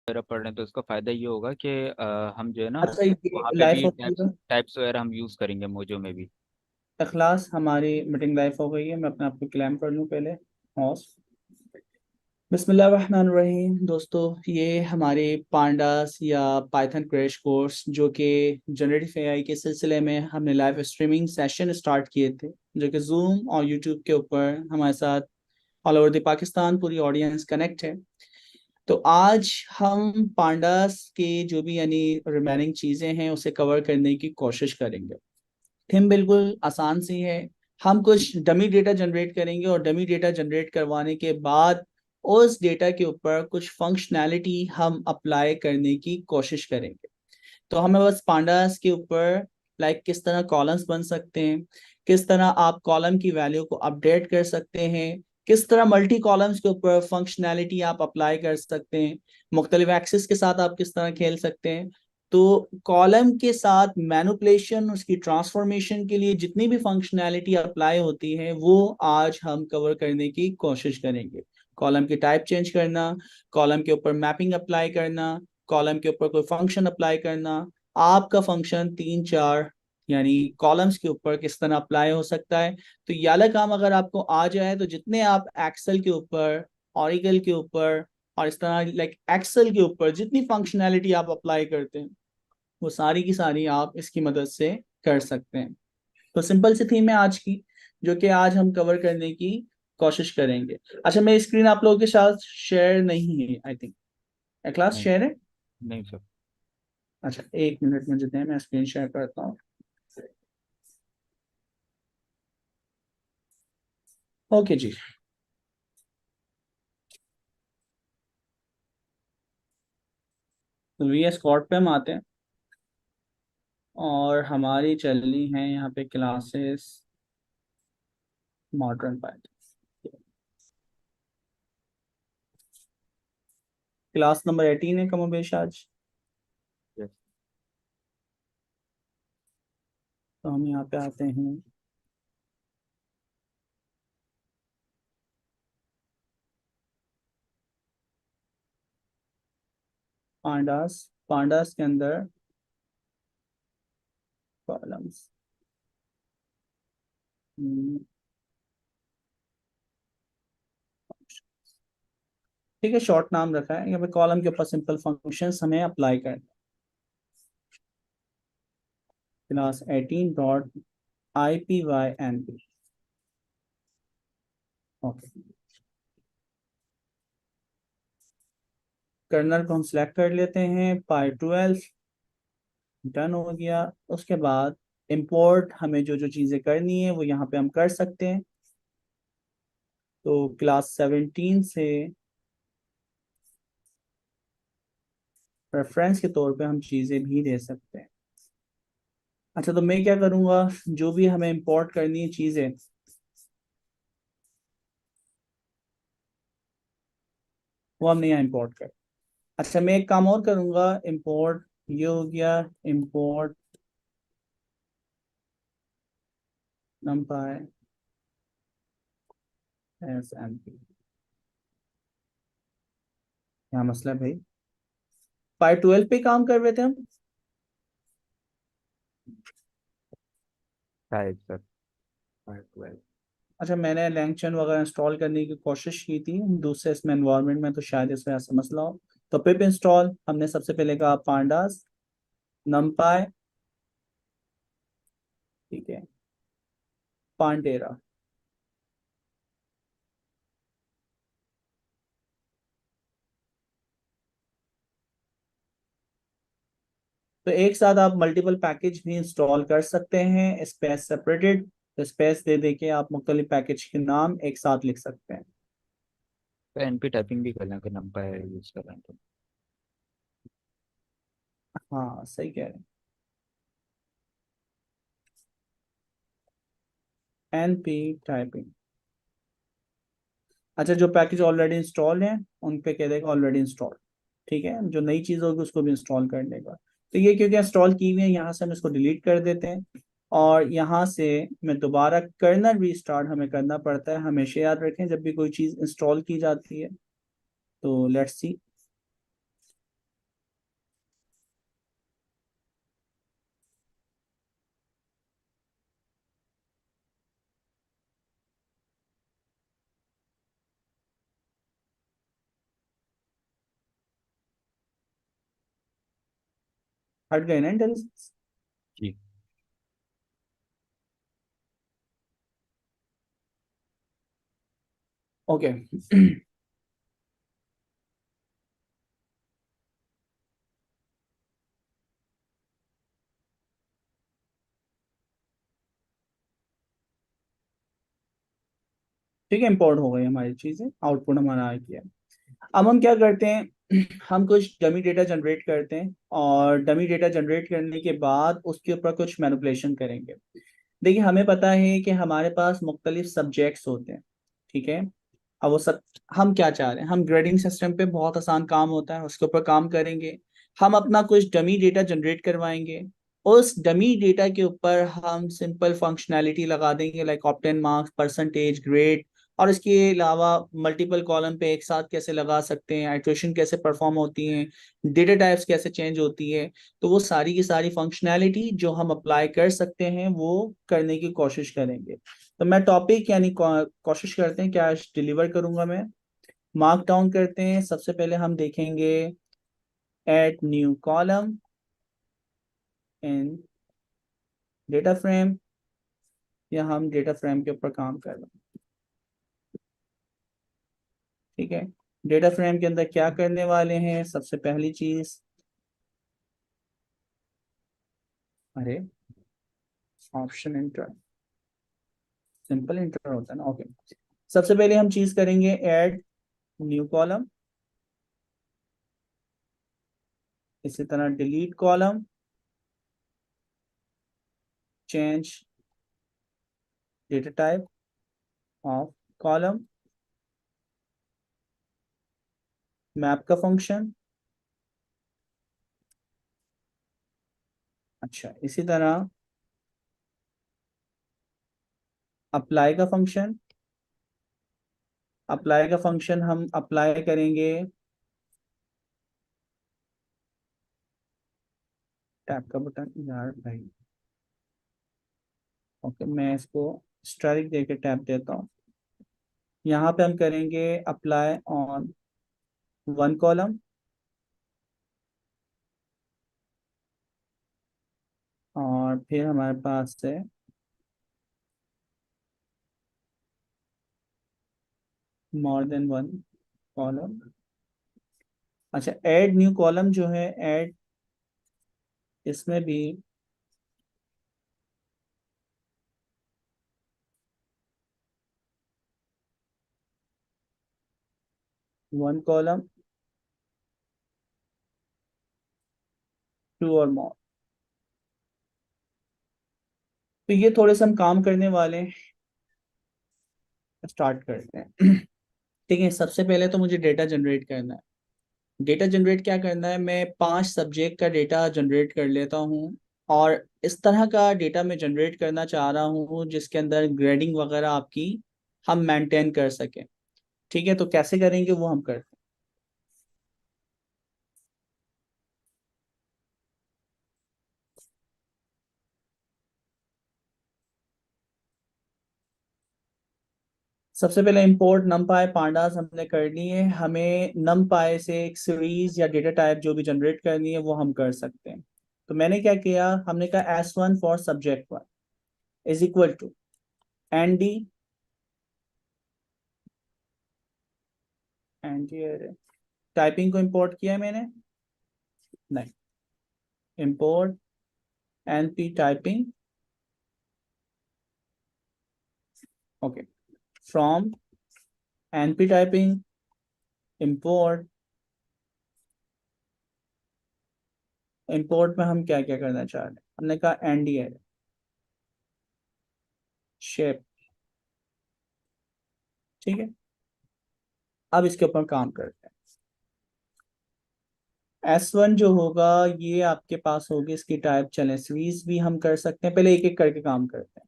वगैरह पढ़ रहे हैं तो इसका फ़ायदा ये होगा कि हम जो है ना अच्छा, ये वहाँ पे लाइफ भी हो गई टैब्स है। टैब्स वगैरह हम यूज़ करेंगे मोजो में भी। इखलास, हमारी मीटिंग लाइफ हो गई है। मैं अपने आप को क्लेम कर लूँ पहले। हौस बिस्मिल्लाहिर्रहमानिर्रहीम। दोस्तों, ये हमारे पांडास या पाइथन क्रैश कोर्स जो कि जनरेटिव एआई के सिलसिले में हमने लाइव स्ट्रीमिंग सेशन स्टार्ट किए थे, जो कि जूम और यूट्यूब के ऊपर हमारे साथ ऑल ओवर द पाकिस्तान पूरी ऑडियंस कनेक्ट है। तो आज हम पांडास के जो भी यानी रिमेनिंग चीज़ें हैं उसे कवर करने की कोशिश करेंगे। थीम बिल्कुल आसान सी है। हम कुछ डमी डेटा जनरेट करेंगे और डमी डेटा जनरेट करवाने के बाद उस डेटा के ऊपर कुछ फंक्शनैलिटी हम अप्लाई करने की कोशिश करेंगे। तो हमें बस पांडास के ऊपर किस तरह कॉलम्स बन सकते हैं, किस तरह आप कॉलम की वैल्यू को अपडेट कर सकते हैं, किस तरह मल्टी कॉलम्स के ऊपर फंक्शनैलिटी आप अप्लाई कर सकते हैं, मुख्तलिफ एक्सेस के साथ आप किस तरह खेल सकते हैं। तो कॉलम के साथ मैनिपुलेशन, उसकी ट्रांसफॉर्मेशन के लिए जितनी भी फंक्शनैलिटी अप्लाई होती है वो आज हम कवर करने की कोशिश करेंगे। कॉलम की टाइप चेंज करना, कॉलम के ऊपर मैपिंग अप्लाई करना, कॉलम के ऊपर कोई फंक्शन अप्लाई करना, आपका फंक्शन तीन चार यानी कॉलम्स के ऊपर किस तरह अप्लाई हो सकता है। तो ये वाला काम अगर आपको आ जाए तो जितने आप एक्सेल के ऊपर, ऑरिकल के ऊपर और इस तरह एक्सेल के ऊपर जितनी फंक्शनैलिटी आप अप्लाई करते हैं वो सारी की सारी आप इसकी मदद से कर सकते हैं। तो सिंपल सी थीम है आज की, जो कि आज हम कवर करने की कोशिश करेंगे। अच्छा, मेरी स्क्रीन आप लोगों के साथ शेयर नहीं है आई थिंक। क्लास नहीं। शेयर है? नहीं सर। अच्छा, एक मिनट मुझे दें, मैं स्क्रीन शेयर करता हूँ। ओके जी। तो VS कोड पे हम आते हैं और हमारी चल रही है यहाँ पे classes modern Python. Class number 18 है कमोबेश आज। यस। तो हम यहाँ पे आते हैं। पांडास, पांडास के अंदर कॉलम्स। ठीक है, शॉर्ट नाम रखा है यहाँ पे। कॉलम के ऊपर सिंपल फंक्शंस हमें अप्लाई करना। Class 18 dot IPYNP। Okay, kernel को हम सेलेक्ट कर लेते हैं, पाई 12। डन हो गया। उसके बाद इंपोर्ट हमें जो जो चीज़ें करनी है वो यहाँ पे हम कर सकते हैं। तो क्लास 17 से रेफरेंस के तौर पे हम चीज़ें भी दे सकते हैं। अच्छा, तो मैं क्या करूँगा, जो भी हमें इंपोर्ट करनी है चीज़ें वो हमने यहाँ इंपोर्ट कर। अच्छा, मैं एक काम और करूँगा। इंपोर्ट ये हो गया, इंपोर्ट numpy smp। क्या मसला है भाई? पाई 12 पे काम कर रहे थे हम। शायद सर। पार्ट 12। अच्छा, मैंने लैंगचन वगैरह इंस्टॉल करने की कोशिश की थी दूसरे इसमें एनवायरनमेंट में, तो शायद इस वजह से मसला हो। तो पिप इंस्टॉल हमने सबसे पहले कहा पांडास नमपाई, ठीक है, पांडेरा। तो एक साथ आप मल्टीपल पैकेज भी इंस्टॉल कर सकते हैं, स्पेस सेपरेटेड। स्पेस दे दे के आप मुख्तलिफ पैकेज के नाम एक साथ लिख सकते हैं। तो एनपी टाइपिंग भी कर लें अगर नंबर यूज़ कर रहे हैं तो। हाँ, सही कह रहे हैं। NP typing. अच्छा, जो पैकेज ऑलरेडी इंस्टॉल है उन पे कह देगा ऑलरेडी इंस्टॉल। ठीक है, जो नई चीज़ होगी उसको भी इंस्टॉल कर लेगा। तो ये क्योंकि इंस्टॉल की हुई है, यहाँ से हम इसको डिलीट कर देते हैं। और यहाँ से मैं दोबारा कर्नल रीस्टार्ट हमें करना पड़ता है, हमेशा याद रखें जब भी कोई चीज़ इंस्टॉल की जाती है। तो लेट्स सी। हट गए ना इंटेलिजेंस? जी। ओके। ठीक है, इंपोर्ट हो गई हमारी चीजें, आउटपुट हमारा आ गया। अब हम क्या करते हैं, हम कुछ डमी डेटा जनरेट करते हैं, और डमी डेटा जनरेट करने के बाद उसके ऊपर कुछ मैनिपुलेशन करेंगे। देखिए, हमें पता है कि हमारे पास मुख्तलिफ सब्जेक्ट्स होते हैं, ठीक है। अब वो सब हम क्या चाह रहे हैं, हम ग्रेडिंग सिस्टम पे बहुत आसान काम होता है, उसके ऊपर काम करेंगे। हम अपना कुछ डमी डेटा जनरेट करवाएंगे, उस डमी डेटा के ऊपर हम सिंपल फंक्शनैलिटी लगा देंगे, like obtain marks, percentage, grade. और इसके अलावा मल्टीपल कॉलम पे एक साथ कैसे लगा सकते हैं, आइट्रेशन कैसे परफॉर्म होती हैं, डेटा टाइप्स कैसे चेंज होती है। तो वो सारी की सारी फंक्शनैलिटी जो हम अप्लाई कर सकते हैं वो करने की कोशिश करेंगे। तो मैं टॉपिक यानी कोशिश करते हैं क्या डिलीवर करूंगा मैं। मार्क डाउन करते हैं, सबसे पहले हम देखेंगे add new column in data frame, या हम डेटा फ्रेम के ऊपर काम कर रहे हैं। ठीक है, डेटा फ्रेम के अंदर क्या करने वाले हैं, सबसे पहली चीज, अरे ऑप्शन इंटर, सिंपल इंटर होता है ना, ओके। सबसे पहले हम चीज करेंगे ऐड न्यू कॉलम, इसी तरह delete column, change data type of column, map का फंक्शन। अच्छा, इसी तरह अप्लाई का फंक्शन, अप्लाई का फंक्शन हम अप्लाई करेंगे टैब का बटन, यार भाई, ओके, मैं इसको स्ट्राइक देके टैब देता हूँ। यहाँ पे हम करेंगे अप्लाई ऑन वन कॉलम, और फिर हमारे पास है मोर देन वन कॉलम। अच्छा, ऐड न्यू कॉलम जो है, ऐड, इसमें भी वन कॉलम, टू और मोर। तो ये थोड़े से हम काम करने वाले हैं, स्टार्ट करते हैं। ठीक है, सबसे पहले तो मुझे डेटा जनरेट करना है। डेटा जनरेट क्या करना है, मैं 5 सब्जेक्ट का डेटा जनरेट कर लेता हूँ, और इस तरह का डेटा मैं जनरेट करना चाह रहा हूँ जिसके अंदर ग्रेडिंग वगैरह आपकी हम मेंटेन कर सकें। ठीक है, तो कैसे करेंगे वो हम करते हैं। सबसे पहले इंपोर्ट numpy pandas हमने कर ली है, हमें numpy से एक सीरीज या डेटा टाइप जो भी जनरेट करनी है वो हम कर सकते हैं। तो मैंने क्या किया, हमने कहा S1 for subject one is equal to ND, ND typing को इंपोर्ट किया है मैंने, नहीं, import NP typing, okay, from NP typing import. Import में हम क्या क्या करना चाह रहे हैं, हमने कहा एनडी शेप। ठीक है, अब इसके ऊपर काम करते हैं। S1 जो होगा ये आपके पास होगी, इसकी टाइप चले सीरीज भी हम कर सकते हैं, पहले एक एक करके काम करते हैं।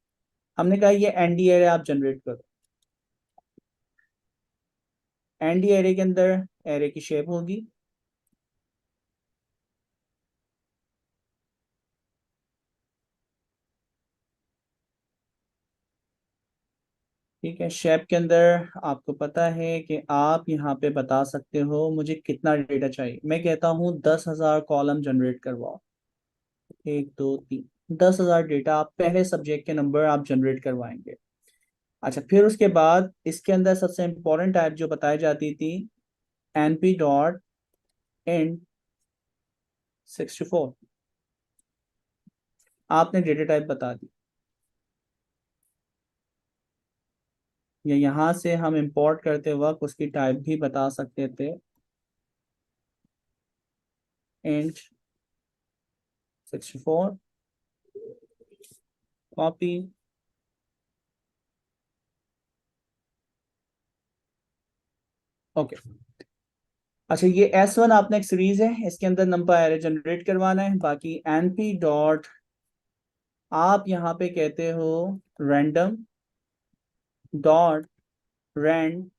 हमने कहा ये एनडी एरे आप जनरेट करो, एनडी एरे के अंदर एरे की शेप होगी। ठीक है, शेप के अंदर आपको पता है कि आप यहाँ पे बता सकते हो मुझे कितना डेटा चाहिए, मैं कहता हूँ 10,000 कॉलम जनरेट करवाओ। 1 2 3 10,000 डेटा आप पहले सब्जेक्ट के नंबर आप जनरेट करवाएंगे। अच्छा, फिर उसके बाद इसके अंदर सबसे इंपॉर्टेंट टाइप जो बताई जाती थी, np डॉट int 64, आपने डेटा टाइप बता दी, या यहाँ से हम इंपोर्ट करते वक्त उसकी टाइप भी बता सकते थे, int 64 कॉपी। ओके, अच्छा ये S1 आपने एक सीरीज है, इसके अंदर नंबर एरे जनरेट करवाना है। बाकी np डॉट आप यहाँ पे कहते हो random dot rand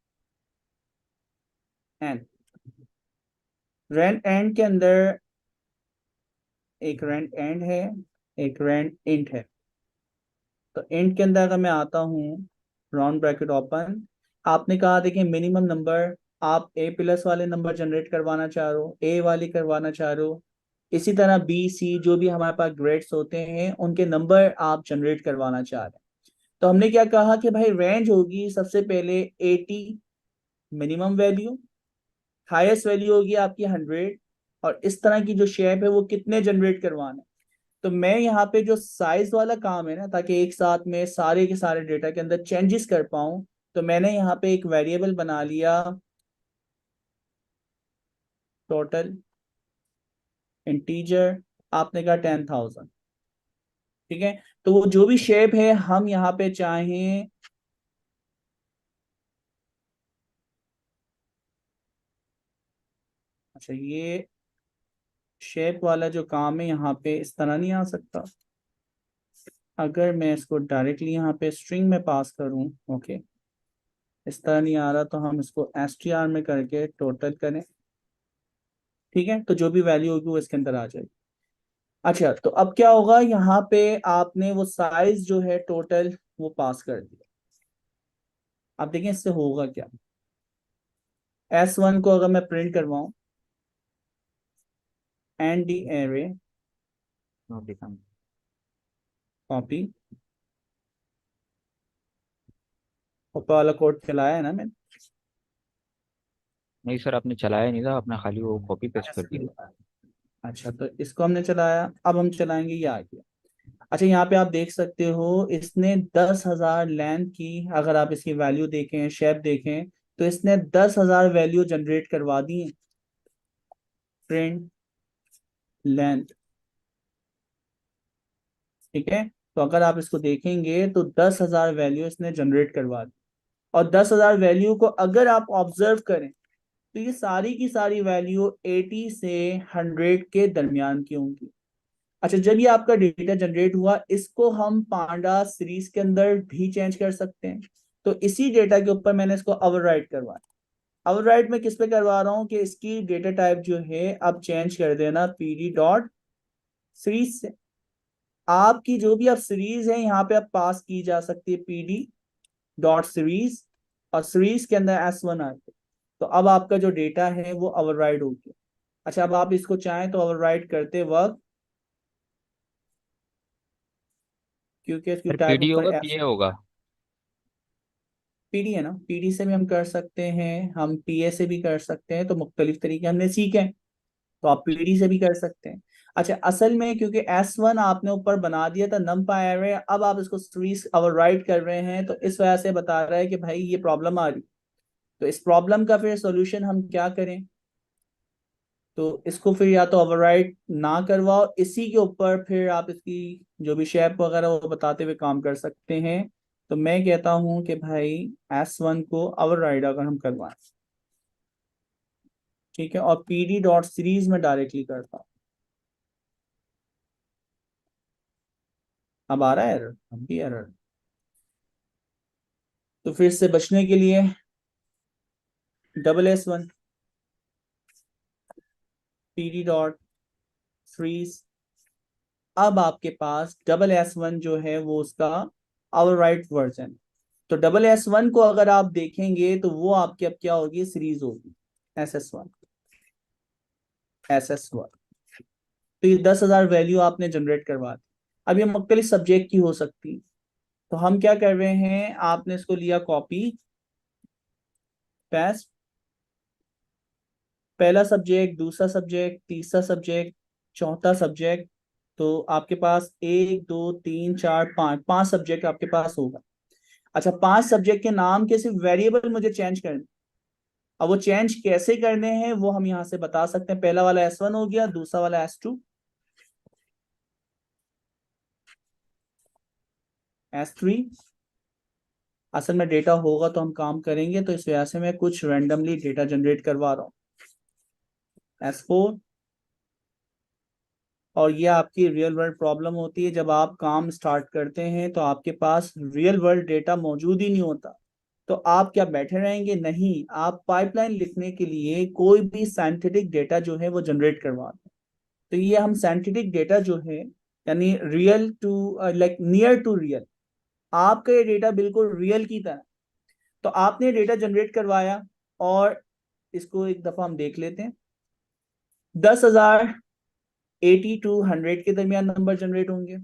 N, rand and के अंदर एक रैंड एंड है, एक रैंड इंट है। तो इंट के अंदर अगर मैं आता हूँ, राउंड ब्रैकेट ओपन, आपने कहा देखिए मिनिमम नंबर आप ए प्लस वाले नंबर जनरेट करवाना चाह रहे हो, ए वाली करवाना चाह रहे हो, इसी तरह बी सी जो भी हमारे पास ग्रेड्स होते हैं उनके नंबर आप जनरेट करवाना चाह रहे हैं। तो हमने क्या कहा कि भाई रेंज होगी सबसे पहले 80 मिनिमम वैल्यू, हाईएस्ट वैल्यू होगी आपकी 100, और इस तरह की जो शेप है वो कितने जनरेट करवाना है। तो मैं यहाँ पे जो साइज वाला काम है ना, ताकि एक साथ में सारे के सारे डेटा के अंदर चेंजेस कर पाऊं, तो मैंने यहाँ पे एक वेरिएबल बना लिया टोटल इंटीजर, आपने कहा 10,000। ठीक है, तो वो जो भी शेप है हम यहाँ पे चाहें, अच्छा ये शेप वाला जो काम है यहाँ पे इस तरह नहीं आ सकता। अगर मैं इसको डायरेक्टली यहाँ पे स्ट्रिंग में पास करूँ, ओके, इस तरह नहीं आ रहा, तो हम इसको str में करके टोटल करें। ठीक है, तो जो भी वैल्यू होगी वो इसके अंदर आ जाएगी। अच्छा, तो अब क्या होगा, यहाँ पे आपने वो साइज जो है टोटल वो पास कर दिया। अब देखें इससे होगा क्या। S1 को अगर मैं प्रिंट करवाऊं, एंड डी एरे नो दिखाऊं। कॉपी, ऊपर वाला कोड चलाया है ना मैंने। नहीं सर, आपने चलाया नहीं था, आपने खाली वो कॉपी पेस्ट कर दी। अच्छा, तो इसको हमने चलाया, अब हम चलाएंगे ये आ गया। अच्छा, यहाँ पे आप देख सकते हो इसने 10,000 लेंथ की, अगर आप इसकी वैल्यू देखें, शेप देखें, तो इसने 10,000 वैल्यू जनरेट करवा दी है। प्रिंट लेंथ, ठीक है, तो अगर आप इसको देखेंगे तो 10,000 वैल्यू इसने जनरेट करवा दी। और 10,000 वैल्यू को अगर आप ऑब्जर्व करें, तो ये सारी की सारी वैल्यू 80 से 100 के दरमियान की होंगी। अच्छा, जब ये आपका डेटा जनरेट हुआ, इसको हम पांडा सीरीज के अंदर भी चेंज कर सकते हैं। तो इसी डेटा के ऊपर मैंने इसको ओवरराइट करवाया। ओवरराइट में किस पे करवा रहा हूँ कि इसकी डेटा टाइप जो है अब चेंज कर देना पीडी डॉट सीरीज से। आपकी जो भी अब सीरीज है यहाँ पे अब पास की जा सकती है पीडी डॉट सीरीज, और सीरीज के अंदर S1 आते, तो अब आपका जो डेटा है वो ओवरराइड हो गया। अच्छा, अब आप इसको चाहें तो ओवरराइड करते वक्त, क्योंकि इसकी सर टाइप पीडी ऊपर होगा एफ, पीए होगा? पीडी है ना, पीडी से भी हम कर सकते हैं, हम पीए से भी कर सकते हैं, तो मुख्तलिफ तरीके हमने सीखे हैं, तो आप पीडी से भी कर सकते हैं। अच्छा, असल में क्योंकि S1 आपने ऊपर बना दिया था नमपाई एरे, अब आप इसको सीरीज ओवरराइड कर रहे हैं, तो इस वजह से बता रहा है कि भाई ये प्रॉब्लम आ रही। तो इस प्रॉब्लम का फिर सॉल्यूशन हम क्या करें, तो इसको फिर या तो ओवरराइड ना करवाओ, इसी के ऊपर फिर आप इसकी जो भी शेप वगैरह वो बताते हुए काम कर सकते हैं। तो मैं कहता हूं कि भाई S1 को ओवरराइड अगर हम करवाएं, ठीक है, और पीडी डॉट सीरीज में डायरेक्टली करता हूं। अब आ रहा है एरर, अब भी एरर। तो फिर से बचने के लिए SS1 पीडी डॉट सीरीज, अब आपके पास SS1 जो है वो उसका ओवरराइट वर्जन। तो SS1 को अगर आप देखेंगे तो वो आपकी अब क्या होगी, सीरीज होगी SS1, SS1। तो ये 10,000 वैल्यू आपने जनरेट करवा दी। अब ये मुख्तलिफ सब्जेक्ट की हो सकती है। तो हम क्या कर रहे हैं, आपने इसको लिया कॉपी पेस्ट, पहला सब्जेक्ट, दूसरा सब्जेक्ट, तीसरा सब्जेक्ट, चौथा सब्जेक्ट। तो आपके पास एक दो तीन चार पाँच, पांच सब्जेक्ट आपके पास होगा। अच्छा, पांच सब्जेक्ट के नाम के सिर्फ वेरिएबल मुझे चेंज करने। अब वो चेंज कैसे करने हैं वो हम यहां से बता सकते हैं। पहला वाला S1 हो गया, दूसरा वाला S2, S3। असल में डेटा होगा तो हम काम करेंगे, तो इस वजह से मैं कुछ रैंडमली डेटा जनरेट करवा रहा हूँ। S4। और ये आपकी रियल वर्ल्ड प्रॉब्लम होती है, जब आप काम स्टार्ट करते हैं तो आपके पास रियल वर्ल्ड डेटा मौजूद ही नहीं होता। तो आप क्या बैठे रहेंगे? नहीं, आप पाइपलाइन लिखने के लिए कोई भी साइंटिफिक डेटा जो है वो जनरेट करवा दें। तो ये हम साइंटिफिक डेटा जो है, यानी real to, like near to real, आपका ये डेटा बिल्कुल रियल की तरह। तो आपने डेटा जनरेट करवाया, और इसको एक दफा हम देख लेते हैं। 10,000 80 to 100 के दरमियान नंबर जनरेट होंगे।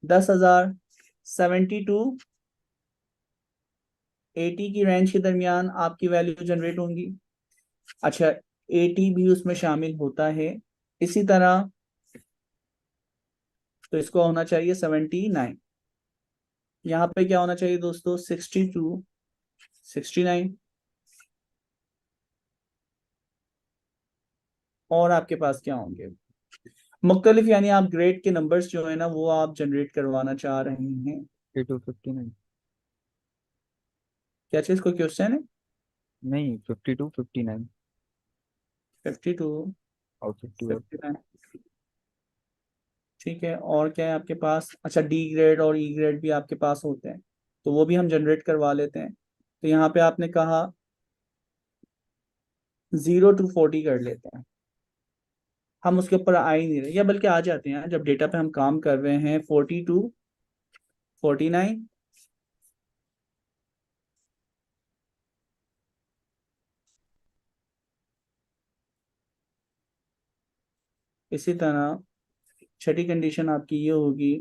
10,000 70 to 80 की रेंज के दरमियान आपकी वैल्यू जनरेट होंगी। अच्छा, 80 भी उसमें शामिल होता है। इसी तरह तो इसको होना चाहिए 79। यहाँ पे क्या होना चाहिए दोस्तों? 62 69। और आपके पास क्या होंगे? मुख्तलिफ, यानी आप ग्रेड के नंबर्स जो है ना वो आप जनरेट करवाना चाह रहे हैं। 52 59। क्या चीज, कोई क्वेश्चन है? नहीं, 52 59 52 और 51। 59। ठीक है, और क्या है आपके पास? अच्छा, डी ग्रेड और ई ग्रेड भी आपके पास होते हैं, तो वो भी हम जनरेट करवा लेते हैं। तो यहाँ पे आपने कहा 0 to 40 कर लेते हैं। हम उसके ऊपर आ ही नहीं रहे, या बल्कि आ जाते हैं जब डेटा पे हम काम कर रहे हैं। 42 49। इसी तरह छठी कंडीशन आपकी ये होगी,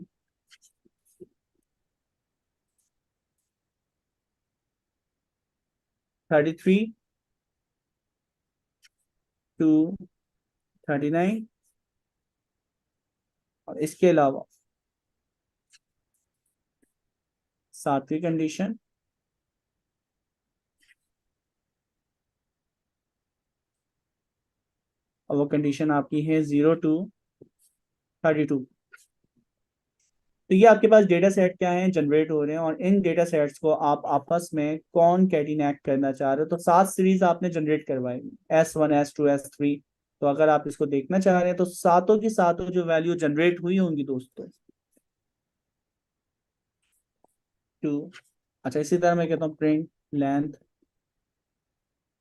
33 to 39। और इसके अलावा सातवीं कंडीशन, और वो कंडीशन आपकी है 0 to 32। तो ये आपके पास डेटा सेट क्या है, जनरेट हो रहे हैं, और इन डेटा सेट्स को आप आपस में कौन कैटिनेट करना चाह रहे हो। तो 7 सीरीज आपने जनरेट करवाएंगे, S1 S2 S3। तो अगर आप इसको देखना चाह रहे हैं तो सातों की सातों जो वैल्यू जनरेट हुई होंगी दोस्तों, 2। अच्छा, इसी तरह मैं कहता हूँ length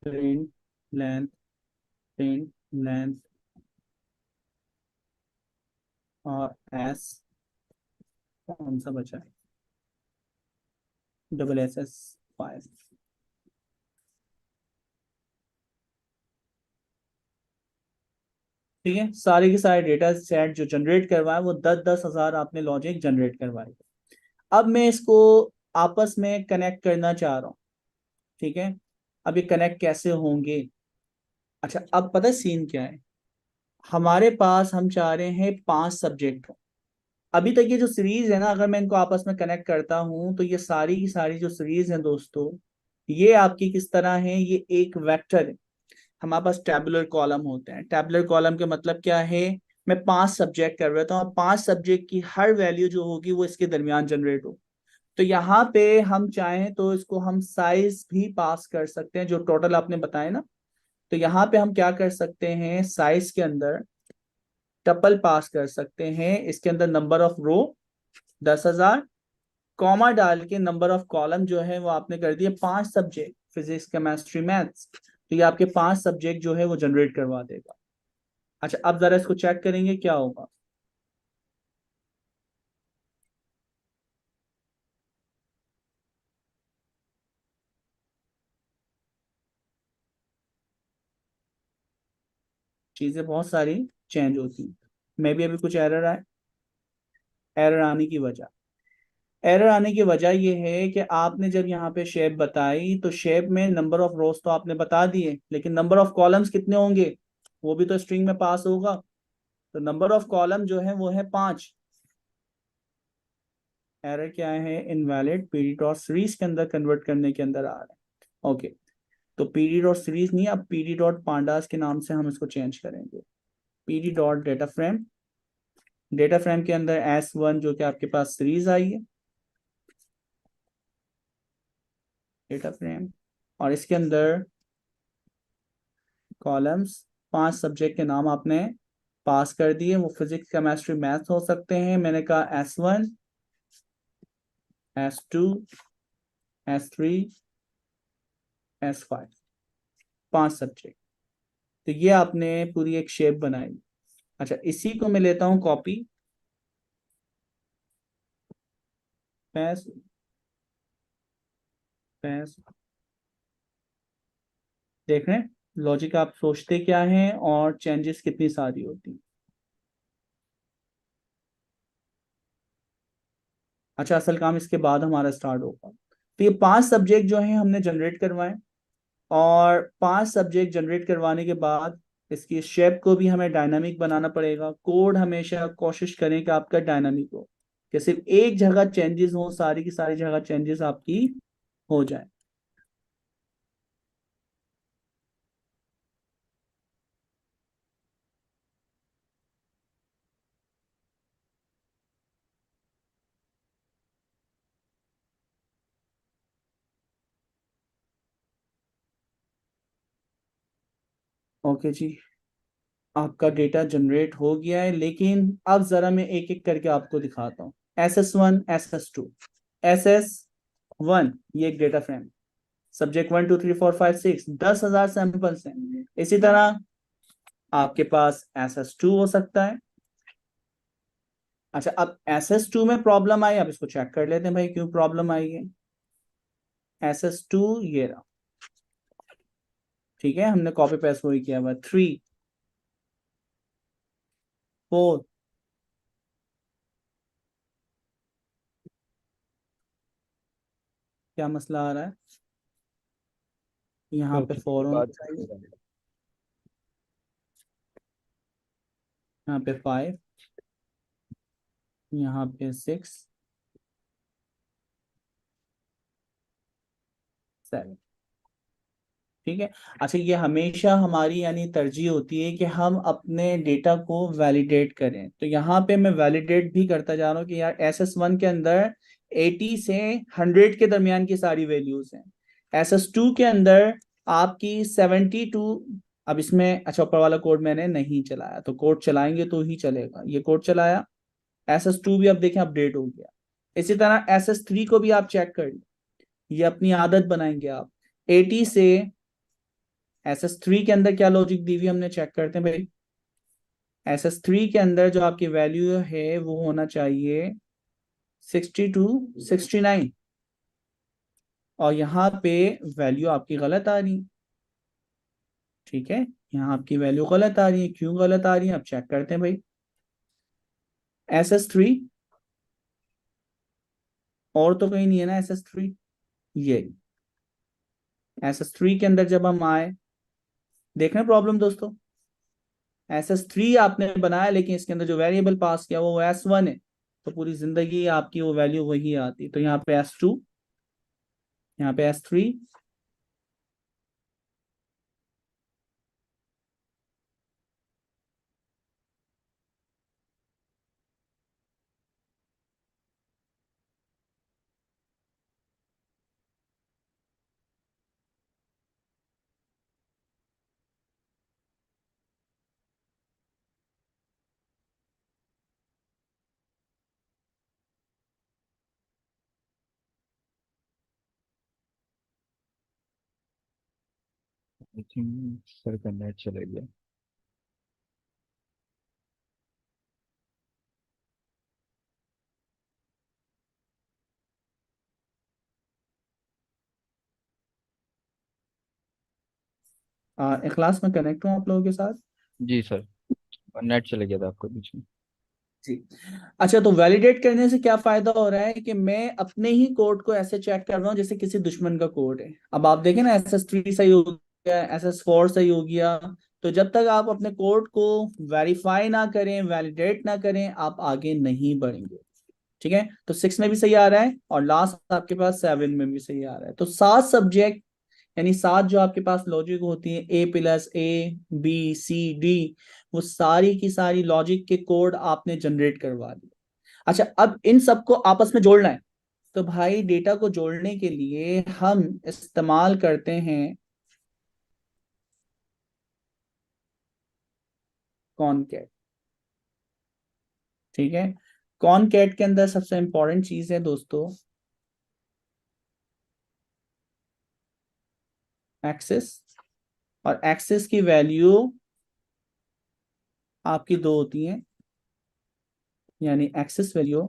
print length print length और एस, कौन सा बचा है? SS5। ठीक है, सारे के सारे डेटा सेट जो जनरेट करवाए वो 10-10 हज़ार आपने लॉजिक जनरेट करवाए। अब मैं इसको आपस में कनेक्ट करना चाह रहा हूँ। ठीक है, अब ये कनेक्ट कैसे होंगे? अच्छा, अब पता है सीन क्या है। हमारे पास हम चाह रहे हैं 5 सब्जेक्ट हो। अभी तक ये जो सीरीज है ना, अगर मैं इनको आपस में कनेक्ट करता हूं तो ये सारी की सारी जो सीरीज है दोस्तों, ये आपकी किस तरह है? ये एक वेक्टर है। हमारे पास टैबुलर कॉलम होते हैं। टैबुलर कॉलम का मतलब क्या है? मैं 5 सब्जेक्ट कर रहा था, और 5 सब्जेक्ट की हर वैल्यू जो होगी वो इसके दरमियान जनरेट हो। तो यहाँ पे हम चाहें तो इसको हम साइज भी पास कर सकते हैं, जो टोटल आपने बताया ना। तो यहाँ पे हम क्या कर सकते हैं, साइज के अंदर टपल पास कर सकते हैं। इसके अंदर नंबर ऑफ रो 10,000, कॉमा डाल के नंबर ऑफ कॉलम जो है वो आपने कर दिए 5 सब्जेक्ट, फिजिक्स केमिस्ट्री मैथ्स। तो ये आपके 5 सब्जेक्ट जो है वो जनरेट करवा देगा। अच्छा, अब जरा इसको चेक करेंगे क्या होगा। चीजें बहुत सारी चेंज होती हैं। मे भी अभी कुछ एरर आए। एरर आने की वजह, एरर आने की वजह ये है कि आपने जब यहाँ पे शेप बताई तो शेप में नंबर ऑफ रोज तो आपने बता दिए, लेकिन नंबर ऑफ कॉलम्स कितने होंगे वो भी तो स्ट्रिंग में पास होगा। तो नंबर ऑफ कॉलम जो है वो है 5। एरर क्या है, इनवैलिड पीडी डॉट सीरीज के अंदर कन्वर्ट करने के अंदर आ रहा है। ओके, तो पीडी डॉट सीरीज नहीं, अब पीडी डॉट पांडास के नाम से हम इसको चेंज करेंगे। PD dot data frame, data frame के अंदर S1 जो कि आपके पास सीरीज आई है, डेटा फ्रेम, और इसके अंदर कॉलम्स, 5 सब्जेक्ट के नाम आपने पास कर दिए। वो फिजिक्स केमिस्ट्री मैथ हो सकते हैं। मैंने कहा S1, S2, S3, S5, 5 subject. तो ये आपने पूरी एक शेप बनाई। अच्छा, इसी को मैं लेता हूं कॉपी, पैस पैस। देख रहे हैं लॉजिक, आप सोचते क्या हैं और चेंजेस कितनी सारी होती हैं। अच्छा, असल काम इसके बाद हमारा स्टार्ट होगा। तो ये 5 सब्जेक्ट जो हैं हमने जनरेट करवाए, और 5 सब्जेक्ट जनरेट करवाने के बाद इसकी शेप को भी हमें डायनामिक बनाना पड़ेगा। कोड हमेशा कोशिश करें कि आपका डायनामिक हो, कि सिर्फ एक जगह चेंजेस हो, सारी की सारी जगह चेंजेस आपकी हो जाए। ओके जी, आपका डेटा जनरेट हो गया है, लेकिन अब जरा मैं एक एक करके आपको दिखाता हूँ। SS1, SS2, SS1 ये एक डेटा फ्रेम, सब्जेक्ट 1 2 3 4 5 6, 10,000 सैंपल्स हैं। इसी तरह आपके पास SS2 हो सकता है। अच्छा, अब SS2 में प्रॉब्लम आई, अब इसको चेक कर लेते हैं भाई क्यों प्रॉब्लम आई है। SS2 ये रहा, ठीक है, हमने कॉपी पेस्ट वही किया हुआ। 3 4, क्या मसला आ रहा है, यहाँ सर पे 3 के 4 होना बाद चाहिए, यहाँ पे 5, यहाँ पे 6 7, ठीक है। अच्छा, ये हमेशा हमारी यानी तरजीह होती है कि हम अपने डेटा को वैलिडेट करें। तो यहाँ पे मैं वैलिडेट भी करता जा रहा हूँ कि यार SS1 के अंदर 80 से 100 के दरमियान की सारी वैल्यूज हैं। SS2 के अंदर आपकी 72। अब इसमें अच्छा, ऊपर वाला कोड मैंने नहीं चलाया, तो कोड चलाएंगे तो ही चलेगा। ये कोड चलाया, SS2 भी अब देखें अपडेट हो गया। इसी तरह SS3 को भी आप चेक कर, ये अपनी आदत बनाएंगे आप। 80 से SS3 के अंदर क्या लॉजिक दी हुई हमने चेक करते हैं भाई। SS3 के अंदर जो आपकी वैल्यू है वो होना चाहिए 60 to 69, और यहाँ पे वैल्यू आपकी गलत आ रही है। ठीक है, यहाँ आपकी वैल्यू गलत आ रही है, क्यों गलत आ रही है अब चेक करते हैं भाई। SS3 और तो कहीं नहीं है ना, SS3 ये। SS3 के अंदर जब हम आए, देख रहे हैं प्रॉब्लम दोस्तों। SS3 आपने बनाया, लेकिन इसके अंदर जो वेरिएबल पास किया वो S1 है, तो पूरी जिंदगी आपकी वो वैल्यू वही आती। तो यहाँ पे S2, यहाँ पे S3। आई थिंक सर का नेट चला गया। इखलास में कनेक्ट हूँ आप लोगों के साथ। जी सर। और नेट चले गया था आपको बीच में। जी। अच्छा, तो वैलिडेट करने से क्या फायदा हो रहा है कि मैं अपने ही कोड को ऐसे चेक कर रहा हूँ जैसे किसी दुश्मन का कोड है। अब आप देखें ना, SS3 सही हो गया, SS4 सही हो गया। तो जब तक आप अपने कोड को वेरीफाई ना करें, वैलिडेट ना करें, आप आगे नहीं बढ़ेंगे। ठीक है, तो 6 में भी सही आ रहा है और लास्ट आपके पास 7 में भी सही आ रहा है। तो 7 सब्जेक्ट, यानी 7 जो आपके पास लॉजिक होती है, A+A B C D, वो सारी की सारी लॉजिक के कोड आपने जनरेट करवा दिए। अच्छा, अब इन सबको आपस में जोड़ना है। तो भाई डेटा को जोड़ने के लिए हम इस्तेमाल करते हैं कॉनकैट। ठीक है, कॉनकैट के अंदर सबसे इंपॉर्टेंट चीज है दोस्तों एक्सेस। और एक्सेस की वैल्यू आपकी दो होती हैं, यानी एक्सेस वैल्यू,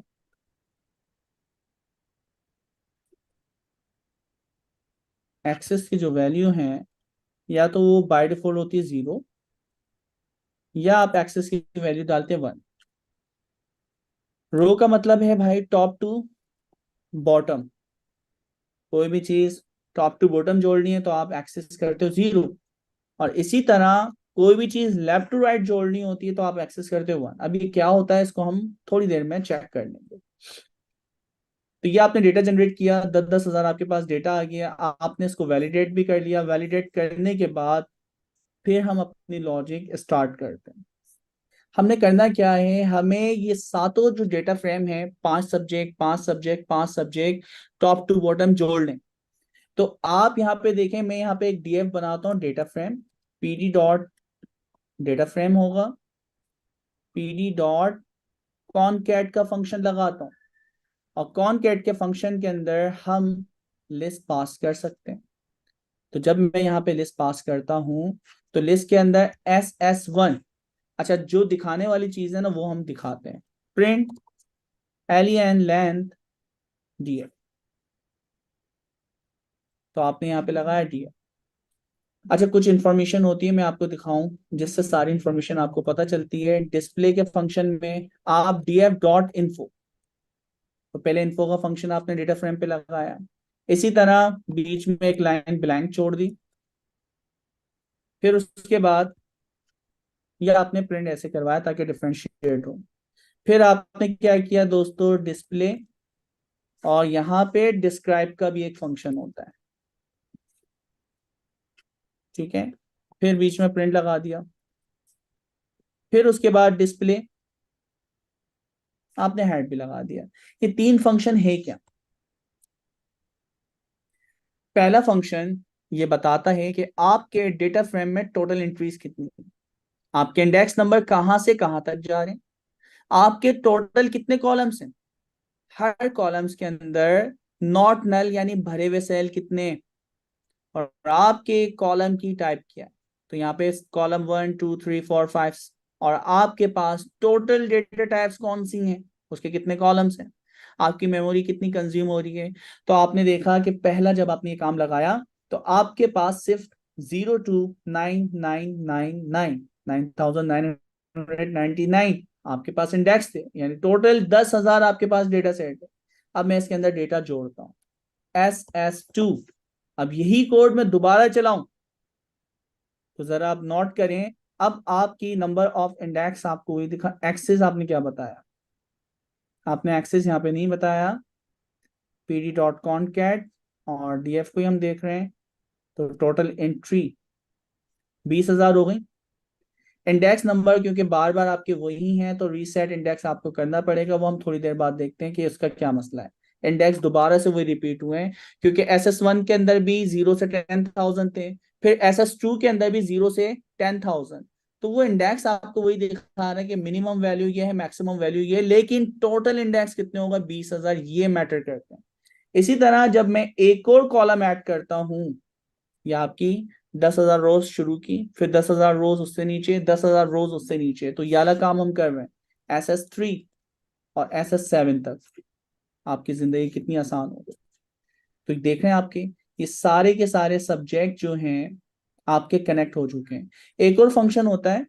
एक्सेस की जो वैल्यू है, या तो वो बाय डिफॉल्ट होती है 0, या आप एक्सेस की वैल्यू डालते हैं 1। रो का मतलब है भाई टॉप टू बॉटम। कोई भी चीज टॉप टू बॉटम जोड़नी है तो आप एक्सेस करते हो 0। और इसी तरह कोई भी चीज लेफ्ट टू राइट जोड़नी होती है तो आप एक्सेस करते हो 1। अभी क्या होता है इसको हम थोड़ी देर में चेक कर लेंगे। तो ये आपने डेटा जनरेट किया, 10,000 आपके पास डेटा आ गया, आपने इसको वैलिडेट भी कर लिया। वैलिडेट करने के बाद फिर हम अपनी लॉजिक स्टार्ट करते हैं। हमने करना क्या है, हमें ये सातों जो डेटा फ्रेम है, 5 subject 5 subject 5 subject, top to bottom जोड़ लें। तो आप यहाँ पे देखें, मैं यहाँ पे एक DF बनाता हूँ, data frame, PD dot data frame होगा, PD डॉट कॉनकैट का फंक्शन लगाता हूँ। और कॉनकैट के फंक्शन के अंदर हम लिस्ट पास कर सकते हैं। तो जब मैं यहाँ पे लिस्ट पास करता हूँ तो लिस्ट के अंदर SS1, अच्छा जो दिखाने वाली चीज है ना वो हम दिखाते हैं, प्रिंट len लेंथ DF। तो आपने यहाँ पे लगाया DF। अच्छा, कुछ इन्फॉर्मेशन होती है, मैं आपको दिखाऊं जिससे सारी इन्फॉर्मेशन आपको पता चलती है। डिस्प्ले के फंक्शन में आप DF डॉट इन्फो, तो पहले इन्फो का फंक्शन आपने डेटा फ्रेम पे लगाया। इसी तरह बीच में एक लाइन ब्लैंक छोड़ दी। फिर उसके बाद ये आपने प्रिंट ऐसे करवाया ताकि डिफरेंशिएट हो। फिर आपने क्या किया दोस्तों, डिस्प्ले, और यहाँ पे डिस्क्राइब का भी एक फंक्शन होता है। ठीक है, फिर बीच में प्रिंट लगा दिया। फिर उसके बाद डिस्प्ले, आपने हेड भी लगा दिया। ये 3 फंक्शन है क्या? पहला फंक्शन ये बताता है कि आपके डेटा फ्रेम में टोटल एंट्रीज कितनी है, आपके इंडेक्स नंबर कहां से कहां तक जा रहे हैं, आपके टोटल कितने कॉलम्स हैं, हर कॉलम्स के अंदर नॉट नल यानी भरे हुए सेल कितने, और आपके कॉलम की टाइप क्या है। तो यहाँ पे कॉलम 1 2 3 4 5, और आपके पास टोटल डेटा टाइप्स कौन सी हैं, उसके कितने कॉलम्स हैं, आपकी मेमोरी कितनी कंज्यूम हो रही है। तो आपने देखा कि पहला जब आपने ये काम लगाया तो आपके पास सिर्फ 02999 9,999 आपके पास इंडेक्स थे, यानी टोटल 10,000 आपके पास डेटा सेट है। अब मैं इसके अंदर डेटा जोड़ता हूँ, SS2। अब यही कोड मैं दोबारा चलाऊं तो जरा आप नोट करें, अब आपकी नंबर ऑफ इंडेक्स आपको वही दिखा। एक्सेस आपने क्या बताया, आपने एक्सेस यहाँ पे नहीं बताया। PD डॉट कॉनकैट, और DF को ही हम देख रहे हैं। तो टोटल एंट्री 20,000 हो गई। इंडेक्स नंबर क्योंकि बार बार आपके वही हैं तो रीसेट इंडेक्स आपको करना पड़ेगा, वो हम थोड़ी देर बाद देखते हैं कि उसका क्या मसला है। इंडेक्स दोबारा से वही रिपीट हुए हैं क्योंकि SS1 के अंदर भी 0 से 10,000 थे, फिर SS2 के अंदर भी 0 से 10,000। तो वो इंडेक्स आपको वही दिखा रहा है कि मिनिमम वैल्यू ये है, मैक्सिमम वैल्यू ये है, लेकिन टोटल इंडेक्स कितने होगा, 20,000, ये मैटर करते हैं। इसी तरह जब मैं एक और कॉलम ऐड करता हूं, या आपकी 10,000 रोज शुरू की, फिर 10,000 रोज उससे नीचे, 10,000 रोज उससे नीचे, तो ये वाला काम हम कर रहे हैं SS3 और SS7 तक। आपकी जिंदगी कितनी आसान हो गई। तो देख रहे हैं आपके ये सारे के सारे सब्जेक्ट जो हैं आपके कनेक्ट हो चुके हैं। एक और फंक्शन होता है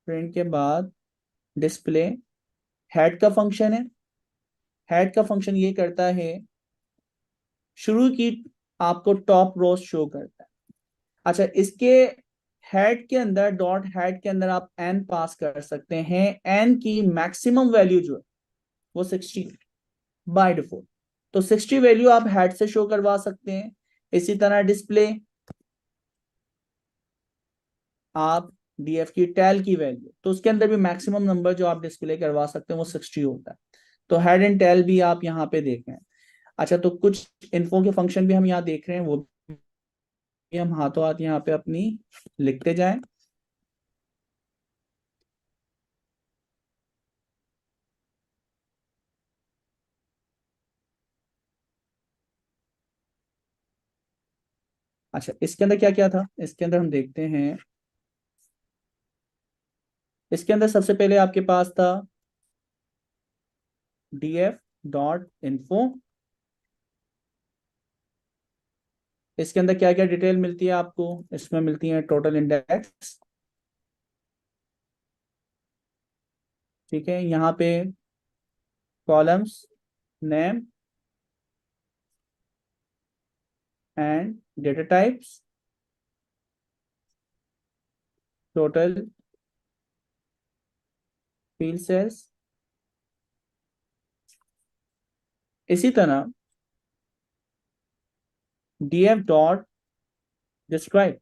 प्रिंट के बाद डिस्प्ले, हेड का फंक्शन है। हेड का फंक्शन ये करता है, शुरू की आपको टॉप रोज शो करता है। अच्छा, इसके हेड के अंदर, डॉट हेड के अंदर आप एन पास कर सकते हैं। एन की मैक्सिमम वैल्यू जो है वो 60 बाय डिफॉल्ट। तो 60 वैल्यू आप हेड से शो करवा सकते हैं। इसी तरह डिस्प्ले, आप डीएफ की टेल की वैल्यू, तो उसके अंदर भी मैक्सिमम नंबर जो आप डिस्प्ले करवा सकते हैं वो 60 होता है। तो हेड एंड टेल भी आप यहाँ पे देख रहे हैं। अच्छा, तो कुछ इन्फो के फंक्शन भी हम यहाँ देख रहे हैं, वो भी हम हाथों हाथ यहाँ पे अपनी लिखते जाएं। अच्छा, इसके अंदर क्या क्या था, इसके अंदर हम देखते हैं। इसके अंदर सबसे पहले आपके पास था df.info। इसके अंदर क्या क्या डिटेल मिलती है आपको, इसमें मिलती है टोटल इंडेक्स, ठीक है। यहाँ पे columns, name and data types, total field cells. इसी तरह df dot describe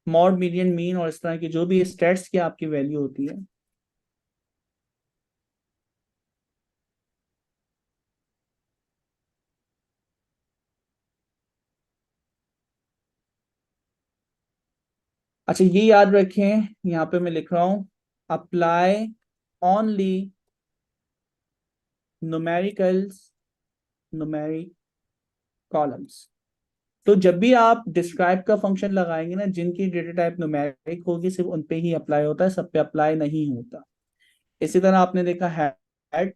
mode, median, mean और इस तरह की जो भी स्टेट्स की आपकी वैल्यू होती है। अच्छा, ये याद रखें, यहाँ पे मैं लिख रहा हूं apply only numericals, numeric columns. तो जब भी आप डिस्क्राइब का फंक्शन लगाएंगे ना, जिनकी डेटा टाइप न्यूमेरिक होगी सिर्फ उन पे ही अप्लाई होता है, सब पे अप्लाई नहीं होता। इसी तरह आपने देखा हेड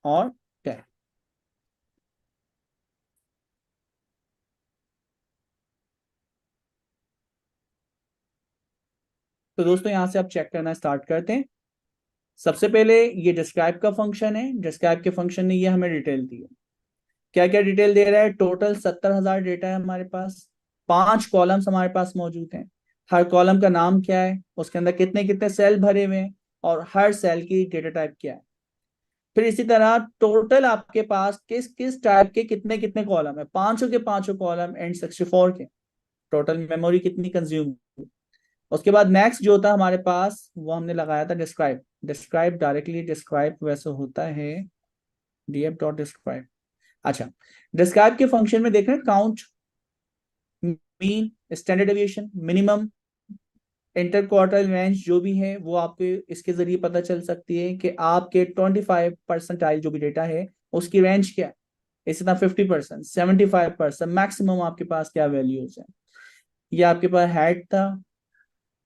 और टैग। तो दोस्तों यहां से आप चेक करना स्टार्ट करते हैं। सबसे पहले ये डिस्क्राइब का फंक्शन है। डिस्क्राइब के फंक्शन ने ये हमें डिटेल दी है। क्या क्या डिटेल दे रहा है, टोटल 70,000 डेटा है हमारे पास। 5 कॉलम्स हमारे पास मौजूद हैं। हर कॉलम का नाम क्या है, उसके अंदर कितने कितने सेल भरे हुए हैं, और हर सेल की डेटा टाइप क्या है। फिर इसी तरह टोटल आपके पास किस किस टाइप के कितने कितने कॉलम है, पांचों के पांचों कॉलम एंड 64 के। टोटल मेमोरी कितनी कंज्यूम। उसके बाद नेक्स्ट जो होता है हमारे पास, वो हमने लगाया था डिस्क्राइब। डिस्क्राइब डायरेक्टली डिस्क्राइब वैसे होता है डीएफ डॉट डिस्क्राइब। अच्छा, डिस्क्राइब के फंक्शन में देख रहे हैं count, mean, standard deviation, minimum, inter quartile range जो भी है वो आपको इसके जरिए पता चल सकती है कि आपके 25% जो भी डेटा है उसकी रेंज क्या है। इसी तरह 50%, 75%, मैक्सिमम आपके पास क्या वैल्यूज है। ये आपके पास हेड था,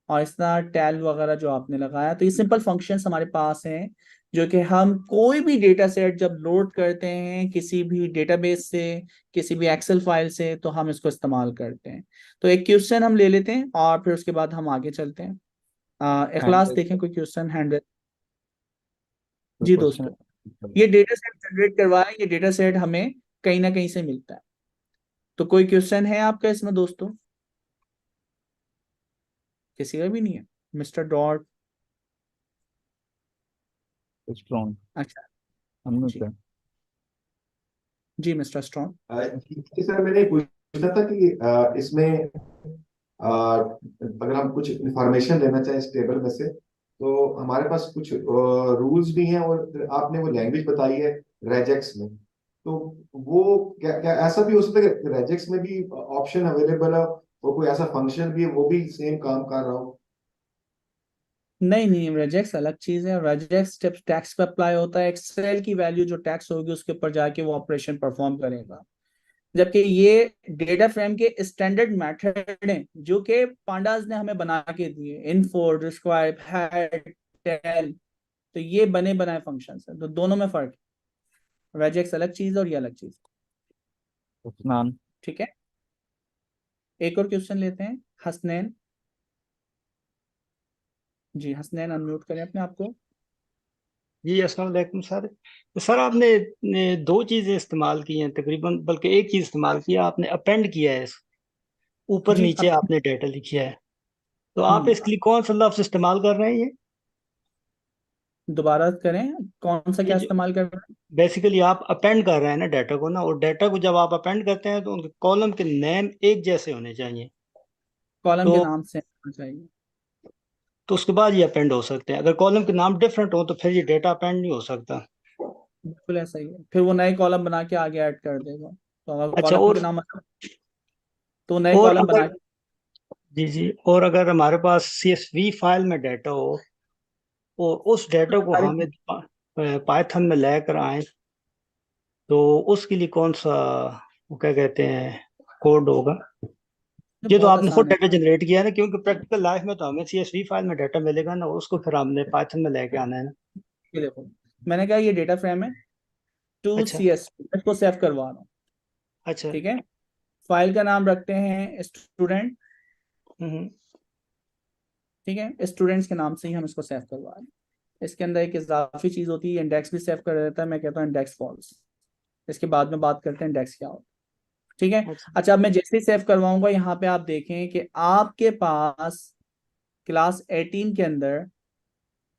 और इस तरह टैल वगैरह जो आपने लगाया। तो ये सिंपल फंक्शंस हमारे पास हैं, जो कि हम कोई भी डेटा सेट जब लोड करते हैं किसी भी डेटाबेस से, किसी भी एक्सेल फाइल से, तो हम इसको इस्तेमाल करते हैं। तो एक क्वेश्चन हम ले लेते हैं और फिर उसके बाद हम आगे चलते हैं। इखलास, हैंड देखें कोई क्वेश्चन हैंड। जी क्वेश्चन। दोस्तों, ये डेटा सेट जनरेट करवाया, ये डेटा सेट हमें कहीं ना कहीं से मिलता है। तो कोई क्वेश्चन है आपका इसमें दोस्तों? किसी का भी नहीं है? Mister dot. स्ट्रॉन्ग अच्छा, हमने जी का। जी मिस्टर स्ट्रॉन्ग। जी सर, मैंने पूछना था कि इसमें अगर हम कुछ इंफॉर्मेशन लेना चाहें इस टेबल में से, तो हमारे पास कुछ रूल्स भी हैं, और आपने वो लैंग्वेज बताई है रेजेक्स में। तो वो क्या क्या ऐसा भी हो सकता है कि रेजेक्स में भी ऑप्शन अवेलेबल है, और कोई ऐसा फंक्शन भी है वो भी सेम काम कर रहा हो? नहीं नहीं, रेजेक्स अलग चीज है। रेजेक्स जब टैक्स पे अप्लाई होता है, एक्सेल की वैल्यू जो टैक्स होगी उसके ऊपर जाके वो ऑपरेशन परफॉर्म करेगा। जबकि ये डेटा फ्रेम के स्टैंडर्ड मेथड हैं जो कि पांडाज ने हमें बना के दिए, इन्फो, डिस्क्राइब, हेड, टेल। तो ये बने बनाए फंक्शंस हैं, तो दोनों में फर्क है। रेजेक्स अलग चीज है और ये अलग चीज है। उस्मान। ठीक है, एक और क्वेश्चन लेते हैं, हसनैन। जी हसनैन, अनम्यूट करें अपने आप को। जी अस्सलाम वालेकुम सर। तो सर आपने दो चीज़ें इस्तेमाल की हैं तकरीबन, बल्कि एक चीज़ इस्तेमाल किया, आपने अपेंड किया है ऊपर जी नीचे अब आपने डाटा लिखा है। तो आप हम्म इसके लिए कौन सा लफ्ज़ इस्तेमाल कर रहे हैं ये? दोबारा करें, कौन सा ये क्या जो इस्तेमाल कर रहे हैं? बेसिकली आप अपेंड कर रहे हैं ना डाटा को ना, और डाटा को जब आप अपेंड करते हैं तो उनके कॉलम के नेम एक जैसे होने चाहिए। कॉलम के तो नाम से होना चाहिए। उसके बाद ये अपेंड हो सकते हैं। अगर कॉलम के नाम डिफरेंट हो तो फिर ये डाटा अपेंड नहीं हो सकता। बिल्कुल ऐसा ही है, फिर वो नए कॉलम बना के आगे ऐड कर देगा। तो अगर अच्छा, कॉलम के और नाम तो नए और कॉलम बना अगर के। जी जी, और अगर हमारे पास CSV फाइल में डाटा हो और उस डाटा को हमें पाइथन में लेकर आए, तो उसके लिए कौन सा, वो क्या कहते हैं, कोड होगा? ये तो बहुत आपने खुद आसान है। डाटा जनरेट किया है ना, क्योंकि प्रैक्टिकल लाइफ में तो हमें CSV फाइल में डाटा मिलेगा ना, उसको फिर हमने पाइथन में लेके आना है ना। ये देखो, मैंने कहा ये डेटा फ्रेम है टू अच्छा सी एस इसको सेव करवा रहा हूँ। अच्छा। ठीक है, फाइल का नाम रखते हैं स्टूडेंट। हम्म। ठीक है, स्टूडेंट्स के नाम से ही हम इसको सेव करवा रहे हैं। इसके अंदर एक इजाफी चीज होती है, इंडेक्स भी सेव कर देता है। मैं कहता हूँ इंडेक्स फॉल्स। इसके बाद में बात करते हैं इंडेक्स क्या होता है। ठीक है। अच्छा अच्छा, अब मैं जैसे ही सेव करवाऊंगा, यहाँ पे आप देखें कि आपके पास क्लास 18 के अंदर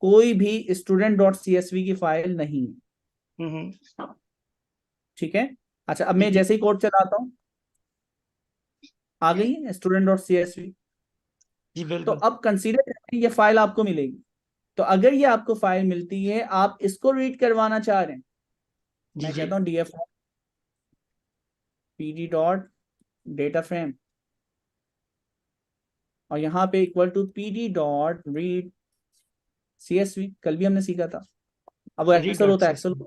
कोई भी student dot C S V की फाइल नहीं है। हम्म। ठीक है। अच्छा, अब जी मैं जी जैसे ही कोड चलाता हूँ, आ गई है student dot C S V. जी तो बिल्कुल। अब कंसीडर करें ये फाइल आपको मिलेगी। तो अगर ये आपको फाइल मिलती है, आप इसको रीड करवाना चाह रहे हैं, जी मैं जी। कहता हूँ DF PD dot data frame, और यहाँ पे equal to PD dot read CSV. कल भी हमने सीखा था। अब वो रीड एक्सेल डॉट होता है, सी। एक्सेल।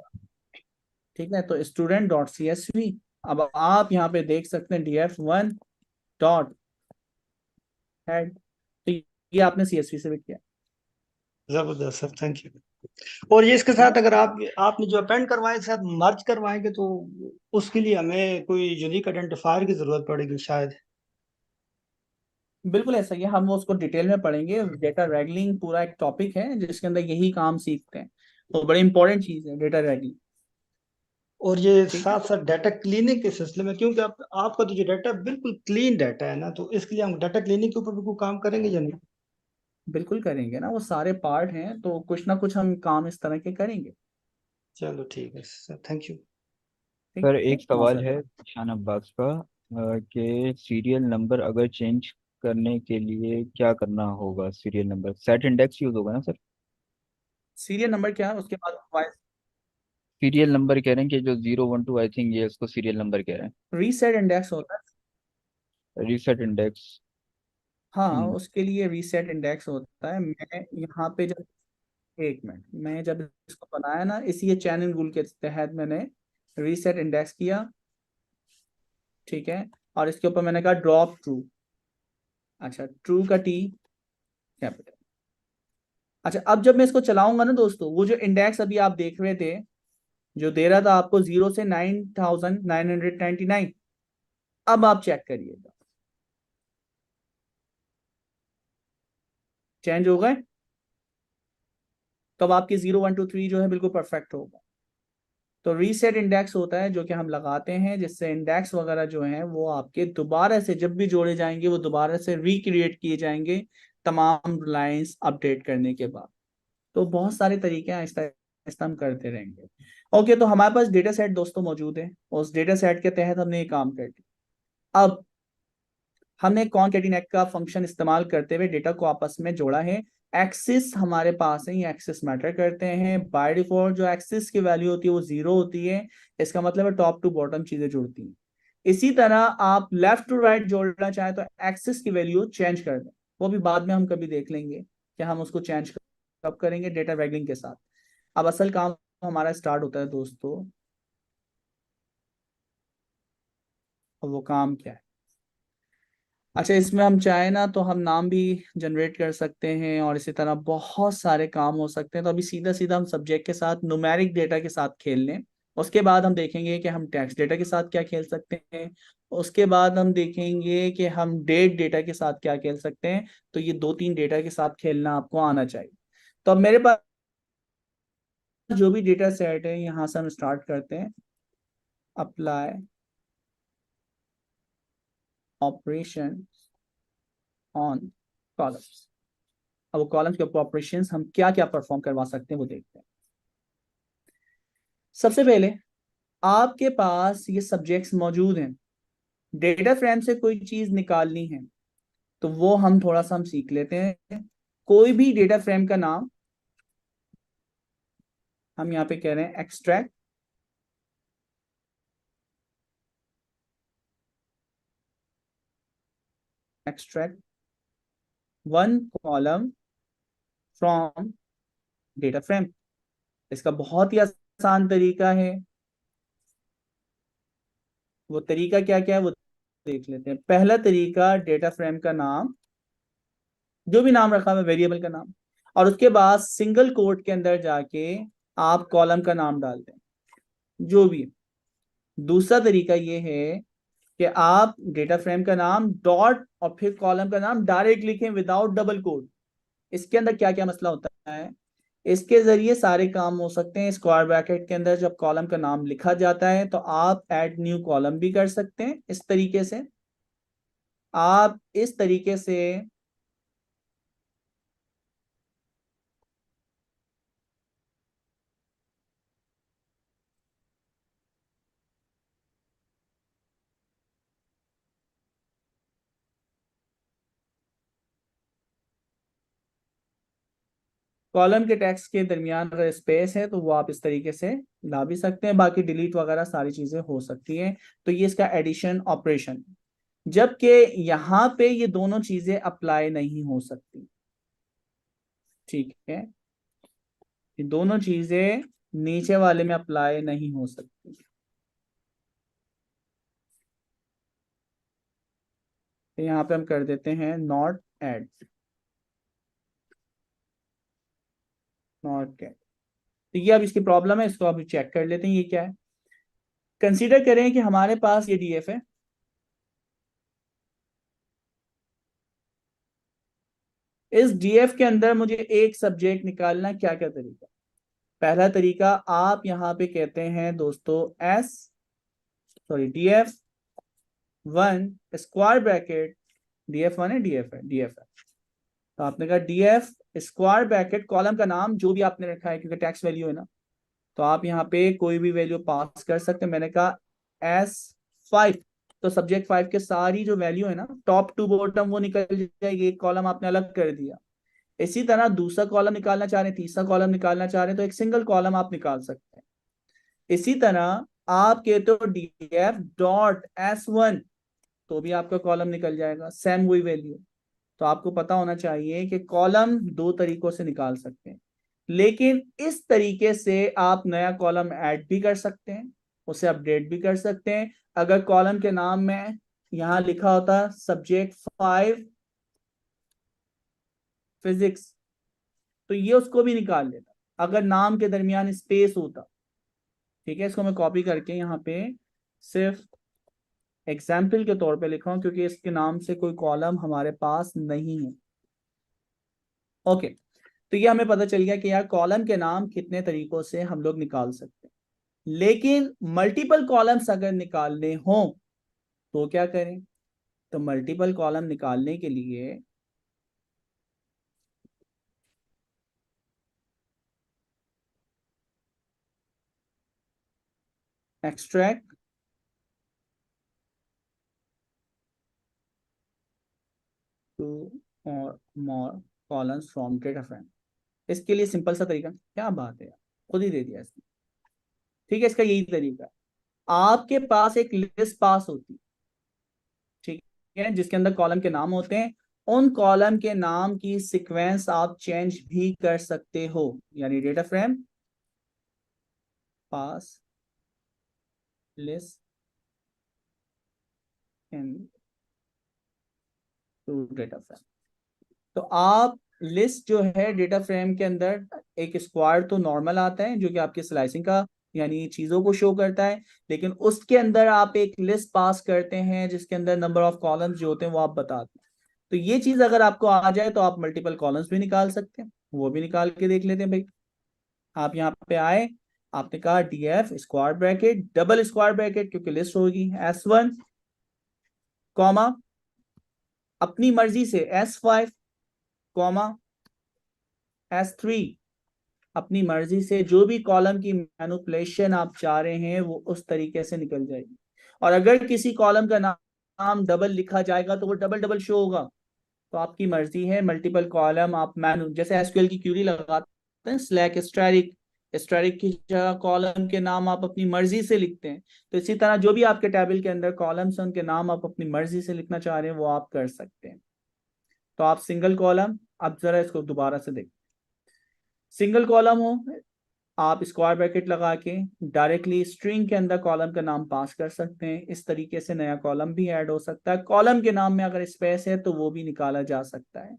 ठीक है, तो स्टूडेंट डॉट सीएसवी। अब आप यहाँ पे देख सकते हैं df1 डॉट हेड। तो ये आपने सीएसवी से भी किया। जबरदस्त सर, थैंक यू। और ये इसके ठीक है, साथ अगर आपने जो अपेंड करवाए साथ मर्ज करवाएंगे तो उसके लिए हमें कोई यूनिक आइडेंटिफायर की जरूरत पड़ेगी शायद। बिल्कुल ऐसा ही है। हम वो उसको डिटेल में पढ़ेंगे। डेटा रैगलिंग पूरा एक टॉपिक है जिसके अंदर यही काम सीखते हैं। तो बड़ी इंपॉर्टेंट चीज है डेटा रैगलिंग। और ये ठीक है, साथ साथ डाटा क्लीनिंग के सिलसिले में, क्योंकि आपका तो जो डाटा बिल्कुल क्लीन डाटा है ना, तो इसके लिए हम डाटा क्लीनिंग के ऊपर भी कोई काम करेंगे या नहीं? बिल्कुल करेंगे ना, वो सारे पार्ट हैं, तो कुछ ना कुछ हम काम इस तरह के करेंगे। चलो ठीक है सर, थैंक यू। ठीक सर है, एक सवाल मौसम। है शान अब्बास का, कि सीरियल नंबर अगर चेंज करने के लिए क्या करना होगा? Serial number set index use होगा ना सर? सीरियल नंबर क्या है उसके बाद सीरियल नंबर कह रहे हैं कि जो 0 1 2, आई थिंक ये उसको सीरियल नंबर कह रहे रीसेट इंडेक्स होता है। हैं, रीसेट इंडेक्स। हाँ, हम्म। उसके लिए रीसेट इंडेक्स होता है। मैं यहाँ पे जब, एक मिनट, मैं जब इसको बनाया ना, इसी ये चैनल रूल के तहत मैंने रीसेट इंडेक्स किया। ठीक है, और इसके ऊपर मैंने कहा ड्रॉप ट्रू। अच्छा, ट्रू का टी कैपिटल। अच्छा, अब जब मैं इसको चलाऊंगा ना दोस्तों, वो जो इंडेक्स अभी आप देख रहे थे, जो दे रहा था आपको 0 से 9999, अब आप चेक करिएगा, चेंज हो गए। तब आपकी 0 1 2 3 जो है बिल्कुल परफेक्ट होगा। तो रीसेट इंडेक्स होता है जो कि हम लगाते हैं, जिससे इंडेक्स वगैरह जो हैं वो आपके दोबारा से जब भी जोड़े जाएंगे वो दोबारा से रिक्रिएट किए जाएंगे, तमाम लाइंस अपडेट करने के बाद। तो बहुत सारे तरीके हैं, आहिस्ता आहिस्ता हम करते रहेंगे। ओके, तो हमारे पास डेटा सेट दोस्तों मौजूद है, उस डेटा सेट के तहत हमने ये काम कर दिया। अब हमने कॉनकैटिनेट का फंक्शन इस्तेमाल करते हुए डेटा को आपस में जोड़ा है। एक्सिस हमारे पास है, ये एक्सिस मैटर करते हैं। बाय डिफॉल्ट जो एक्सिस की वैल्यू होती है वो 0 होती है। इसका मतलब है टॉप टू बॉटम चीजें जुड़ती हैं। इसी तरह आप लेफ्ट टू राइट जोड़ना चाहें तो एक्सिस की वैल्यू चेंज कर दें। वो भी बाद में हम कभी देख लेंगे कि हम उसको चेंज कब करेंगे डेटा रैगलिंग के साथ। अब असल काम हमारा स्टार्ट होता है दोस्तों। अब वो काम क्या है? अच्छा, इसमें हम चाहे ना तो हम नाम भी जनरेट कर सकते हैं, और इसी तरह बहुत सारे काम हो सकते हैं। तो अभी सीधा सीधा हम सब्जेक्ट के साथ न्यूमेरिक डेटा के साथ खेल लें। उसके बाद हम देखेंगे कि हम टेक्स्ट डेटा के साथ क्या खेल सकते हैं, उसके बाद हम देखेंगे कि हम डेट डेटा के साथ क्या खेल सकते हैं। तो ये 2-3 डेटा के साथ खेलना आपको आना चाहिए। तो अब मेरे पास जो भी डेटा सेट है यहां से हम स्टार्ट करते हैं। Apply operation on columns. अब वो कॉलम्स के ऊपर ऑपरेशंस हम क्या क्या परफॉर्म करवा सकते हैं वो देखते हैं। सबसे पहले आपके पास ये सब्जेक्ट्स मौजूद हैं, डेटा फ्रेम से कोई चीज निकालनी है तो वो हम थोड़ा सा हम सीख लेते हैं। कोई भी डेटा फ्रेम का नाम हम यहाँ पे कह रहे हैं extract extract one column from data frame. इसका बहुत ही आसान तरीका है। वो तरीका क्या क्या है वो देख लेते हैं। पहला तरीका, डेटा फ्रेम का नाम, जो भी नाम रखा हुआ है वेरिएबल का नाम, और उसके बाद सिंगल कोट के अंदर जाके आप कॉलम का नाम डाल दें जो भी है। दूसरा तरीका ये है कि आप डेटा फ्रेम का नाम डॉट और फिर कॉलम का नाम डायरेक्ट लिखें विदाउट डबल कोट। इसके अंदर क्या क्या मसला होता है, इसके जरिए सारे काम हो सकते हैं। स्क्वायर ब्रैकेट के अंदर जब कॉलम का नाम लिखा जाता है तो आप ऐड न्यू कॉलम भी कर सकते हैं। इस तरीके से आप इस तरीके से कॉलम के टेक्स्ट के दरमियान अगर स्पेस है तो वो आप इस तरीके से ला भी सकते हैं। बाकी डिलीट वगैरह सारी चीजें हो सकती हैं। तो ये इसका एडिशन ऑपरेशन। जबकि यहां पे ये दोनों चीजें अप्लाई नहीं हो सकती, ठीक है। ये दोनों चीजें नीचे वाले में अप्लाई नहीं हो सकती। तो यहाँ पे हम कर देते हैं नॉट एड, नॉट एड। तो ये अब इसकी प्रॉब्लम है, इसको अभी चेक कर लेते हैं ये क्या है। कंसीडर करें कि हमारे पास ये डीएफ है। इस डीएफ के अंदर मुझे एक सब्जेक्ट निकालना, क्या क्या तरीका। पहला तरीका, आप यहाँ पे कहते हैं दोस्तों S sorry DF one square bracket, DF one है, डीएफ है। तो आपने कहा डीएफ स्क्वायर ब्रैकेट कॉलम का नाम जो भी आपने रखा है, क्योंकि टैक्स वैल्यू है ना, तो आप यहाँ पे कोई भी वैल्यू पास कर सकते हैं। मैंने कहा S5, तो सब्जेक्ट 5 के सारी जो वैल्यू है ना टॉप टू बॉटम वो निकल जाएगी। एक कॉलम आपने अलग कर दिया। इसी तरह दूसरा कॉलम निकालना चाह रहे हैं, तीसरा कॉलम निकालना चाह रहे हैं, तो एक सिंगल कॉलम आप निकाल सकते हैं। इसी तरह आप कहते हो df.s1, तो भी आपका कॉलम निकल जाएगा, सेम वही वैल्यू। तो आपको पता होना चाहिए कि कॉलम दो तरीकों से निकाल सकते हैं। लेकिन इस तरीके से आप नया कॉलम ऐड भी कर सकते हैं, उसे अपडेट भी कर सकते हैं। अगर कॉलम के नाम में यहां लिखा होता सब्जेक्ट 5 फिजिक्स, तो ये उसको भी निकाल लेता अगर नाम के दरमियान स्पेस होता। ठीक है, इसको मैं कॉपी करके यहाँ पे सिर्फ एग्जाम्पल के तौर पे लिख रहा हूं, क्योंकि इसके नाम से कोई कॉलम हमारे पास नहीं है। ओके, तो ये हमें पता चल गया कि यार कॉलम के नाम कितने तरीकों से हम लोग निकाल सकते हैं। लेकिन मल्टीपल कॉलम्स अगर निकालने हो तो क्या करें। तो मल्टीपल कॉलम निकालने के लिए एक्सट्रैक्ट टू और मोर कॉलम्स फ्रॉम डेटा फ्रेम। इसके लिए सिंपल सा तरीका, क्या बात है यार, खुद ही दे दिया इसने। ठीक है, इसका यही तरीका है। आपके पास एक लिस्ट पास होती है, ठीक है, जिसके अंदर कॉलम के नाम होते हैं। उन कॉलम के नाम की सीक्वेंस आप चेंज भी कर सकते हो। यानी data frame pass list into data frame. तो आप लिस्ट जो है डेटा फ्रेम के अंदर, एक स्क्वायर तो नॉर्मल आता है जो कि आपकी स्लाइसिंग का यानी चीजों को शो करता है, लेकिन उसके अंदर आप एक लिस्ट पास करते हैं जिसके अंदर नंबर ऑफ कॉलम्स जो होते हैं वो आप बताते हैं। तो ये चीज अगर आपको आ जाए तो आप मल्टीपल कॉलम्स भी निकाल सकते हैं, वो भी निकाल के देख लेते हैं भाई। आप यहाँ पे आए, आपने कहा D F square bracket double square bracket, क्योंकि लिस्ट होगी S1 कॉमा अपनी मर्जी से S5 कॉमा S3, अपनी मर्जी से जो भी कॉलम की मैनिपुलेशन आप चाह रहे हैं वो उस तरीके से निकल जाएगी। और अगर किसी कॉलम का नाम डबल लिखा जाएगा तो वो डबल डबल शो होगा। तो आपकी मर्जी है, मल्टीपल कॉलम आप मैनु जैसे एसक्यूएल की क्यूरी लगाते हैं स्लैक स्टैटिक, स्टैटिक की जगह कॉलम के नाम आप अपनी मर्जी से लिखते हैं, तो इसी तरह जो भी आपके टेबल के अंदर कॉलम्स हैं उनके नाम आप अपनी मर्जी से लिखना चाह रहे हैं वो आप कर सकते हैं। तो आप सिंगल कॉलम, अब जरा इसको दोबारा से देखें, सिंगल कॉलम हो आप स्क्वायर ब्रैकेट लगा के डायरेक्टली स्ट्रिंग के अंदर कॉलम का नाम पास कर सकते हैं। इस तरीके से नया कॉलम भी ऐड हो सकता है, कॉलम के नाम में अगर स्पेस है तो वो भी निकाला जा सकता है।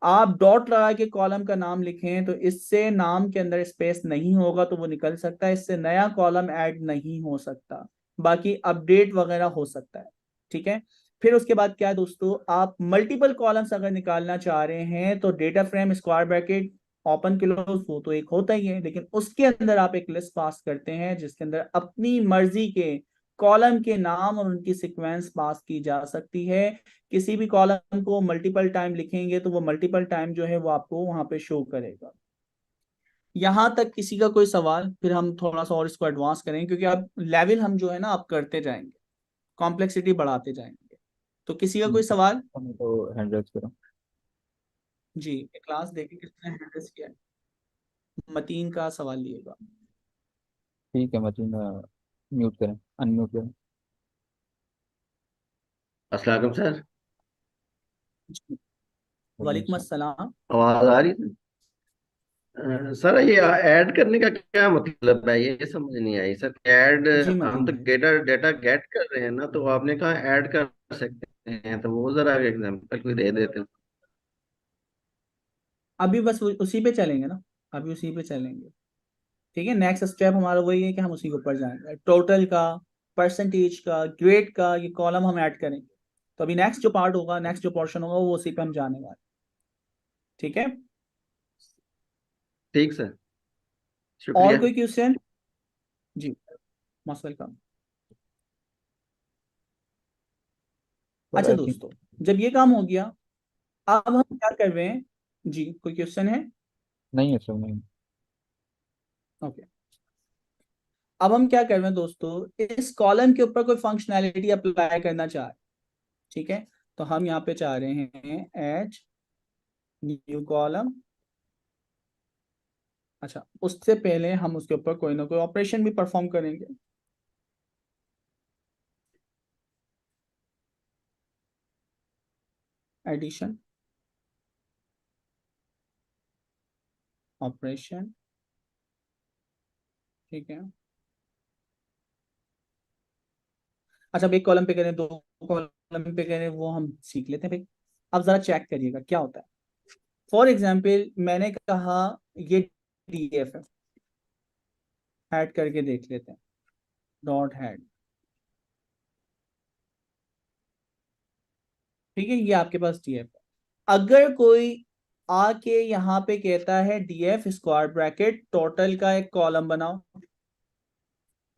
आप डॉट लगा के कॉलम का नाम लिखें तो इससे नाम के अंदर स्पेस नहीं होगा तो वो निकल सकता है, इससे नया कॉलम ऐड नहीं हो सकता, बाकी अपडेट वगैरह हो सकता है। ठीक है, फिर उसके बाद क्या है दोस्तों, आप मल्टीपल कॉलम्स अगर निकालना चाह रहे हैं तो data frame square bracket open close वो तो एक होता ही है, लेकिन उसके अंदर आप एक लिस्ट पास करते हैं जिसके अंदर अपनी मर्जी के कॉलम के नाम और उनकी सीक्वेंस पास की जा सकती है। किसी भी कॉलम को मल्टीपल टाइम लिखेंगे तो वो मल्टीपल टाइम जो है वो आपको वहां पे शो करेगा। यहां तक किसी का कोई सवाल? फिर हम थोड़ा सा और इसको एडवांस करेंगे क्योंकि अब लेवल हम जो है ना आप करते जाएंगे, कॉम्प्लेक्सिटी बढ़ाते जाएंगे। तो किसी का कोई सवाल? मैं तो हैंड रेज करूँ। जी, क्लास देखें किसने हैंड रेज किया है। मतीन का सवाल लिएगा। ठीक है मतीन, म्यूट करें, अनम्यूट करें। अस्सलाम वालेकुम सर। वालेकुम वालेकुम सलाम। अस्सलाम। आवाज आ रही है? सर ये ऐड करने का क्या मतलब है, ये समझ नहीं आई सर। ऐड, जी हम मतीन तो भाई, डेटा डेटा गेट कर रहे हैं ना, तो आपने कहा ऐड कर सकते हैं, तो वो जरा एग्जांपल कोई दे देते हैं। अभी बस उसी पे चलेंगे ना, अभी उसी पे चलेंगे। ठीक है, नेक्स्ट स्टेप हमारा वही है कि हम उसी के ऊपर जाएंगे, टोटल का, परसेंटेज का, ग्रेड का, ये कॉलम हम ऐड करेंगे। तो अभी नेक्स्ट जो पार्ट होगा, नेक्स्ट जो पोर्शन होगा वो उसी पे हम जाने वाले। ठीक है, ठीक सर, और शुक्रिया। कोई क्वेश्चन? जी, मोस्ट वेलकम। पर अच्छा आई थिंक दोस्तों, जब ये काम हो गया, अब हम क्या कर रहे हैं? जी, कोई क्वेश्चन है? नहीं है सर, नहीं। ओके, अब हम क्या कर रहे हैं दोस्तों, इस कॉलम के ऊपर कोई फंक्शनैलिटी अप्लाई करना चाह रहे हैं। ठीक है, तो हम यहाँ पे चाह रहे हैं एच न्यू कॉलम। अच्छा, उससे पहले हम उसके ऊपर कोई ना कोई ऑपरेशन भी परफॉर्म करेंगे। एडिशन ऑपरेशन, ठीक है। अच्छा, अब एक कॉलम पे करें, दो कॉलम पे करें, वो हम सीख लेते हैं भाई। अब जरा चेक करिएगा क्या होता है। फॉर एग्जाम्पल मैंने कहा ये डीएफ है, ऐड करके देख लेते हैं, डॉट हेड। ठीक है, ये आपके पास डीएफ है। अगर कोई आके यहाँ पे कहता है डीएफ स्क्वायर ब्रैकेट टोटल का एक कॉलम बनाओ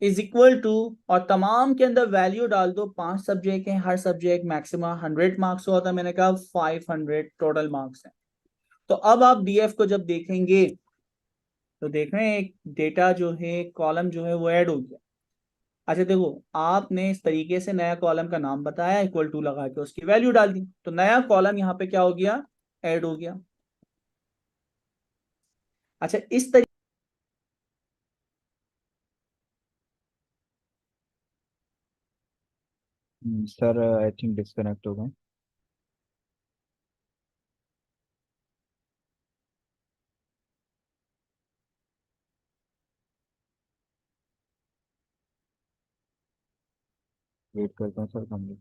इज इक्वल टू, और तमाम के अंदर वैल्यू डाल दो, 5 सब्जेक्ट हैं, हर सब्जेक्ट मैक्सिमम 100 मार्क्स हुआ था, मैंने कहा 500 टोटल मार्क्स हैं। तो अब आप डीएफ को जब देखेंगे तो देख रहे हैं एक डेटा जो है, कॉलम जो है वो ऐड हो गया। अच्छा देखो, आपने इस तरीके से नया कॉलम का नाम बताया, इक्वल टू लगा के उसकी वैल्यू डाल दी, तो नया कॉलम यहाँ पे क्या हो गया, ऐड हो गया। अच्छा, इस तरीके सर आई थिंक डिस्कनेक्ट हो गए। वेट करते हैं सर हम लोग।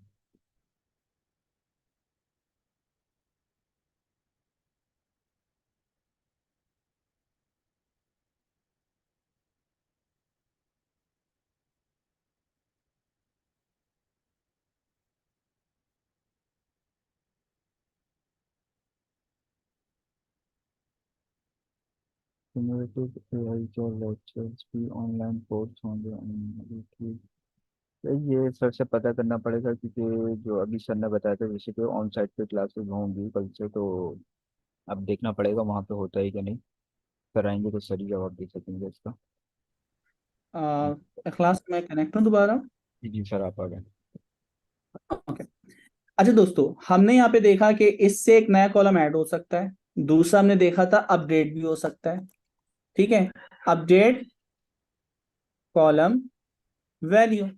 cumulative AI के lectures भी ऑनलाइन कोर्स होंगे YouTube। ये सर से पता करना पड़ेगा, क्योंकि जो अभी सर ने बताया था जैसे कि ऑन साइट पे क्लासेस होंगी कल से, तो अब देखना पड़ेगा वहाँ पे होता है कि नहीं। कराएंगे तो सर ही जवाब दे सकेंगे इसका। क्लास में कनेक्ट हूँ दोबारा। जी जी सर, आप आ गए। ओके। अच्छा दोस्तों, हमने यहाँ पे देखा कि इससे एक नया कॉलम ऐड हो सकता है। दूसरा हमने देखा था अपडेट भी हो सकता है। ठीक है, अपडेट कॉलम वैल्यू।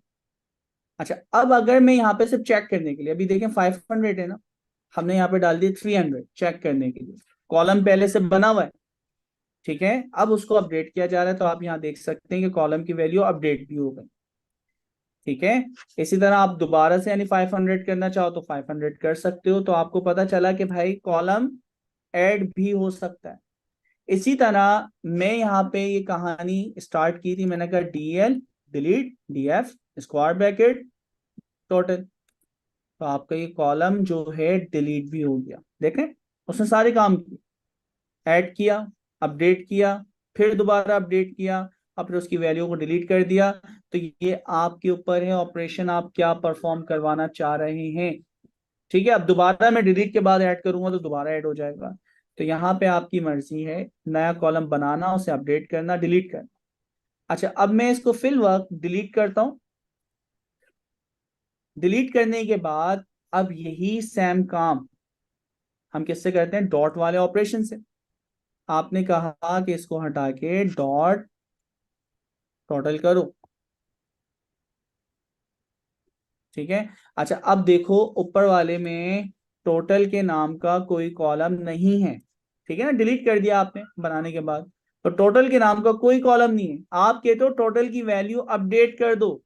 अच्छा, अब अगर मैं यहाँ पे सिर्फ चेक करने के लिए, अभी देखें 500 है ना, हमने यहाँ पे डाल दिया 300 चेक करने के लिए। कॉलम पहले से बना हुआ है, ठीक है। अब उसको अपडेट किया जा रहा है, तो आप यहाँ देख सकते हैं कि कॉलम की वैल्यू अपडेट भी हो गई। ठीक है, इसी तरह आप दोबारा से यानी 500 करना चाहो तो 500 कर सकते हो। तो आपको पता चला कि भाई कॉलम ऐड भी हो सकता है। इसी तरह मैं यहाँ पे ये कहानी स्टार्ट की थी, मैंने कहा DL delete DF square bracket total. तो आपका ये कॉलम जो है डिलीट भी हो गया। देखें, उसने सारे काम किए, ऐड किया, अपडेट किया, फिर दोबारा अपडेट किया, और फिर उसकी वैल्यू को डिलीट कर दिया। तो ये आपके ऊपर है ऑपरेशन, आप क्या परफॉर्म करवाना चाह रहे हैं। ठीक है, अब दोबारा मैं डिलीट के बाद ऐड करूंगा तो दोबारा ऐड हो जाएगा। तो यहाँ पे आपकी मर्जी है, नया कॉलम बनाना, उसे अपडेट करना, डिलीट करना। अच्छा, अब मैं इसको फिल वर्क डिलीट करता हूं। डिलीट करने के बाद अब यही सेम काम हम किससे करते हैं? डॉट वाले ऑपरेशन से। आपने कहा कि इसको हटा के डॉट टोटल करो। ठीक है। अच्छा, अब देखो ऊपर वाले में टोटल के नाम का कोई कॉलम नहीं है। ठीक है ना, डिलीट कर दिया आपने बनाने के बाद, तो टोटल के नाम का कोई कॉलम नहीं है। आप कहते हो टोटल की वैल्यू अपडेट कर दो,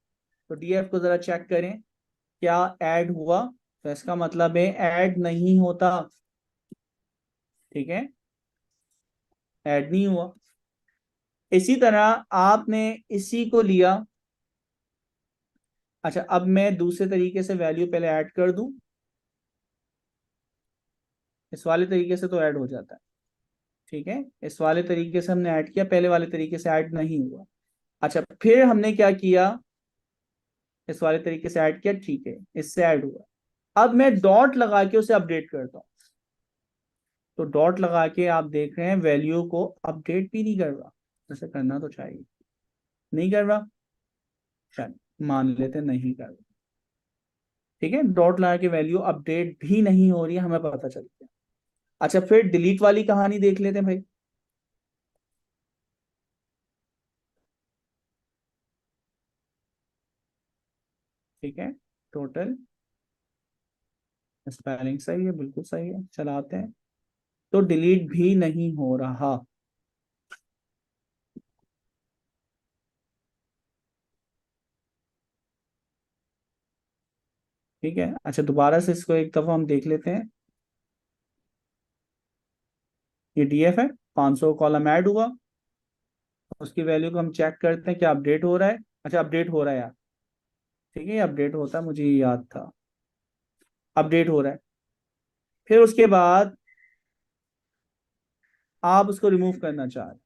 तो DF को जरा चेक करें क्या ऐड हुआ। तो इसका मतलब है ऐड नहीं होता। ठीक है, ऐड नहीं हुआ। इसी तरह आपने इसी को लिया। अच्छा, अब मैं दूसरे तरीके से वैल्यू पहले ऐड कर दूं। इस वाले तरीके से तो ऐड हो जाता है। ठीक है, इस वाले तरीके से हमने ऐड किया, पहले वाले तरीके से ऐड नहीं हुआ। अच्छा, फिर हमने क्या किया, इस वाले तरीके से ऐड किया, ठीक है, इससे ऐड हुआ। अब मैं डॉट लगा के उसे अपडेट करता हूं। तो डॉट लगा के आप देख रहे हैं वैल्यू को अपडेट भी नहीं कर रहा। ऐसे करना तो चाहिए, नहीं कर रहा। चल मान लेते नहीं कर रहा। ठीक है, डॉट लगा के वैल्यू अपडेट भी नहीं हो रही है, हमें पता चल गया। अच्छा, फिर डिलीट वाली कहानी देख लेते हैं भाई। ठीक है, टोटल स्पेलिंग सही है, बिल्कुल सही है, चलाते हैं। तो डिलीट भी नहीं हो रहा। ठीक है, अच्छा दोबारा से इसको एक दफा हम देख लेते हैं। ये DF है, 500 कॉलम ऐड हुआ। उसकी वैल्यू को हम चेक करते हैं क्या अपडेट हो रहा है। अच्छा, अपडेट हो रहा है यार। ठीक है, अपडेट होता है, मुझे ये याद था, अपडेट हो रहा है। फिर उसके बाद आप उसको रिमूव करना चाह रहे हैं,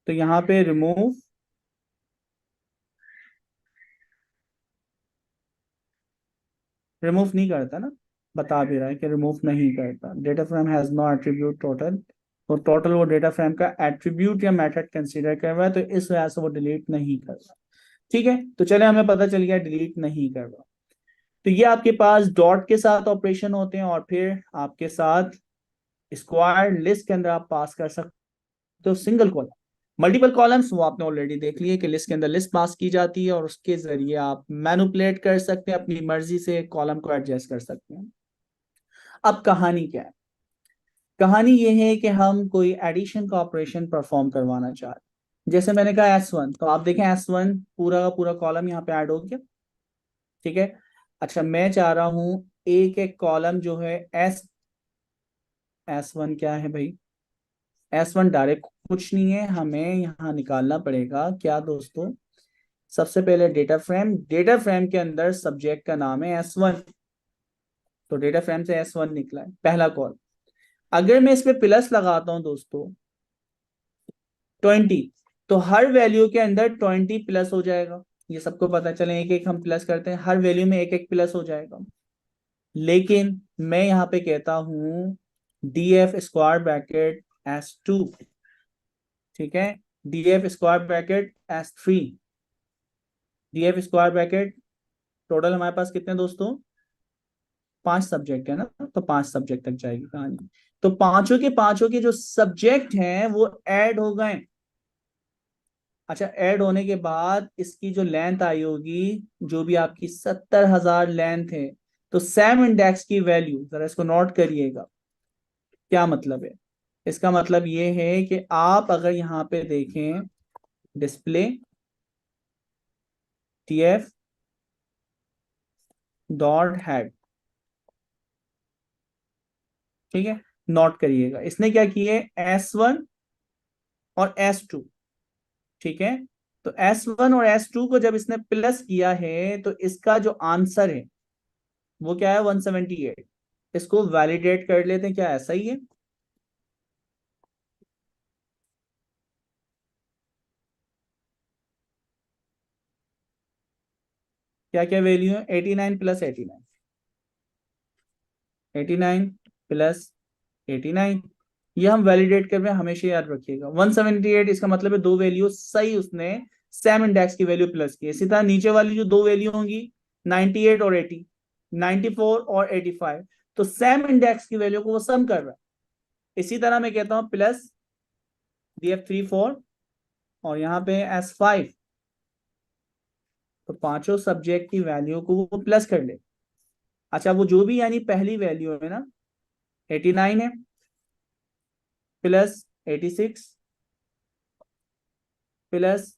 तो यहाँ पे रिमूव, रिमूव नहीं करता ना, बता भी रहा है कि रिमूव नहीं करता। Data frame has no attribute total. तो टोटल वो डेटा फ्रेम का एट्रीब्यूट या मेथड कंसीडर कर रहा है, तो इस वजह से वो डिलीट नहीं कर रहा। ठीक है, तो चले हमें पता चल गया डिलीट नहीं कर रहा। तो ये आपके पास डॉट के साथ ऑपरेशन होते हैं, और फिर आपके साथ स्क्वायर लिस्ट के अंदर आप पास कर सकते हो सिंगल कॉलम। मल्टीपल कॉलम्स वो आपने ऑलरेडी देख लिए कि लिस्ट के अंदर लिस्ट पास की जाती है, और उसके जरिए आप मैनिपुलेट कर सकते हैं, अपनी मर्जी से कॉलम को एडजस्ट कर सकते हैं। अब कहानी क्या है? कहानी ये है कि हम कोई एडिशन का ऑपरेशन परफॉर्म करवाना चाह रहे हैं। जैसे मैंने कहा S1, तो आप देखें S1 पूरा का पूरा कॉलम यहाँ पे ऐड हो गया। ठीक है, अच्छा मैं चाह रहा हूं एक एक कॉलम जो है S1 क्या है भाई? S1 डायरेक्ट कुछ नहीं है, हमें यहाँ निकालना पड़ेगा क्या दोस्तों? सबसे पहले डेटा फ्रेम, डेटा फ्रेम के अंदर सब्जेक्ट का नाम है S1, तो डेटा फ्रेम से S1 निकला है पहला कॉल। अगर मैं इस पे प्लस लगाता हूं दोस्तों 20, तो हर वैल्यू के अंदर 20 प्लस हो जाएगा। ये सबको पता चले, एक एक हम प्लस करते हैं, हर वैल्यू में एक एक प्लस हो जाएगा। लेकिन मैं यहाँ पे कहता हूं D F square bracket S2, ठीक है, D F square bracket S3, D F square bracket, total हमारे पास कितने दोस्तों, 5 सब्जेक्ट है ना, तो 5 सब्जेक्ट तक जाएगी कहानी। तो पांचों के जो सब्जेक्ट हैं वो ऐड हो गए। अच्छा, ऐड होने के बाद इसकी जो लेंथ आई होगी, जो भी आपकी 70,000 लेंथ है, तो सेम इंडेक्स की वैल्यू, जरा इसको नोट करिएगा, क्या मतलब है। इसका मतलब ये है कि आप अगर यहाँ पे देखें डिस्प्ले टीएफ डॉट हेड, ठीक है, नोट करिएगा, इसने क्या किए S1 और S2, ठीक है। तो S1 और S2 को जब इसने प्लस किया है तो इसका जो आंसर है वो क्या है, 178। इसको वैलिडेट कर लेते हैं, क्या ऐसा ही है। क्या क्या वैल्यू है, 89 प्लस 89, 89 प्लस 89, ये हम वैलिडेट कर रहे हैं, हमेशा याद रखिएगा। 178, इसका मतलब है दो वैल्यू सही उसने सेम इंडेक्स की वैल्यू प्लस की। इसी तरह नीचे वाली जो दो वैल्यू होंगी 98 और 80, 94 और 85, तो सेम इंडेक्स की वैल्यू को वो सम कर रहा है। इसी तरह मैं कहता हूं प्लस DF34 और यहाँ पे S5, तो पांचों सब्जेक्ट की वैल्यू को वो प्लस कर ले। अच्छा, वो जो भी यानी पहली वैल्यू है ना 89 है, प्लस 86, प्लस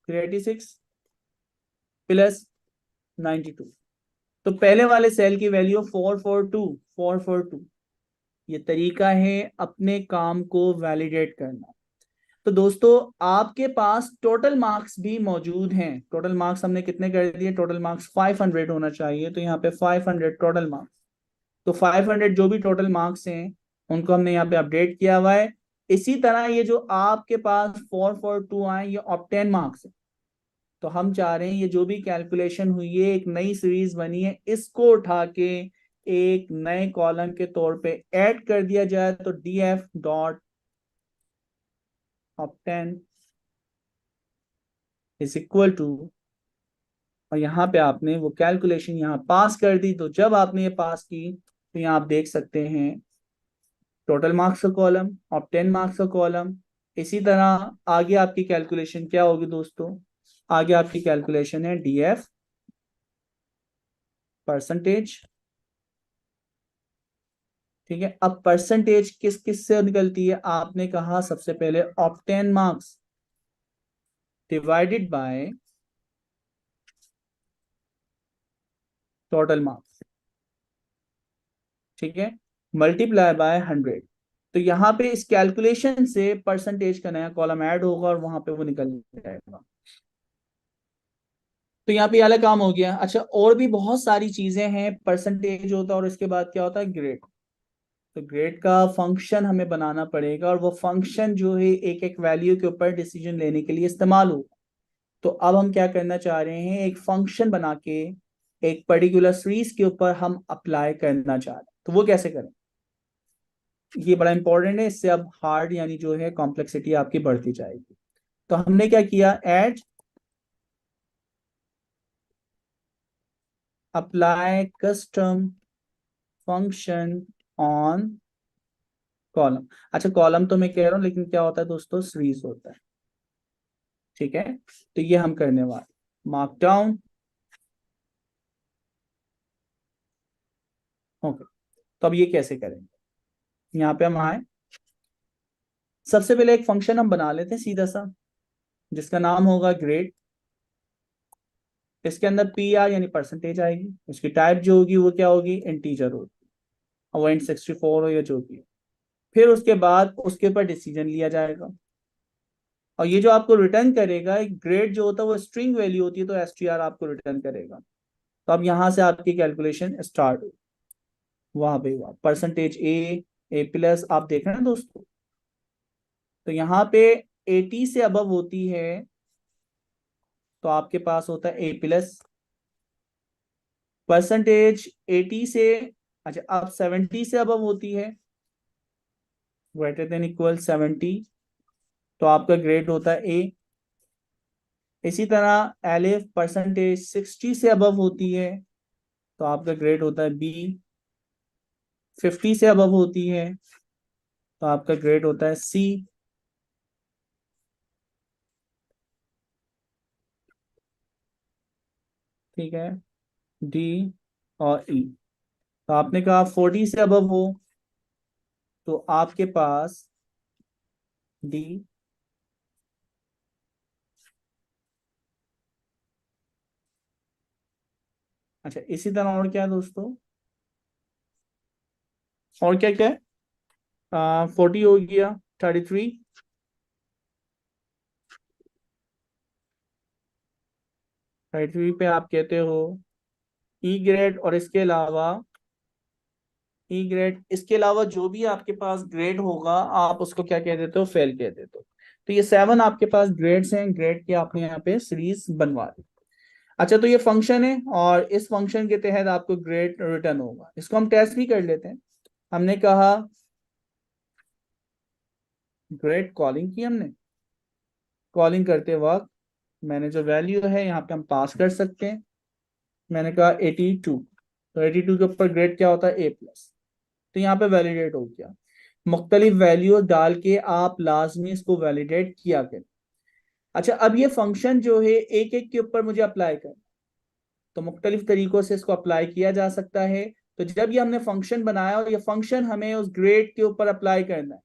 फिर 86, प्लस 92, तो पहले वाले सेल की वैल्यू 442, 442। ये तरीका है अपने काम को वैलिडेट करना। तो दोस्तों आपके पास टोटल मार्क्स भी मौजूद हैं। टोटल मार्क्स हमने कितने कर दिए, टोटल मार्क्स 500 होना चाहिए, तो यहाँ पे 500 टोटल मार्क्स। तो 500 जो भी टोटल मार्क्स हैं उनको हमने यहाँ पे अपडेट किया हुआ है। इसी तरह ये जो आपके पास 442 आए, ये ऑब्टेन मार्क्स है। तो हम चाह रहे हैं ये जो भी कैलकुलेशन हुई है, एक नई सीरीज बनी है, इसको उठा के एक नए कॉलम के तौर पे ऐड कर दिया जाए। तो df dot obtain is equal to, और यहाँ पे आपने वो कैलकुलेशन यहाँ पास कर दी। तो जब आपने ये पास की तो यहाँ आप देख सकते हैं टोटल मार्क्स का कॉलम, ऑब्टेन मार्क्स का कॉलम। इसी तरह आगे आपकी कैलकुलेशन क्या होगी दोस्तों, आगे आपकी कैलकुलेशन है डीएफ परसेंटेज, ठीक है। अब परसेंटेज किस किस से निकलती है, आपने कहा सबसे पहले obtain marks divided by total marks, ठीक है, मल्टीप्लाई बाय 100। तो यहाँ पे इस कैलकुलेशन से परसेंटेज का नया कॉलम ऐड होगा और वहां पे वो निकल जाएगा। तो यहाँ पे ये वाला काम हो गया। अच्छा, और भी बहुत सारी चीजें हैं, परसेंटेज होता है और इसके बाद क्या होता है ग्रेड। तो ग्रेड का फंक्शन हमें बनाना पड़ेगा और वो फंक्शन जो है एक एक वैल्यू के ऊपर डिसीजन लेने के लिए इस्तेमाल होगा। तो अब हम क्या करना चाह रहे हैं, एक फंक्शन बना के एक पर्टिकुलर सीरीज के ऊपर हम अप्लाई करना चाह रहे हैं। तो वो कैसे करें, ये बड़ा इंपॉर्टेंट है, इससे अब हार्ड यानी जो है कॉम्प्लेक्सिटी आपकी बढ़ती जाएगी। तो हमने क्या किया, add apply custom function on column. अच्छा, कॉलम तो मैं कह रहा हूं, लेकिन क्या होता है दोस्तों, सीरीज होता है, ठीक है। तो ये हम करने वाले मार्क डाउन, ओके। तो अब ये कैसे करेंगे, यहाँ पे हम आए, सबसे पहले एक फंक्शन हम बना लेते हैं सीधा सा, जिसका नाम होगा ग्रेड। इसके अंदर पी आर यानी परसेंटेज आएगी, उसकी टाइप जो होगी वो क्या होगी, इंटीजर होगी, और वो int 64 हो या जो भी हो। फिर उसके बाद उसके ऊपर डिसीजन लिया जाएगा, और ये जो आपको रिटर्न करेगा, एक ग्रेड जो होता है वो स्ट्रिंग वैल्यू होती है, तो str आपको रिटर्न करेगा। तो अब यहाँ से आपकी कैलकुलेशन स्टार्ट हो, वहां पे हुआ परसेंटेज ए ए प्लस आप देख रहे हैं दोस्तों, तो यहाँ पे 80 से अबव होती है तो आपके पास होता है ए प्लस। परसेंटेज 80 से, अच्छा अब 70 से अबव होती है, ग्रेटर देन इक्वल 70, तो आपका ग्रेड होता है ए। इसी तरह एलिफ परसेंटेज 60 से अबव होती है तो आपका ग्रेड होता है बी। 50 से अबव होती है तो आपका ग्रेड होता है सी। ठीक है, डी और ई। तो आपने कहा 40 से अबव हो तो आपके पास डी। अच्छा इसी तरह और क्या है दोस्तों, और क्या क्या है, 40 हो गया, 33, 33 पे आप कहते हो ई ग्रेड, और इसके अलावा ई ग्रेड, इसके अलावा जो भी आपके पास ग्रेड होगा आप उसको क्या कह देते हो, फेल कह देते हो। तो ये 7 आपके पास ग्रेड्स हैं, ग्रेड के आपने यहाँ पे सीरीज बनवा दी। अच्छा तो ये फंक्शन है और इस फंक्शन के तहत आपको ग्रेड रिटर्न होगा। इसको हम टेस्ट भी कर लेते हैं। हमने कहा ग्रेड कॉलिंग की, हमने कॉलिंग करते वक्त मैंने जो वैल्यू है यहाँ पे हम पास कर सकते हैं। मैंने कहा 82, तो 82 के ऊपर ग्रेड क्या होता है, ए प्लस। तो यहाँ पे वैलिडेट हो गया। मुख्तलिफ वैल्यू डाल के आप लाजमी इसको वैलिडेट किया करें। अच्छा अब ये फंक्शन जो है एक एक के ऊपर मुझे अप्लाई कर, तो मुख्तलिफ तरीकों से इसको अप्लाई किया जा सकता है। तो जब ये हमने फंक्शन बनाया और ये फंक्शन हमें उस ग्रेड के ऊपर अप्लाई करना है,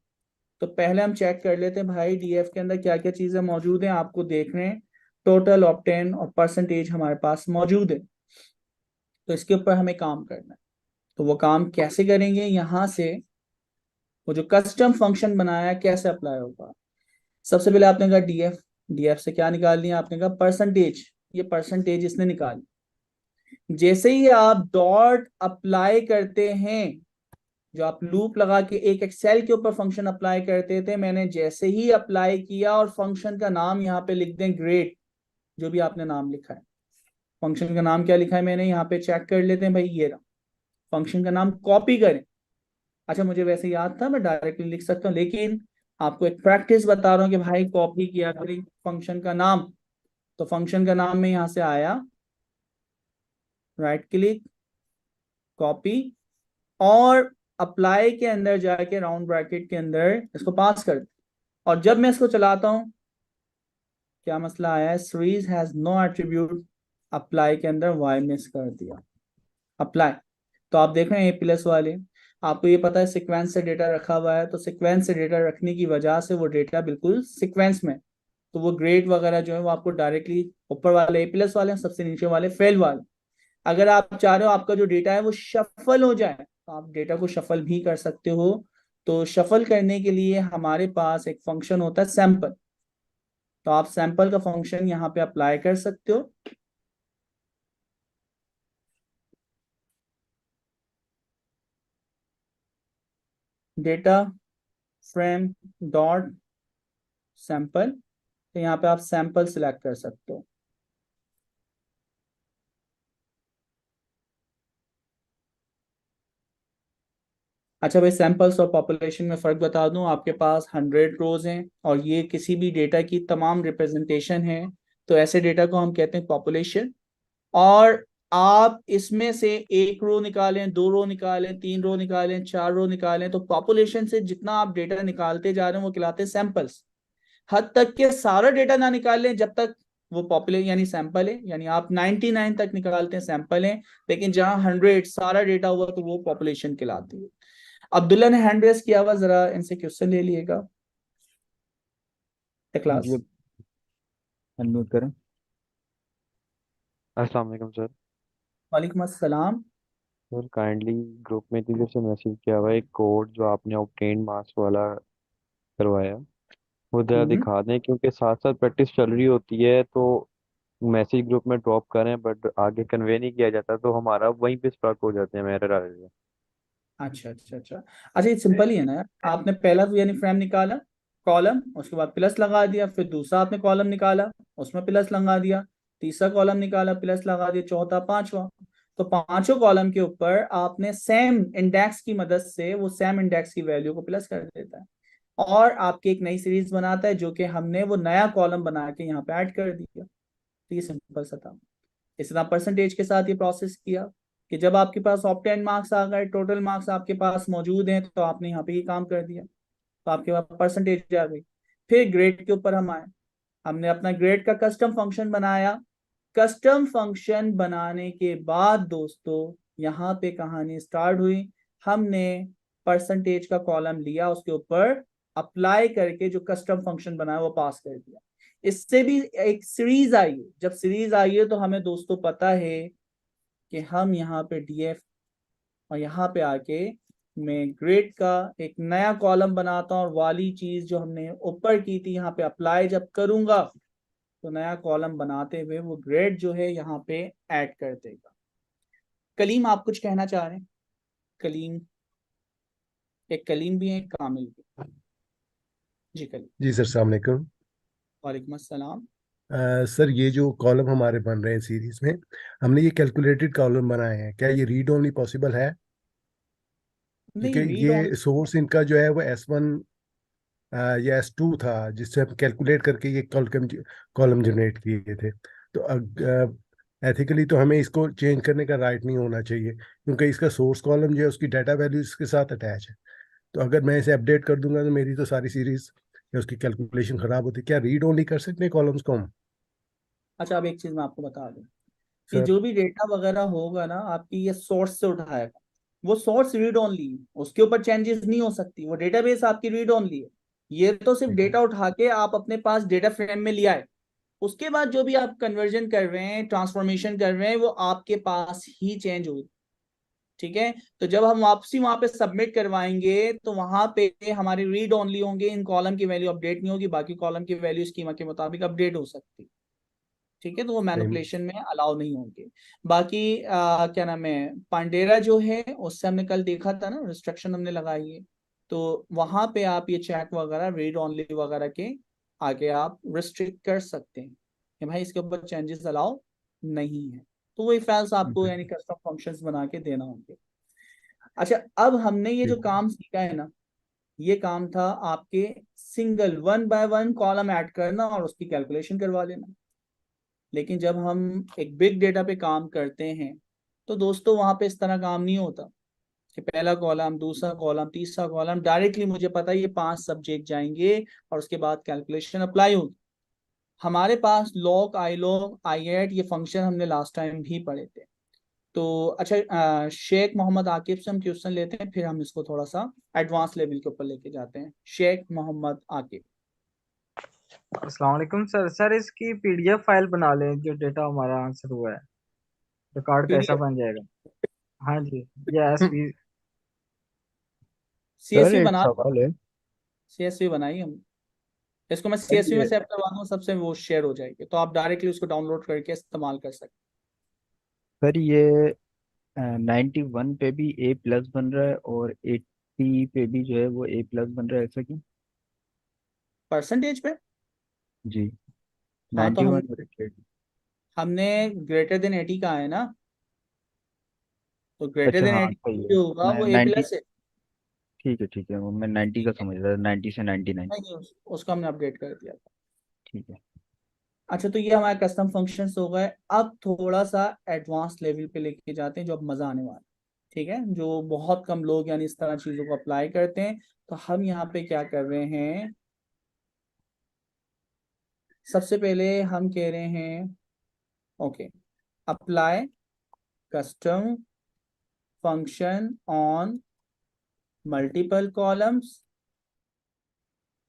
तो पहले हम चेक कर लेते हैं भाई डीएफ के अंदर क्या क्या चीजें मौजूद हैं। आपको देख रहे हैं टोटल, ऑप्टेन और परसेंटेज हमारे पास मौजूद है। तो इसके ऊपर हमें काम करना है। तो वो काम कैसे करेंगे, यहाँ से वो जो कस्टम फंक्शन बनाया है कैसे अप्लाई होगा। सबसे पहले आपने कहा डीएफ, डीएफ से क्या निकाल लिया, आपने कहा परसेंटेज, ये परसेंटेज इसने निकाली। जैसे ही आप डॉट अप्लाई करते हैं, जो आप लूप लगा के एक एक्सेल के ऊपर फंक्शन अप्लाई करते थे, मैंने जैसे ही अप्लाई किया और फंक्शन का नाम यहाँ पे लिख दें ग्रेड, जो भी आपने नाम लिखा है, फंक्शन का नाम क्या लिखा है मैंने यहाँ पे चेक कर लेते हैं भाई, ये रहा फंक्शन का नाम, कॉपी करें। अच्छा मुझे वैसे याद था मैं डायरेक्टली लिख सकता हूँ, लेकिन आपको एक प्रैक्टिस बता रहा हूँ कि भाई कॉपी किया करें फंक्शन का नाम। तो फंक्शन का नाम में यहाँ से आया, राइट क्लिक, कॉपी, और अप्लाई के अंदर जाके राउंड ब्रैकेट के अंदर इसको पास कर दे। और जब मैं इसको चलाता हूँ क्या मसला आया है, series has no attribute, apply के अंदर वाई मिस कर दिया, अप्लाई। तो आप देख रहे हैं ए प्लस वाले, आपको ये पता है सीक्वेंस से डेटा रखा हुआ है, तो सीक्वेंस से डेटा रखने की वजह से वो डेटा बिल्कुल सीक्वेंस में, तो वो ग्रेड वगैरह जो है वो आपको डायरेक्टली ऊपर वाले ए प्लस वाले, सबसे नीचे वाले फेल वाले। अगर आप चाह रहे हो आपका जो डेटा है वो शफल हो जाए तो आप डेटा को शफल भी कर सकते हो। तो शफल करने के लिए हमारे पास एक फंक्शन होता है सैंपल, तो आप सैंपल का फंक्शन यहाँ पे अप्लाई कर सकते हो। डेटा फ्रेम डॉट सैंपल, तो यहाँ पे आप सैंपल सिलेक्ट कर सकते हो। अच्छा भाई सैंपल्स और पॉपुलेशन में फ़र्क बता दूं, आपके पास 100 रोज हैं और ये किसी भी डेटा की तमाम रिप्रेजेंटेशन है, तो ऐसे डेटा को हम कहते हैं पॉपुलेशन। और आप इसमें से एक रो निकालें, दो रो निकालें, तीन रो निकालें, चार रो निकालें, तो पॉपुलेशन से जितना आप डेटा निकालते जा रहे हैं वो कहलाते हैं सैंपल्स। हद तक के सारा डेटा ना निकाल लें जब तक वो पॉपुलेशन यानी सैंपल है, यानी आप 99 तक निकालते हैं सैंपल है, लेकिन जहां 100 सारा डेटा हुआ तो वो पॉपुलेशन कहलाती है। अब्दुल्ला ने हैंड रेस किया हुआ, जरा इनसे क्वेश्चन ले लिएगा क्लास। जी अनम्यूट करें। अस्सलाम वालेकुम सर। वालेकुम अस्सलाम। सर काइंडली ग्रुप में इतनी देर से मैसेज किया हुआ है, एक कोड जो आपने ऑब्टेन मार्क्स वाला करवाया वो ज़रा हम्म। दिखा दें, क्योंकि साथ साथ प्रैक्टिस चल रही होती है तो मैसेज ग्रुप में ड्रॉप करें बट आगे कन्वे नहीं किया जाता, तो हमारा वहीं पे स्टक हो जाते हैं, मेरे रह अच्छा अच्छा अच्छा अच्छा, ये सिंपल ही है ना यार। आपने पहला यानी फ्रेम निकाला, कॉलम, उसके बाद प्लस लगा दिया, फिर दूसरा आपने कॉलम निकाला, उसमें प्लस लगा दिया, तीसरा कॉलम निकाला, प्लस लगा दिया, चौथा, पांचवा। तो पांचों कॉलम के ऊपर आपने सेम इंडेक्स की मदद से वो सेम इंडेक्स की वैल्यू को प्लस कर देता है, और आपकी एक नई सीरीज बनाता है, जो कि हमने वो नया कॉलम बना के यहाँ पे ऐड कर दिया। तो ये सिंपल सा था। इस तरह परसेंटेज के साथ ये प्रोसेस किया कि जब आपके पास ऑब्टेन मार्क्स आ गए, टोटल मार्क्स आपके पास मौजूद हैं, तो आपने यहाँ पे ये काम कर दिया, तो आपके पास परसेंटेज आ गई। फिर ग्रेड के ऊपर हम आए, हमने अपना ग्रेड का कस्टम फंक्शन बनाया। कस्टम फंक्शन बनाने के बाद दोस्तों यहाँ पे कहानी स्टार्ट हुई। हमने परसेंटेज का कॉलम लिया, उसके ऊपर अप्लाई करके जो कस्टम फंक्शन बनाया वो पास कर दिया। इससे भी एक सीरीज आई है। जब सीरीज आई है तो हमें दोस्तों पता है कि हम यहाँ पे डीएफ और यहाँ पे आके मैं ग्रेड का एक नया कॉलम बनाता हूँ, और वाली चीज जो हमने ऊपर की थी यहाँ पे अप्लाई जब करूंगा तो नया कॉलम बनाते हुए वो ग्रेड जो है यहाँ पे ऐड कर देगा। कलीम, आप कुछ कहना चाह रहे हैं? कलीम, एक कलीम भी है, एक कामिल भी। जी कलीम। जी सर, अस्सलाम वालेकुम। वालेकुम अस्सलाम। सर, ये जो कॉलम हमारे बन रहे हैं सीरीज में, हमने ये कैलकुलेटेड कॉलम बनाए हैं, क्या ये रीड ओनली पॉसिबल है? क्योंकि नहीं, रीड ऑन। ये सोर्स इनका जो है वो S1 या S2 था, जिससे हम कैलकुलेट करके ये कॉलम कॉलम जनरेट किए थे। तो एथिकली तो हमें इसको चेंज करने का राइट नहीं होना चाहिए, क्योंकि इसका सोर्स कॉलम जो है उसकी डाटा वैल्यू इसके साथ अटैच है। तो अगर मैं इसे अपडेट कर दूंगा तो मेरी तो सारी सीरीज या उसकी कैलकुलेशन खराब होती। क्या रीड ओनली कर सकते हैं कॉलम्स को हम? अच्छा, अब एक चीज मैं आपको बता दूं कि सर। जो भी डेटा वगैरह होगा ना, आपकी ये सोर्स से उठाएगा। वो सोर्स रीड ओनली है, उसके ऊपर चेंजेस नहीं हो सकती। वो डेटाबेस आपकी रीड ओनली है। ये तो सिर्फ ठीक है। डेटा उठा के आप अपने पास डेटा फ्रेम में लिया है। उसके बाद जो भी आप कन्वर्जन कर रहे हैं, ट्रांसफॉर्मेशन कर रहे हैं, वो आपके पास ही चेंज होगी। ठीक है। तो जब हम वापसी वहां पे सबमिट करवाएंगे तो वहां पे हमारे रीड ओनली होंगे, इन कॉलम की वैल्यू अपडेट नहीं होगी, बाकी कॉलम की वैल्यू स्कीमा के मुताबिक अपडेट हो सकती है। ठीक है, तो वो नहीं। मैनिपुलेशन में अलाउ नहीं होंगे। बाकी क्या नाम है, पांडेरा जो है उससे हमने कल देखा था ना, रिस्ट्रिक्शन हमने लगाई है। तो वहां पे आप ये चेक वगैरह, रीड ओनली वगैरह के आगे आप रिस्ट्रिक्ट कर सकते हैं कि भाई इसके ऊपर चेंजेस अलाउ नहीं है। तो वही फाइल्स आपको यानी कस्टम फंक्शंस बना के देना होंगे। अच्छा, अब हमने ये जो ठीक है। काम सीखा है ना, ये काम था आपके single one by one column add करना और उसकी कैलकुलेशन करवा लेना। लेकिन जब हम एक बिग डेटा पे काम करते हैं तो दोस्तों वहां पे इस तरह काम नहीं होता कि पहला कॉलम, दूसरा कॉलम, तीसरा कॉलम, डायरेक्टली मुझे पता है ये 5 सब्जेक्ट जाएंगे और उसके बाद कैलकुलेशन अप्लाई होगी। हमारे पास log, I log, I add, ये फंक्शन हमने लास्ट टाइम भी पढ़े थे। तो अच्छा, शेख मोहम्मद आकिब से हम क्वेश्चन लेते हैं, फिर हम इसको थोड़ा सा एडवांस लेवल के ऊपर लेके जाते हैं। शेख मोहम्मद आकिब। अस्सलाम वालेकुम सर। सर, इसकी पीडीएफ फाइल बना लें जो डेटा हमारा आंसर हुआ है, रिकॉर्ड कैसा पीडीएफ, बन जाएगा? हाँ जी, या एसवी। सर सीएसवी एक बना, सवाल है। सीएसवी बनाई हम। इसको मैं सर सीएसवी में ये सेव करवा दूँ, सबसे वो शेयर हो जाएगी, तो आप डायरेक्टली उसको डाउनलोड करके इस्तेमाल कर सकते सर ये 91 पे भी A+ बन रहा है और 80 पे भी जो है वो A+ बन रहा है, ऐसा क्यों? हैं परसेंटेज पे। जी। हाँ, तो 91 और 80। हमने ग्रेटर देन 80 का है ना, तो ग्रेटर अच्छा देन हाँ 80 सही है। जो होगा मैं वो ए 90, प्लस है। ठीक है ठीक है, वो मैं 90 का ठीक है, समझ रहा था, 90 से 99। नहीं उसको हमने अपडेट कर दिया था। ठीक है। अच्छा, तो ये हमारे कस्टम फंक्शंस हो गए। अब थोड़ा सा एडवांस लेवल पे लेके जाते हैं, जो अब मजा आने वाला है। ठीक है, जो बहुत कम लोग यानी इस तरह चीजों को अप्लाई करते हैं। तो हम यहाँ पे क्या कर रहे हैं, सबसे पहले हम कह रहे हैं okay, apply custom function on multiple columns.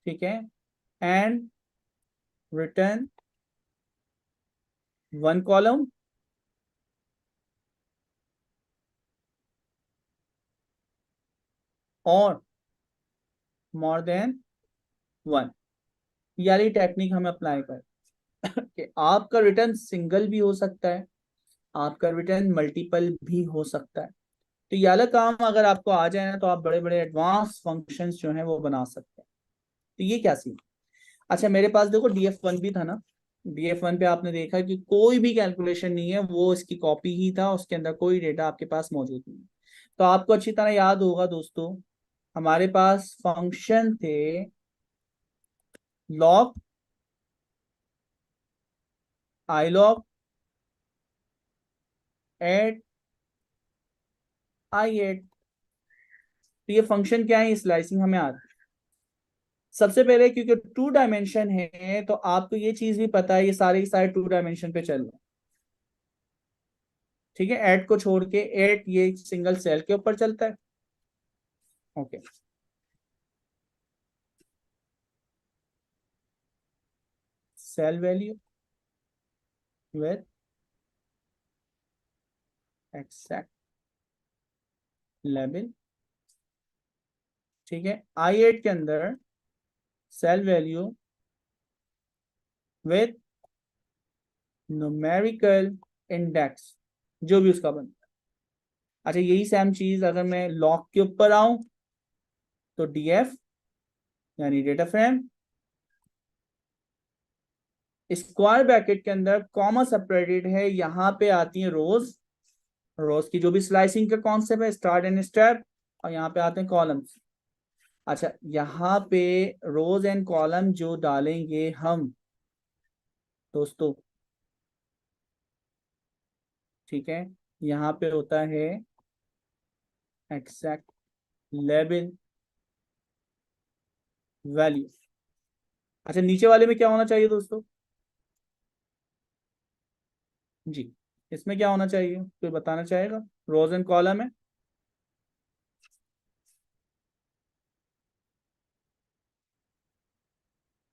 ठीक है, एंड रिटर्न वन कॉलम और मोर देन वन। यारी टेक्निक हमें अप्लाई कर कि आपका रिटर्न सिंगल भी हो सकता है, आपका रिटर्न मल्टीपल भी हो सकता है। तो ये वाला काम अगर आपको आ जाए ना तो आप बड़े बड़े एडवांस फंक्शंस जो हैं वो बना सकते हैं। तो ये क्या सीन। अच्छा मेरे पास देखो DF1 भी था ना, DF1 पे आपने देखा कि कोई भी कैलकुलेशन नहीं है, वो इसकी कॉपी ही था, उसके अंदर कोई डेटा आपके पास मौजूद नहीं है। तो आपको अच्छी तरह याद होगा दोस्तों, हमारे पास फंक्शन थे log, ilog, add, i8। तो ये फंक्शन क्या है, स्लाइसिंग हमें आता है। सबसे पहले क्योंकि 2 डायमेंशन है तो आपको ये चीज भी पता है, ये सारे के सारे 2 डायमेंशन पे चल रहे हैं। ठीक है, ऐड को छोड़ के, ऐड ये सिंगल सेल के ऊपर चलता है। Okay, cell value with exact level. ठीक है, i8 के अंदर cell value with numerical index, जो भी उसका बनता है। अच्छा यही सेम चीज अगर मैं लॉग के ऊपर आऊं तो DF यानी डेटा फ्रेम, स्क्वायर ब्रैकेट के अंदर कॉमा सेपरेटेड है, यहाँ पे आती है रोज, रोज की जो भी स्लाइसिंग का कॉन्सेप्ट है, स्टार्ट एंड स्टेप, और यहाँ पे आते हैं कॉलम्स। अच्छा यहाँ पे रोज एंड कॉलम जो डालेंगे हम दोस्तों, ठीक है, यहाँ पे होता है एक्सैक्ट लेवल वैल्यू। अच्छा नीचे वाले में क्या होना चाहिए दोस्तों, जी इसमें क्या होना चाहिए, कोई बताना चाहेगा। रोज एंड कॉलम है,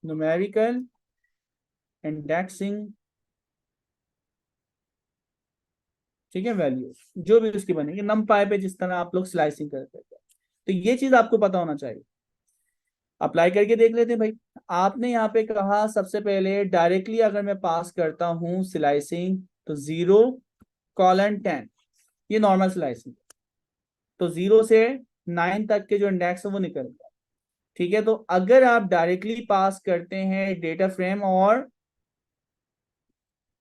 न्यूमेरिकल इंडेक्सिंग, ठीक है, वैल्यू जो भी उसकी बनेगी नम पाए पे, जिस तरह आप लोग स्लाइसिंग करते हैं। तो ये चीज आपको पता होना चाहिए। अप्लाई करके देख लेते हैं भाई। आपने यहाँ पे कहा सबसे पहले डायरेक्टली अगर मैं पास करता हूँ स्लाइसिंग तो 0:10, ये नॉर्मल स्लाइसिंग, तो 0 से 9 तक के जो इंडेक्स है वो निकल गया। ठीक है, तो अगर आप डायरेक्टली पास करते हैं डेटा फ्रेम और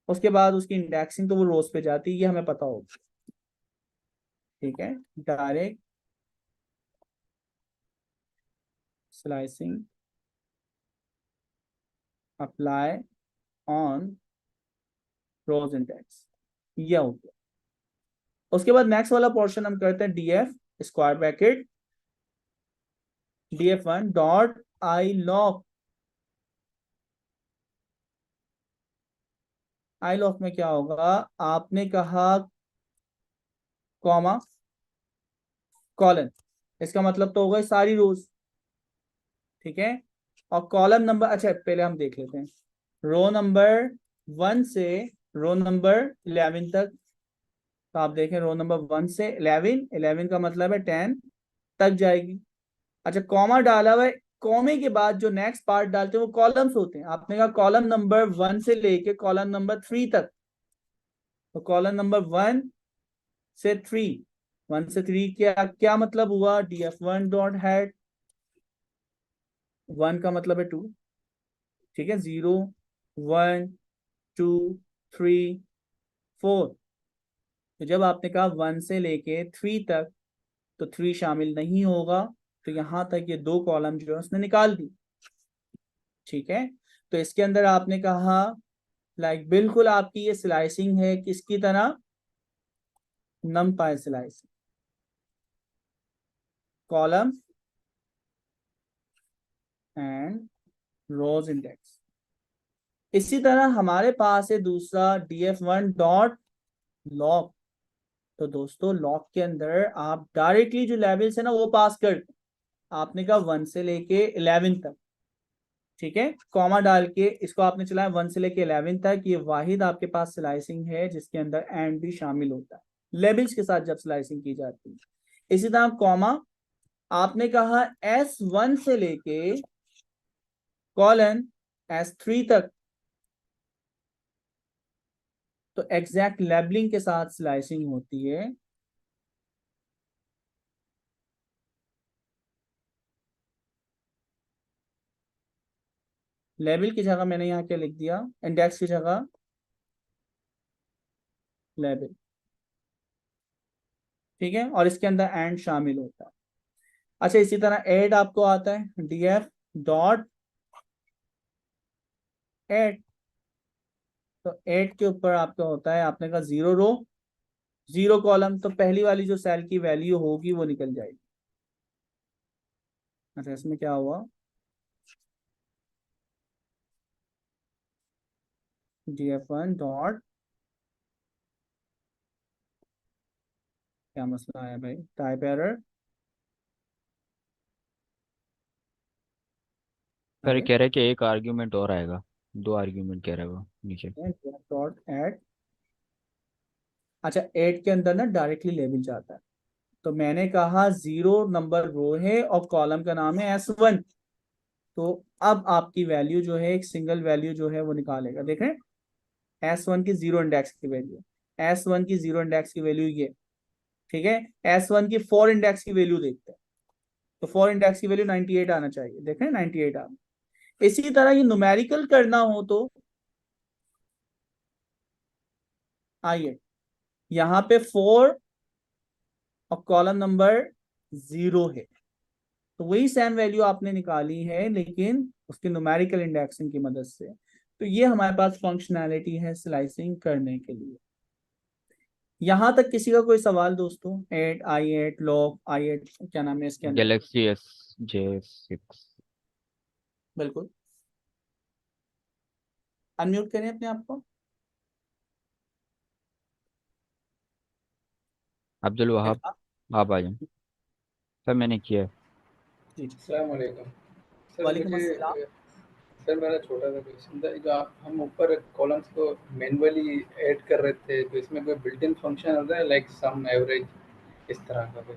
उसके बाद उसकी इंडेक्सिंग, तो वो रोज पे जाती है, ये हमें पता होगा। ठीक है, direct slicing apply on rows index, ये हो गया। उसके बाद नेक्स्ट वाला पोर्शन हम करते हैं DF square bracket DF1 dot I lock. I lock में क्या होगा, आपने कहा कॉमा कॉलन, इसका मतलब तो होगा सारी रोज। ठीक है, और कॉलम नंबर, अच्छा पहले हम देख लेते हैं रो नंबर 1 से रो नंबर 11 तक। तो आप देखें रो नंबर 1 से 11, 11 का मतलब है 10 तक जाएगी। अच्छा कॉमा डाला हुआ है, कॉमे के बाद जो नेक्स्ट पार्ट डालते हैं वो कॉलम्स होते हैं। आपने कहा कॉलम नंबर 1 से लेके कॉलम नंबर 3 तक, तो कॉलम नंबर 1 से 3, 1 से 3 क्या क्या मतलब हुआ, DF1 डॉट हेड, 1 का मतलब है 2, ठीक है, 0 1 2 3 4। तो जब आपने कहा 1 से लेके 3 तक, तो 3 शामिल नहीं होगा, तो यहां तक ये 2 कॉलम जो है उसने निकाल दी। ठीक है, तो इसके अंदर आपने कहा लाइक बिल्कुल आपकी ये स्लाइसिंग है किसकी तरह, NumPy slicing, column and rows index. इसी तरह हमारे पास है दूसरा DF1 डॉट लॉक। तो दोस्तों लॉक के अंदर आप डायरेक्टली जो लेवल्स है ना वो पास करते, आपने कहा 1 से लेके 11 तक, ठीक है, कॉमा डाल के इसको आपने चलाया 1 से लेके 11 तक, ये वाहिद आपके पास स्लाइसिंग है जिसके अंदर एंड भी शामिल होता है लेवल्स के साथ जब स्लाइसिंग की जाती है। इसी तरह कॉमा, आपने कहा S1 से लेके कॉलन S3 तक, तो एग्जैक्ट लेबलिंग के साथ स्लाइसिंग होती है लेबल की जगह मैंने यहाँ क्या लिख दिया, इंडेक्स की जगह लेबल। ठीक है, और इसके अंदर एंड शामिल होता है। अच्छा, इसी तरह ऐड आपको आता है, डीएफ डॉट ऐड। तो ऐड के ऊपर आपका होता है, आपने कहा 0 रो 0 कॉलम, तो पहली वाली जो सेल की वैल्यू होगी वो निकल जाएगी। अच्छा, इसमें क्या हुआ, df1 डॉट, क्या मसला है भाई, टाइप एरर। सर अरे कह रहे हैं कि एक आर्ग्यूमेंट और आएगा, 2 आर्ग्यूमेंट कह रहे हैं वो नीचे। Dot add. अच्छा, ऐड के अंदर ना डायरेक्टली लेबल जाता है, तो मैंने कहा 0 नंबर रो है और कॉलम का नाम है S1। तो अब आपकी वैल्यू जो है, एक सिंगल वैल्यू जो है वो निकालेगा। देखें, S1 की 0 इंडेक्स की वैल्यू, S1 की 0 इंडेक्स की वैल्यू ये। ठीक है, S1 की 4 इंडेक्स की वैल्यू देखते हैं, तो 4 इंडेक्स की वैल्यू 98 आना चाहिए। देखें 98 आ। इसी तरह ये न्यूमेरिकल करना हो तो आइए, यहाँ पे 4 और कॉलम नंबर 0 है, तो वही सेम वैल्यू आपने निकाली है लेकिन उसके न्यूमेरिकल इंडेक्सिंग की मदद से। तो ये हमारे पास फंक्शनैलिटी है स्लाइसिंग करने के लिए। यहां तक किसी का कोई सवाल दोस्तों, at I at loc I at क्या नाम है इसके अंदर? Galaxy SJ6। बिल्कुल, अनम्यूट करें अपने आप को। अब्दुल वहाब, आप आ जाएं। सर मैंने किया है। जी, अस्सलाम वालेकुम सर। वालेकुम मुझे अस्सलाम। सर मेरा छोटा सा क्वेश्चन था, जो हम ऊपर कॉलम्स को मैन्युअली ऐड कर रहे थे, तो इसमें कोई बिल्ट इन फंक्शन होता है लाइक सम एवरेज, इस तरह का कोई?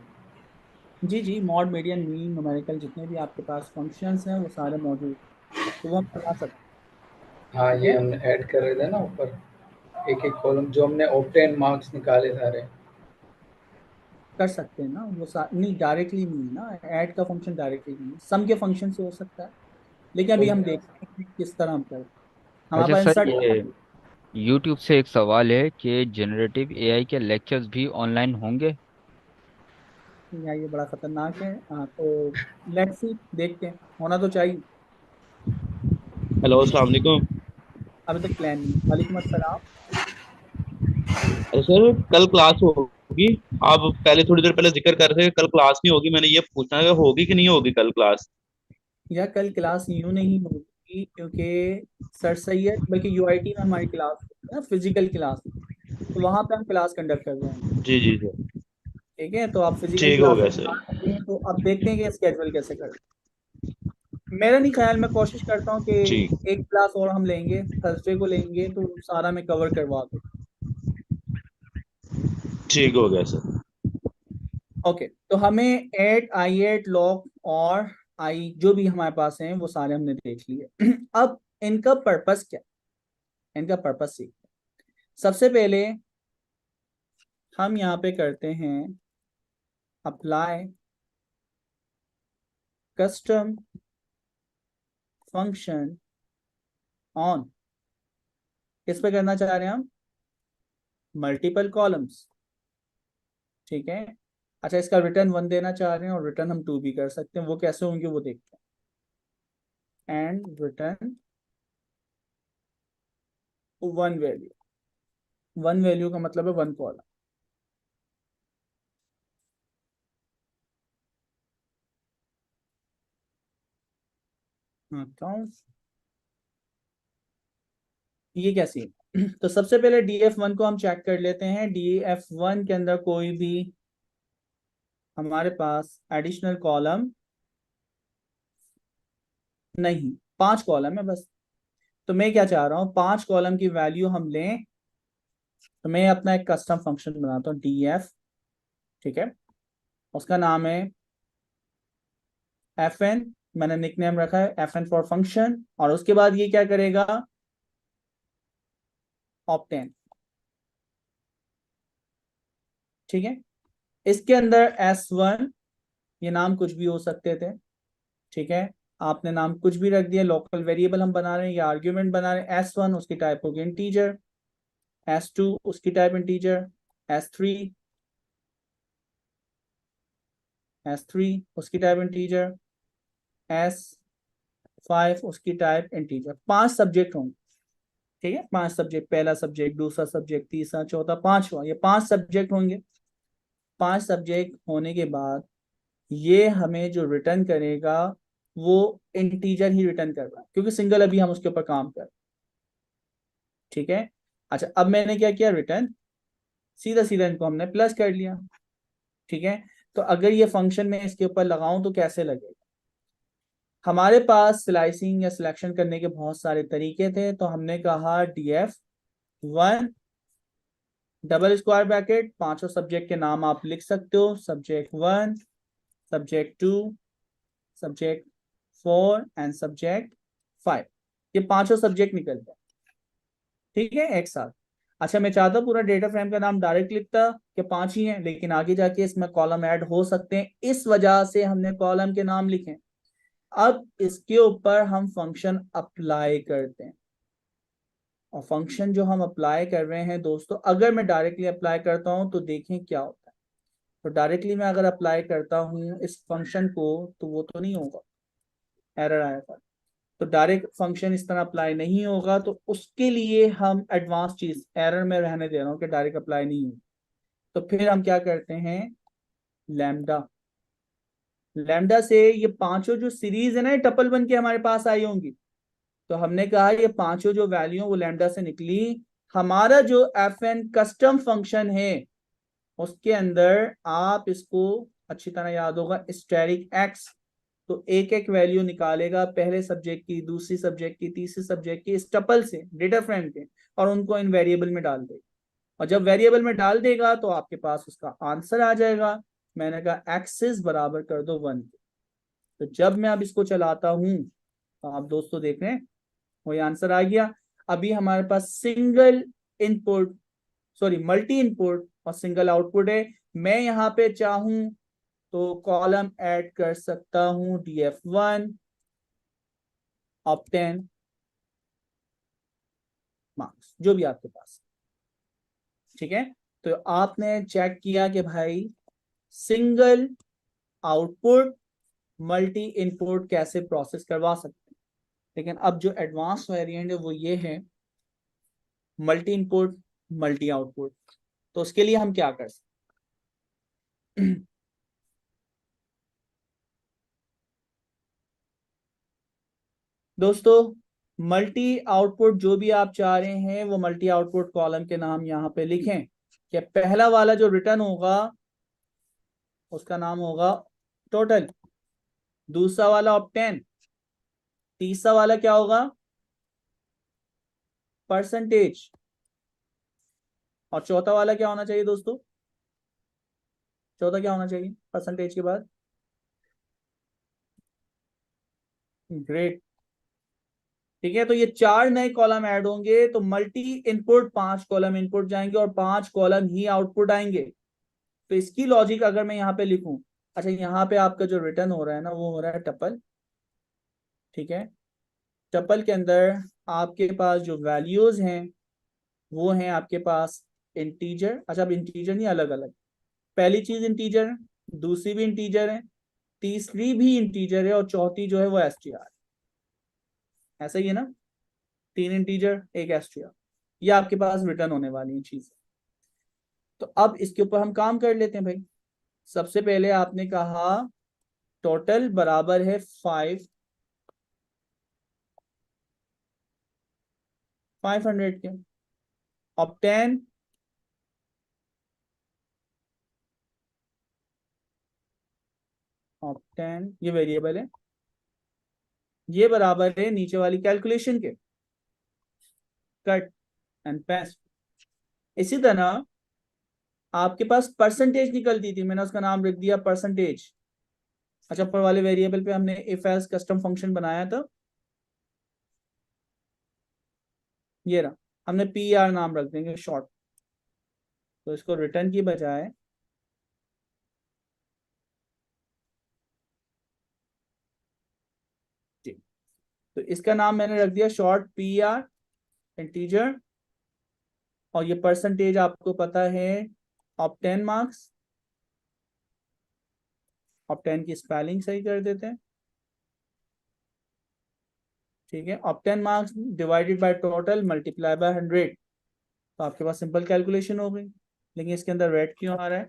जी जी, मॉड मीडियन मीन न्यूमेरिकल जितने भी आपके पास फंक्शंस हैं वो सारे मौजूद, तो वो हम बना सकते हाँ, हैं। ठीक ये है, हम ऐड कर रहे थे ना ऊपर, एक एक कॉलम जो हमने ऑब्टेन मार्क्स निकाले सारे। कर सकते हैं ना वो नहीं, डायरेक्टली नहीं है ना, ऐड का फंक्शन डायरेक्टली नहीं है, सम के फंक्शन से हो सकता है, लेकिन अभी हम ओके। देखते हैं कि किस तरह हम करें। हमारे अच्छा पास सर, इंसर्ट। ये यूट्यूब से एक सवाल है कि जनरेटिव AI के लेक्चर्स भी ऑनलाइन होंगे? या ये बड़ा खतरनाक है, हाँ, तो लेट्स सी, देखते हैं, होना तो चाहिए। हेलो अस्सलाम वालेकुम। अभी तक प्लान नहीं है। वालेकुम अस्सलाम। अरे सर, कल क्लास होगी? आप पहले थोड़ी देर पहले जिक्र कर रहे थे कल क्लास नहीं होगी, मैंने ये पूछना है कि होगी कि नहीं होगी कल क्लास? या कल क्लास यूं नहीं होगी क्योंकि सर सैयद, बल्कि यूआईटी में हमारी क्लास है ना, फिजिकल क्लास, तो वहां पे हम क्लास कंडक्ट कर रहे हैं। जी जी सर। ठीक है, तो आप फिजिकल ठीक हो गया क्लासेस सर। स्टार्ट करें, तो अब देखते हैं कि स्केड्यूल कैसे करें। मेरा नहीं ख्याल, मैं कोशिश करता हूँ कि ठीक। एक क्लास और हम लेंगे, थर्सडे को लेंगे, तो सारा मैं कवर करवा दूँ। ठीक हो गया सर। ओके, तो हमें एट आई एट लॉग और आई जो भी हमारे पास हैं वो सारे हमने देख लिए। अब इनका पर्पस क्या, इनका पर्पस सीखते हैं। सबसे पहले हम यहाँ पे करते हैं अप्लाई कस्टम फंक्शन ऑन, किस पे करना चाह रहे हैं हम, मल्टीपल कॉलम्स। ठीक है, अच्छा, इसका रिटर्न 1 देना चाह रहे हैं और रिटर्न हम 2 भी कर सकते हैं, वो कैसे होंगे वो देखते हैं। एंड रिटर्न 1 वैल्यू, 1 वैल्यू का मतलब है 1 कॉलम। अकाउंट, ये कैसी है? तो सबसे पहले df1 को हम चेक कर लेते हैं। df1 के अंदर कोई भी हमारे पास एडिशनल कॉलम नहीं, 5 कॉलम है बस। तो मैं क्या चाह रहा हूँ, 5 कॉलम की वैल्यू हम लें, तो मैं अपना एक कस्टम फंक्शन बनाता हूँ df। ठीक है, उसका नाम है fn, मैंने निकनेम रखा है fn फॉर फंक्शन, और उसके बाद ये क्या करेगा, ऑप्टेन। ठीक है, इसके अंदर s1, ये नाम कुछ भी हो सकते थे। ठीक है, आपने नाम कुछ भी रख दिया, लोकल वेरिएबल हम बना रहे हैं या आर्ग्यूमेंट बना रहे हैं। S1 उसकी टाइप होगी इंटीजर, S2 उसकी टाइप इंटीजर, S3 उसकी टाइप इंटीजर, S5 उसकी टाइप इंटीजर। 5 सब्जेक्ट होंगे, ठीक है, 5 सब्जेक्ट, पहला सब्जेक्ट, दूसरा सब्जेक्ट, तीसरा, चौथा, पांचवा, ये 5 सब्जेक्ट होंगे। 5 सब्जेक्ट होने के बाद ये हमें जो रिटर्न करेगा वो इंटीजर ही रिटर्न कर रहा है, क्योंकि सिंगल अभी हम उसके ऊपर काम कर रहे हैं, ठीक है। अच्छा, अब मैंने क्या किया, रिटर्न सीधा सीधा इनको हमने प्लस कर लिया, ठीक है। तो अगर ये फंक्शन में इसके ऊपर लगाऊं तो कैसे लगेगा। हमारे पास स्लाइसिंग या सिलेक्शन करने के बहुत सारे तरीके थे, तो हमने कहा df1 डबल स्क्वायर ब्रैकेट, पांचों सब्जेक्ट के नाम आप लिख सकते हो, subject 1, subject 2, subject 4 and subject 5। ये पांचों सब्जेक्ट निकलते हैं, ठीक है, एक साथ। अच्छा, मैं चाहता पूरा डेटा फ्रेम का नाम डायरेक्ट लिखता कि 5 ही हैं, लेकिन आगे जाके इसमें कॉलम ऐड हो सकते हैं, इस वजह से हमने कॉलम के नाम लिखे। अब इसके ऊपर हम फंक्शन अप्लाई करते हैं, और फंक्शन जो हम अप्लाई कर रहे हैं दोस्तों, अगर मैं डायरेक्टली अप्लाई करता हूं तो देखें क्या होता है। तो डायरेक्टली मैं अगर अप्लाई करता हूं इस फंक्शन को तो वो तो नहीं होगा, एरर आएगा। तो डायरेक्ट फंक्शन इस तरह अप्लाई नहीं होगा, तो उसके लिए हम एडवांस चीज एरर में रहने दे रहा हूं कि डायरेक्ट अप्लाई नहीं होगा। तो फिर हम क्या करते हैं, लैम्डा। लैम्डा से ये पांचों जो सीरीज है ना, टपल बन के हमारे पास आई होंगी, तो हमने कहा ये पांचों जो वैल्यू वो लैम्डा से निकली। हमारा जो एफ एन कस्टम फंक्शन है उसके अंदर आप इसको अच्छी तरह याद होगा, स्टैटिक एक्स, तो एक एक वैल्यू निकालेगा पहले सब्जेक्ट की, दूसरी सब्जेक्ट की, तीसरी सब्जेक्ट की, इस टपल से डेटा फ्रेम के, और उनको इन वेरिएबल में डाल देगा। और जब वेरिएबल में डाल देगा तो आपके पास उसका आंसर आ जाएगा। मैंने कहा एक्सिस बराबर कर दो 1। तो जब मैं अब इसको चलाता हूं तो आप दोस्तों देख रहे हैं वही आंसर आ गया। अभी हमारे पास single input, sorry multi input और सिंगल आउटपुट है। मैं यहाँ पे चाहूं तो कॉलम ऐड कर सकता हूं df1 ऑप्टेन मार्क्स, जो भी आपके पास, ठीक है। तो आपने चेक किया कि भाई सिंगल आउटपुट मल्टी इनपुट कैसे प्रोसेस करवा सकते हैं। लेकिन अब जो एडवांस वेरिएंट है वो ये है, मल्टी इनपुट मल्टी आउटपुट। तो उसके लिए हम क्या कर सकते हैं दोस्तों, मल्टी आउटपुट जो भी आप चाह रहे हैं वो मल्टी आउटपुट कॉलम के नाम यहाँ पे लिखें कि पहला वाला जो रिटर्न होगा उसका नाम होगा टोटल, दूसरा वाला ऑप्टेन, तीसरा वाला क्या होगा, परसेंटेज, और चौथा वाला क्या होना चाहिए दोस्तों, चौथा क्या होना चाहिए परसेंटेज के बाद, ग्रेट, ठीक है। तो ये 4 नए कॉलम ऐड होंगे, तो मल्टी इनपुट 5 कॉलम इनपुट जाएंगे और 5 कॉलम ही आउटपुट आएंगे। तो इसकी लॉजिक अगर मैं यहाँ पे लिखूं, अच्छा यहाँ पे आपका जो रिटर्न हो रहा है ना वो हो रहा है टपल, ठीक है। टपल के अंदर आपके पास जो वैल्यूज हैं वो हैं आपके पास इंटीजर, अच्छा अब इंटीजर नहीं, अलग अलग, पहली चीज इंटीजर है, दूसरी भी इंटीजर है, तीसरी भी इंटीजर है, और चौथी जो है वो एसटीआर, ऐसा ही है ना, 3 इंटीजर 1 एसटीआर, ये आपके पास रिटर्न होने वाली चीज। तो अब इसके ऊपर हम काम कर लेते हैं भाई। सबसे पहले आपने कहा टोटल बराबर है 500 के, ऑप्टेन ऑप्टेन ये वेरिएबल है, ये बराबर है नीचे वाली कैलकुलेशन के, कट एंड पेस्ट। इसी तरह आपके पास परसेंटेज निकलती थी, मैंने उसका नाम रख दिया परसेंटेज। अच्छा, ऊपर वाले वेरिएबल पे हमने इफ एल्स कस्टम फंक्शन बनाया था, ये रहा, हमने पी आर नाम रख देंगे शॉर्ट। तो इसको रिटर्न की बजाय तो इसका नाम मैंने रख दिया शॉर्ट PR इंटीजर, और ये परसेंटेज आपको पता है ऑब्टेन मार्क्स। ऑब्टेन की स्पेलिंग सही कर देते हैं, ठीक है। Obtain marks divided by total multiply by 100, तो आपके पास सिंपल कैलकुलेशन हो गई। लेकिन इसके अंदर रेड क्यों आ रहा है?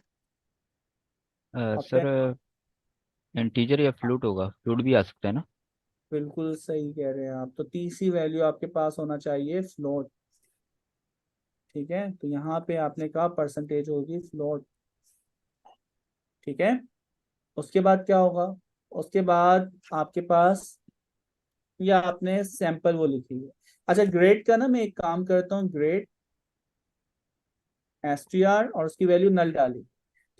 सर ऑब्टेन, इंटीजर या फ्लूट होगा, फ्लूट भी आ सकता है ना। बिल्कुल सही कह रहे हैं आप। तो तीसरी वैल्यू आपके पास होना चाहिए फ्लोट, ठीक है। तो यहाँ पे आपने कहा परसेंटेज होगी फ्लोट, ठीक है। उसके बाद क्या होगा? उसके बाद आपके पास, या आपने सैंपल वो लिखी है। अच्छा, ग्रेड का ना मैं एक काम करता हूँ, ग्रेड STR और उसकी वैल्यू नल डाली।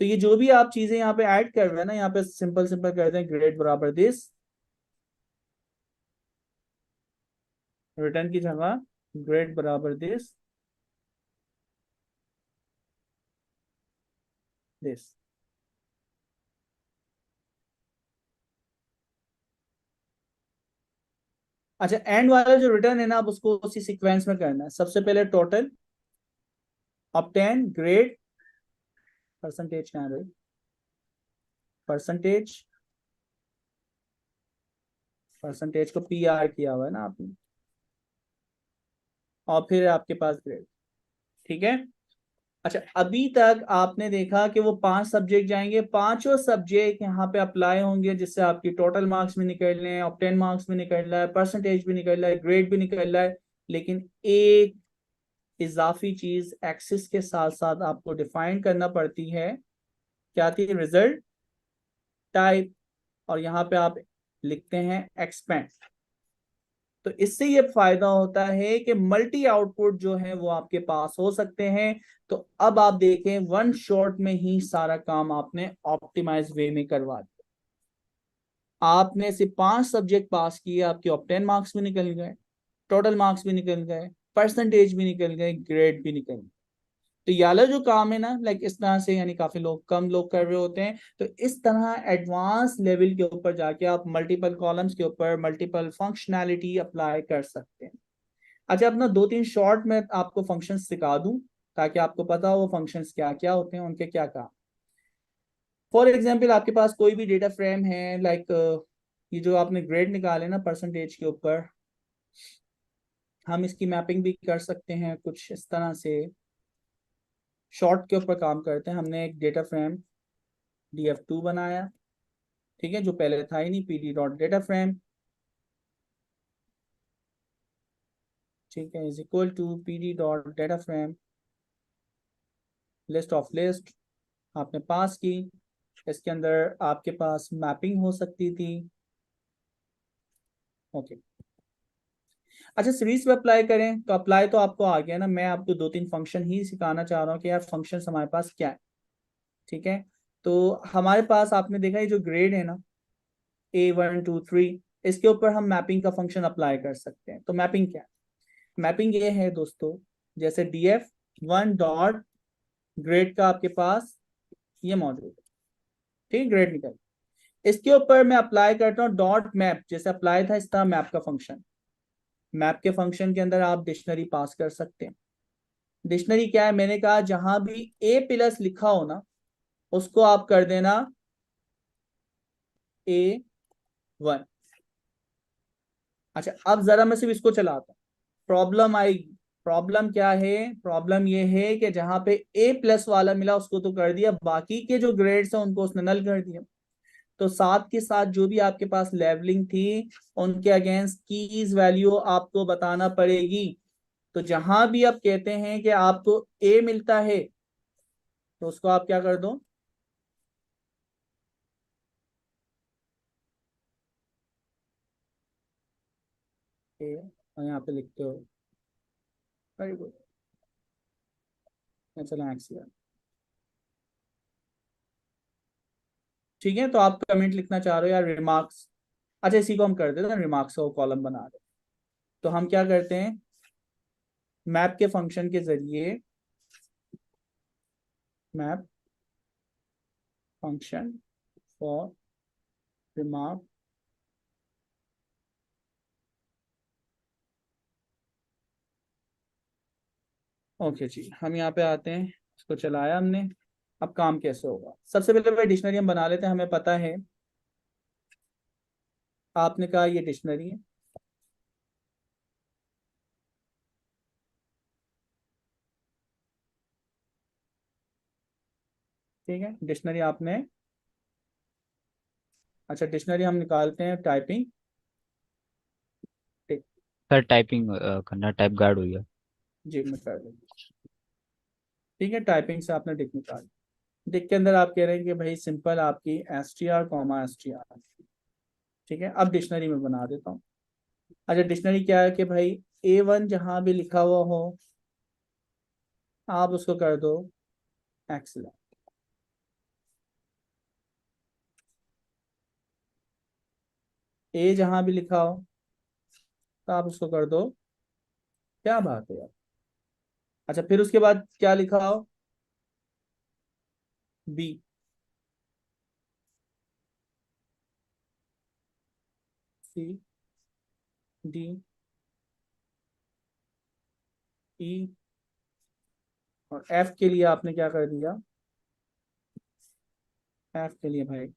तो ये जो भी आप चीजें यहाँ पे ऐड कर रहे हैं ना, यहाँ पे सिंपल सिंपल करते हैं ग्रेड बराबर दिस, रिटर्न की जगह ग्रेड बराबर दिस दिस। अच्छा, एंड वाला जो रिटर्न है ना, अब उसको उसी सीक्वेंस में करना है। सबसे पहले टोटल ऑब्टेन ग्रेड परसेंटेज, क्या है परसेंटेज, परसेंटेज को PR किया हुआ है ना आपने, और फिर आपके पास ग्रेड, ठीक है। अच्छा, अभी तक आपने देखा कि वो 5 सब्जेक्ट जाएंगे, पांचों सब्जेक्ट यहाँ पे अप्लाई होंगे, जिससे आपकी टोटल मार्क्स भी निकल रहे हैं, ऑब्टेन मार्क्स भी निकल रहा है, परसेंटेज भी निकल रहा है, ग्रेड भी निकल रहा है। लेकिन एक इजाफी चीज एक्सिस के साथ साथ आपको डिफाइन करना पड़ती है, क्या थी? रिजल्ट टाइप, और यहाँ पे आप लिखते हैं एक्सपेंड। तो इससे ये फायदा होता है कि मल्टी आउटपुट जो है वो आपके पास हो सकते हैं। तो अब आप देखें, वन शॉट में ही सारा काम आपने ऑप्टिमाइज वे में करवा दिया। आपने सिर्फ 5 सब्जेक्ट पास किए, आपके ऑप्टेन मार्क्स भी निकल गए, टोटल मार्क्स भी निकल गए, परसेंटेज भी निकल गए, ग्रेड भी निकल गए। तो ये वाला जो काम है ना, लाइक इस तरह से, यानी काफी लोग, कम लोग कर रहे होते हैं। तो इस तरह एडवांस लेवल के ऊपर जाके आप मल्टीपल कॉलम्स के ऊपर मल्टीपल फंक्शनैलिटी अप्लाई कर सकते हैं। अच्छा, अपना 2-3 शॉर्ट में आपको फंक्शन सिखा दूं, ताकि आपको पता हो वो फंक्शंस क्या क्या होते हैं, उनके क्या काम। फॉर एग्जाम्पल, आपके पास कोई भी डेटा फ्रेम है, लाइक ये जो आपने ग्रेड निकाले ना परसेंटेज के ऊपर, हम इसकी मैपिंग भी कर सकते हैं कुछ इस तरह से। शॉर्ट के ऊपर काम करते हैं। हमने एक डेटा फ्रेम DF2 बनाया, ठीक है, जो पहले था ही नहीं, PD.DataFrame, ठीक है, is equal to PD.DataFrame list of list आपने पास की। इसके अंदर आपके पास मैपिंग हो सकती थी, ओके। अच्छा, सीरीज पे अप्लाई करें, तो अप्लाई तो आपको आ गया ना। मैं आपको 2-3 फंक्शन ही सिखाना चाह रहा हूँ कि यार फंक्शन हमारे पास क्या है, ठीक है। तो हमारे पास आपने देखा ये जो ग्रेड है ना, A1 2 3, इसके ऊपर हम मैपिंग का फंक्शन अप्लाई कर सकते हैं। तो मैपिंग क्या है? मैपिंग ये है दोस्तों, जैसे DF1 डॉट ग्रेड का आपके पास ये मौजूद है, ठीक, ग्रेड निकल। इसके ऊपर मैं अप्लाई करता हूँ डॉट मैप, जैसे अप्लाई था इस तरह मैप का फंक्शन। मैप के फंक्शन के अंदर आप डिक्शनरी पास कर सकते हैं। डिक्शनरी क्या है? मैंने कहा जहां भी A+ लिखा हो ना, उसको आप कर देना A1। अच्छा, अब जरा मैं सिर्फ इसको चलाता हूँ, प्रॉब्लम आएगी। प्रॉब्लम क्या है? प्रॉब्लम ये है कि जहां पे A+ वाला मिला उसको तो कर दिया, बाकी के जो ग्रेड्स हैं उनको उसने नल कर दिया। तो साथ के साथ जो भी आपके पास लेवलिंग थी, उनके अगेंस्ट कीज वैल्यू आपको बताना पड़ेगी। तो जहां भी आप कहते हैं कि आपको A मिलता है, तो उसको आप क्या कर दो, A, और यहाँ पे लिखते हो, वेरी गुड। चलो एक्सीलेंट, ठीक है। तो आप कमेंट लिखना चाह रहे हो यार रिमार्क्स, अच्छा इसी को हम कर देते हैं, रिमार्क्स का कॉलम बना दे। तो हम क्या करते हैं, मैप के फंक्शन के जरिए, map function for remark okay जी, हम यहाँ पे आते हैं, इसको चलाया हमने। अब काम कैसे होगा? सबसे पहले भाई डिक्शनरी हम बना लेते हैं। हमें पता है, आपने कहा ये डिक्शनरी है, ठीक है, डिक्शनरी आपने, अच्छा डिक्शनरी हम निकालते हैं टाइपिंग, ठीक, सर टाइपिंग करना, टाइप गार्ड हो गया। जी मैं कर लेंगे। ठीक है, टाइपिंग से आपने डिक निकाल, डिक के अंदर आप कह रहे हैं कि भाई सिंपल आपकी str कॉमा str, ठीक है। अब डिक्शनरी में बना देता हूँ। अच्छा डिक्शनरी क्या है कि भाई A1 जहाँ भी लिखा हुआ हो आप उसको कर दो एक्सेलेंट, ए जहाँ भी लिखा हो तो आप उसको कर दो, क्या बात है यार। अच्छा फिर उसके बाद क्या लिखा हो, बी, सी, डी, ई, और एफ के लिए आपने क्या कर दिया, एफ के लिए भाई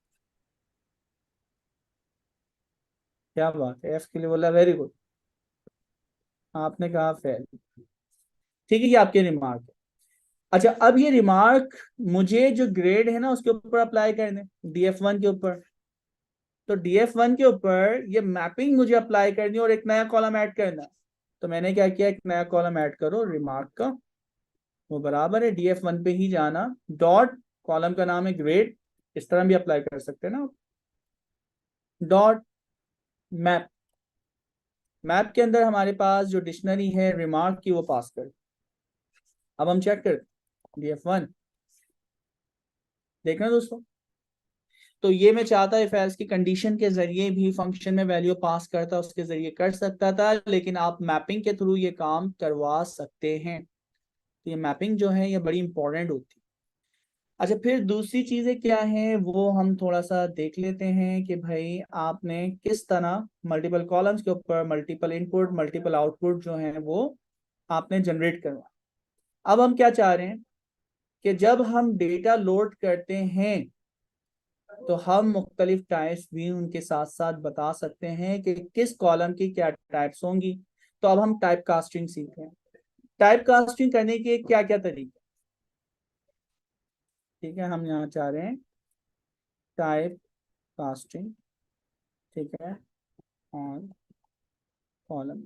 क्या बात है, एफ के लिए बोला वेरी गुड, आपने कहा फेल, ठीक है, ये आपके रिमार्क है। अच्छा अब ये रिमार्क मुझे जो ग्रेड है ना उसके ऊपर अप्लाई करने, DF1 के ऊपर, तो DF1 के ऊपर ये मैपिंग मुझे अप्लाई करनी और एक नया कॉलम ऐड करना। तो मैंने क्या किया, एक नया कॉलम ऐड करो रिमार्क का, वो बराबर है DF1 पे ही जाना, डॉट, कॉलम का नाम है ग्रेड, इस तरह भी अप्लाई कर सकते हैं ना, डॉट मैप, मैप के अंदर हमारे पास जो डिक्शनरी है रिमार्क की वो पास कर। अब हम चेक कर DF1, देखना दोस्तों, तो ये मैं चाहता इफ एल्स की कंडीशन के जरिए भी फंक्शन में वैल्यू पास करता, उसके जरिए कर सकता था, लेकिन आप मैपिंग के थ्रू ये काम करवा सकते हैं। तो ये मैपिंग जो है ये बड़ी इंपॉर्टेंट होती है। अच्छा फिर दूसरी चीजें क्या है वो हम थोड़ा सा देख लेते हैं कि भाई आपने किस तरह मल्टीपल कॉलम्स के ऊपर मल्टीपल इनपुट मल्टीपल आउटपुट जो है वो आपने जनरेट करवा। अब हम क्या चाह रहे हैं कि जब हम डेटा लोड करते हैं तो हम मुख्तलिफ टाइप्स भी उनके साथ साथ बता सकते हैं कि किस कॉलम की क्या टाइप्स होंगी। तो अब हम टाइप कास्टिंग सीखते हैं, टाइप कास्टिंग करने के क्या क्या तरीके, ठीक है, हम यहाँ चाह रहे हैं टाइप कास्टिंग, ठीक है, ऑन कॉलम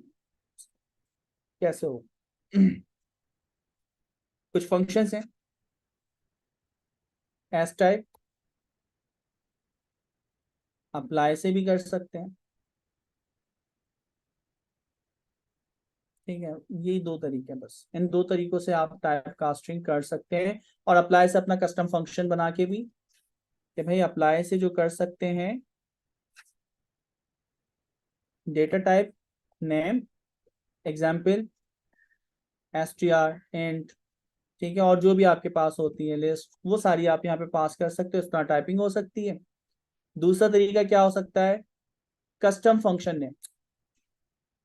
कैसे हो। कुछ फंक्शंस हैं, एस टाइप, अप्लाई से भी कर सकते हैं, ठीक है, यही दो तरीके हैं बस, इन दो तरीकों से आप टाइप कास्टिंग कर सकते हैं। और अप्लाई से अपना कस्टम फंक्शन बना के भी, कि भाई अप्लाई से जो कर सकते हैं data type name example str int, ठीक है, और जो भी आपके पास होती है लिस्ट वो सारी आप यहाँ पे पास कर सकते हो, इस तरह टाइपिंग हो सकती है। दूसरा तरीका क्या हो सकता है, कस्टम फंक्शन नेम,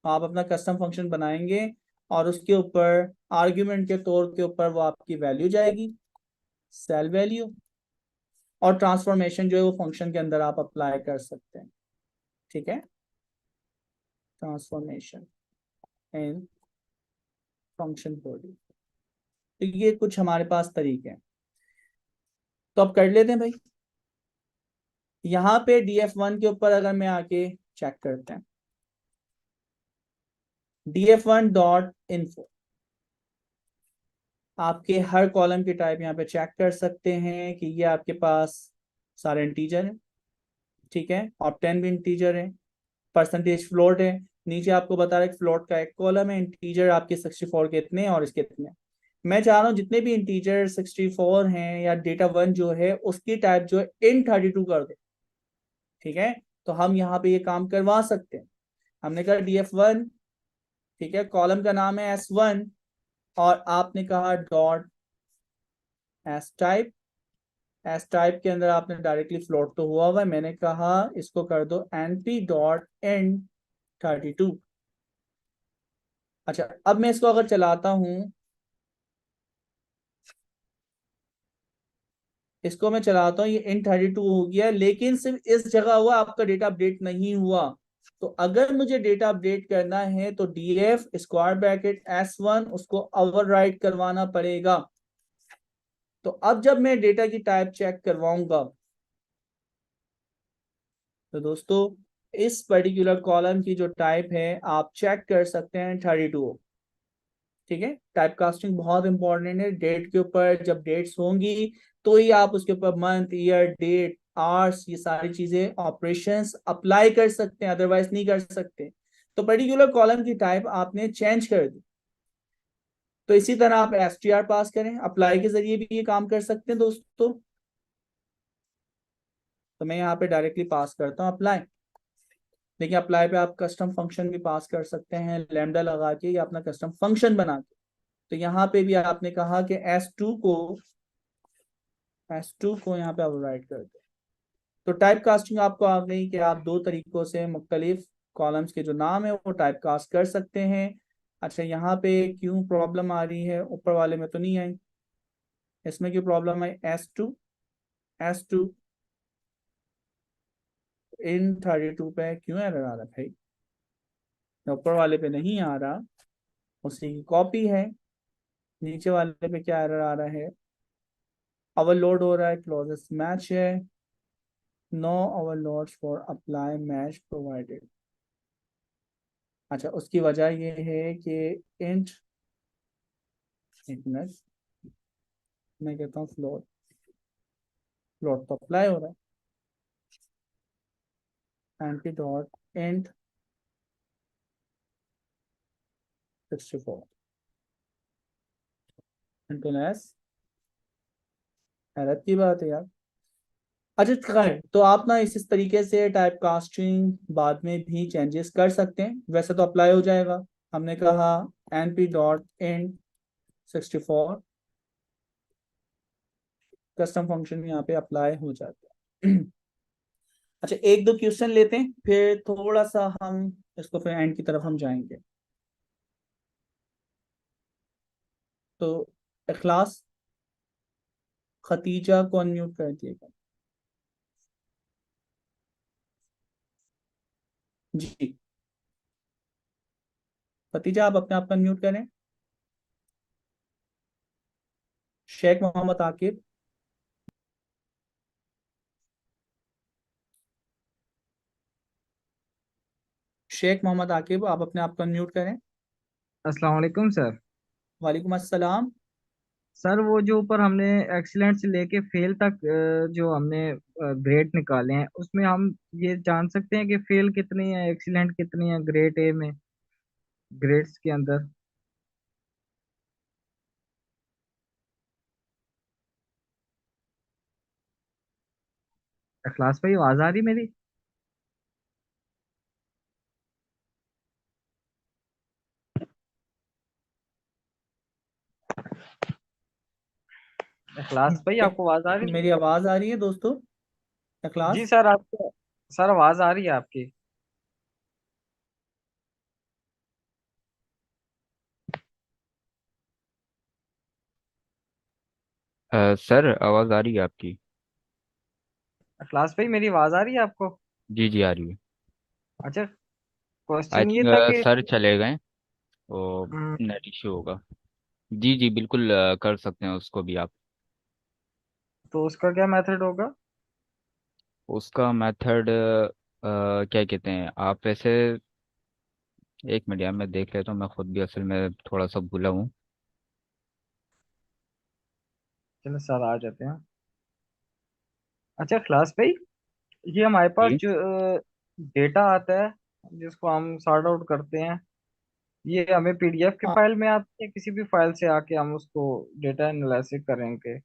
आप अपना कस्टम फंक्शन बनाएंगे और उसके ऊपर आर्ग्यूमेंट के तौर के ऊपर वो आपकी वैल्यू जाएगी, सेल वैल्यू, और ट्रांसफॉर्मेशन जो है वो फंक्शन के अंदर आप अप्लाई कर सकते हैं, ठीक है, ट्रांसफॉर्मेशन इन फंक्शन बॉडी। तो ये कुछ हमारे पास तरीके हैं, तो अब कर लेते हैं भाई। यहाँ पे DF1 के ऊपर अगर मैं आके चेक करते हैं, df1.info, आपके हर कॉलम की टाइप यहाँ पे चेक कर सकते हैं कि ये आपके पास सारे इंटीजर हैं, ठीक है, ऑक्टेन भी इंटीजर है, परसेंटेज फ्लोट है, नीचे आपको बता रहा है फ्लोट का एक कॉलम है, इंटीजर आपके 64 के इतने और इसके इतने। मैं चाह रहा हूँ जितने भी इंटीजर 64 हैं या डेटा 1 जो है उसकी टाइप जो है int32 कर दो, ठीक है, तो हम यहाँ पे ये काम करवा सकते हैं। हमने कहा DF1, ठीक है, कॉलम का नाम है S1 और आपने कहा dot S type, S type के अंदर आपने डायरेक्टली फ्लोट तो हुआ है, मैंने कहा इसको कर दो np.int32। अच्छा अब मैं इसको अगर चलाता हूं इसको मैं चलाता हूँ, ये int32 हो गया, लेकिन सिर्फ इस जगह हुआ, आपका डेटा अपडेट नहीं हुआ। तो अगर मुझे डेटा अपडेट करना है तो df स्क्वायर ब्रैकेट s1 उसको ओवरराइड करवाना पड़ेगा। तो अब जब मैं डेटा की टाइप चेक करवाऊंगा तो दोस्तों इस पर्टिकुलर कॉलम की जो टाइप है आप चेक कर सकते हैं 32। ठीक है, टाइप कास्टिंग बहुत इंपॉर्टेंट है। डेट के ऊपर जब डेट्स होंगी तो ही आप उसके ऊपर मंथ, ईयर, डेट, आवर्स, ये सारी चीजें ऑपरेशंस अप्लाई कर सकते हैं, अदरवाइज नहीं कर सकते। तो पर्टिकुलर कॉलम की टाइप आपने चेंज कर दी। तो इसी तरह आप str पास करें, अप्लाई के जरिए भी ये काम कर सकते हैं दोस्तों। तो मैं यहाँ पे डायरेक्टली पास करता हूँ अप्लाई। देखिए अप्लाई पे आप कस्टम फंक्शन भी पास कर सकते हैं लैम्डा लगा के या अपना कस्टम फंक्शन बना के। तो यहाँ पे भी आपने कहा कि S2 को यहाँ पे ओवरराइड कर दो। तो टाइप कास्टिंग आपको आ गई कि आप दो तरीकों से मुख्तलिफ कॉलम्स के जो नाम है वो टाइप कास्ट कर सकते हैं। अच्छा, यहाँ पे क्यों प्रॉब्लम आ रही है, ऊपर वाले में तो नहीं आई, इसमें क्यों प्रॉब्लम आई? S2 int32 पे क्यों एरर आ रहा है भाई? ऊपर वाले पे नहीं आ रहा, उसी की कॉपी है। नीचे वाले पे क्या एरर आ रहा है? ओवरलोड हो रहा है, क्लॉजेस मैच है, no overloads for apply match provided. अच्छा, उसकी वजह ये है कि इंट, एक मिनट, मैं कहता हूँ फ्लोट, फ्लोट तो अप्लाई हो रहा है, एंटी डॉट इंट 64 एस हैरत की बात है यार। अच्छा खैर, तो आप ना इस तरीके से टाइप कास्टिंग बाद में भी चेंजेस कर सकते हैं, वैसे तो अप्लाई हो जाएगा। हमने कहा np dot int 64, custom function यहाँ पे अप्लाई हो जाता है। अच्छा, एक दो क्वेश्चन लेते हैं फिर थोड़ा सा हम इसको फिर एंड की तरफ हम जाएंगे। तो इखलास, खतीजा को अनम्यूट कर दिएगा जी। खतीजा आप अपने आप को अनम्यूट करें। शेख मोहम्मद आकिब, शेख मोहम्मद आकिब आप अपने आप को अनम्यूट करें। अस्सलाम वालेकुम सर। वालेकुम अस्सलाम। सर वो जो ऊपर हमने एक्सीलेंट से लेके फेल तक जो हमने ग्रेड निकाले हैं उसमें हम ये जान सकते हैं कि फेल कितनी है, एक्सीलेंट कितनी है ग्रेड ए में, ग्रेड्स के अंदर। इखलास भाई आवाज आ रही मेरी? इखलास भाई आपको आवाज आ रही है? मेरी आवाज आ रही है दोस्तों? जी इखलास, सर, आपको सर आवाज आ रही है आपकी। सर आवाज़ आ रही है आपकी? इखलास भाई मेरी आवाज आ रही है आपको? जी जी आ रही है। अच्छा, आई क्वेश्चन ये थिंक था कि सर चले गए, वो हम्म, नेट इश्यू होगा। जी जी बिल्कुल, कर सकते हैं उसको भी आप। तो उसका क्या मेथड होगा? उसका मेथड क्या कहते हैं आप वैसे, एक मिनट यार मैं देख लेता हूँ, मैं खुद भी असल में थोड़ा सा भूला हूँ। चलो सर आ जाते हैं। अच्छा इखलास भाई, ये हमारे पास जी जो डेटा आता है जिसको हम सॉर्ट आउट करते हैं, ये हमें पीडीएफ के हाँ। फाइल में आती है, किसी भी फाइल से आके हम उसको डेटा एनालिसिस करेंगे?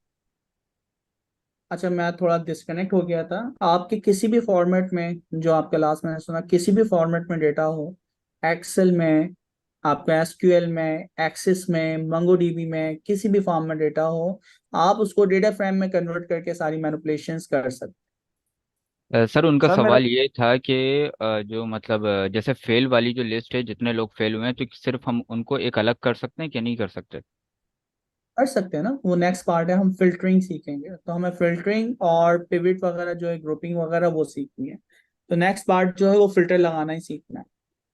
अच्छा, मैं थोड़ा डिस्कनेक्ट हो गया था। आपके किसी भी फॉर्मेट में, जो आपके लास्ट मैंने सुना, किसी भी फॉर्मेट में डेटा हो, एक्सेल में, आपका एसक्यूएल में, एक्सिस में, मंगोडीबी में, किसी भी फॉर्म में डेटा हो, आप उसको डेटा फ्रेम में कन्वर्ट करके सारी मैनिपुलेशंस कर सकते सर उनका सर मेरा सवाल ये था कि जो मतलब जैसे फेल वाली जो लिस्ट है, जितने लोग फेल हुए हैं तो सिर्फ हम उनको एक अलग कर सकते हैं कि नहीं कर सकते? कर सकते हैं ना, वो नेक्स्ट पार्ट है, हम फिल्टरिंग सीखेंगे, तो हमें फिल्टरिंग और पिवट वगैरह जो है, ग्रुपिंग वगैरह वो सीखनी है। तो नेक्स्ट पार्ट जो है वो फिल्टर लगाना ही सीखना है।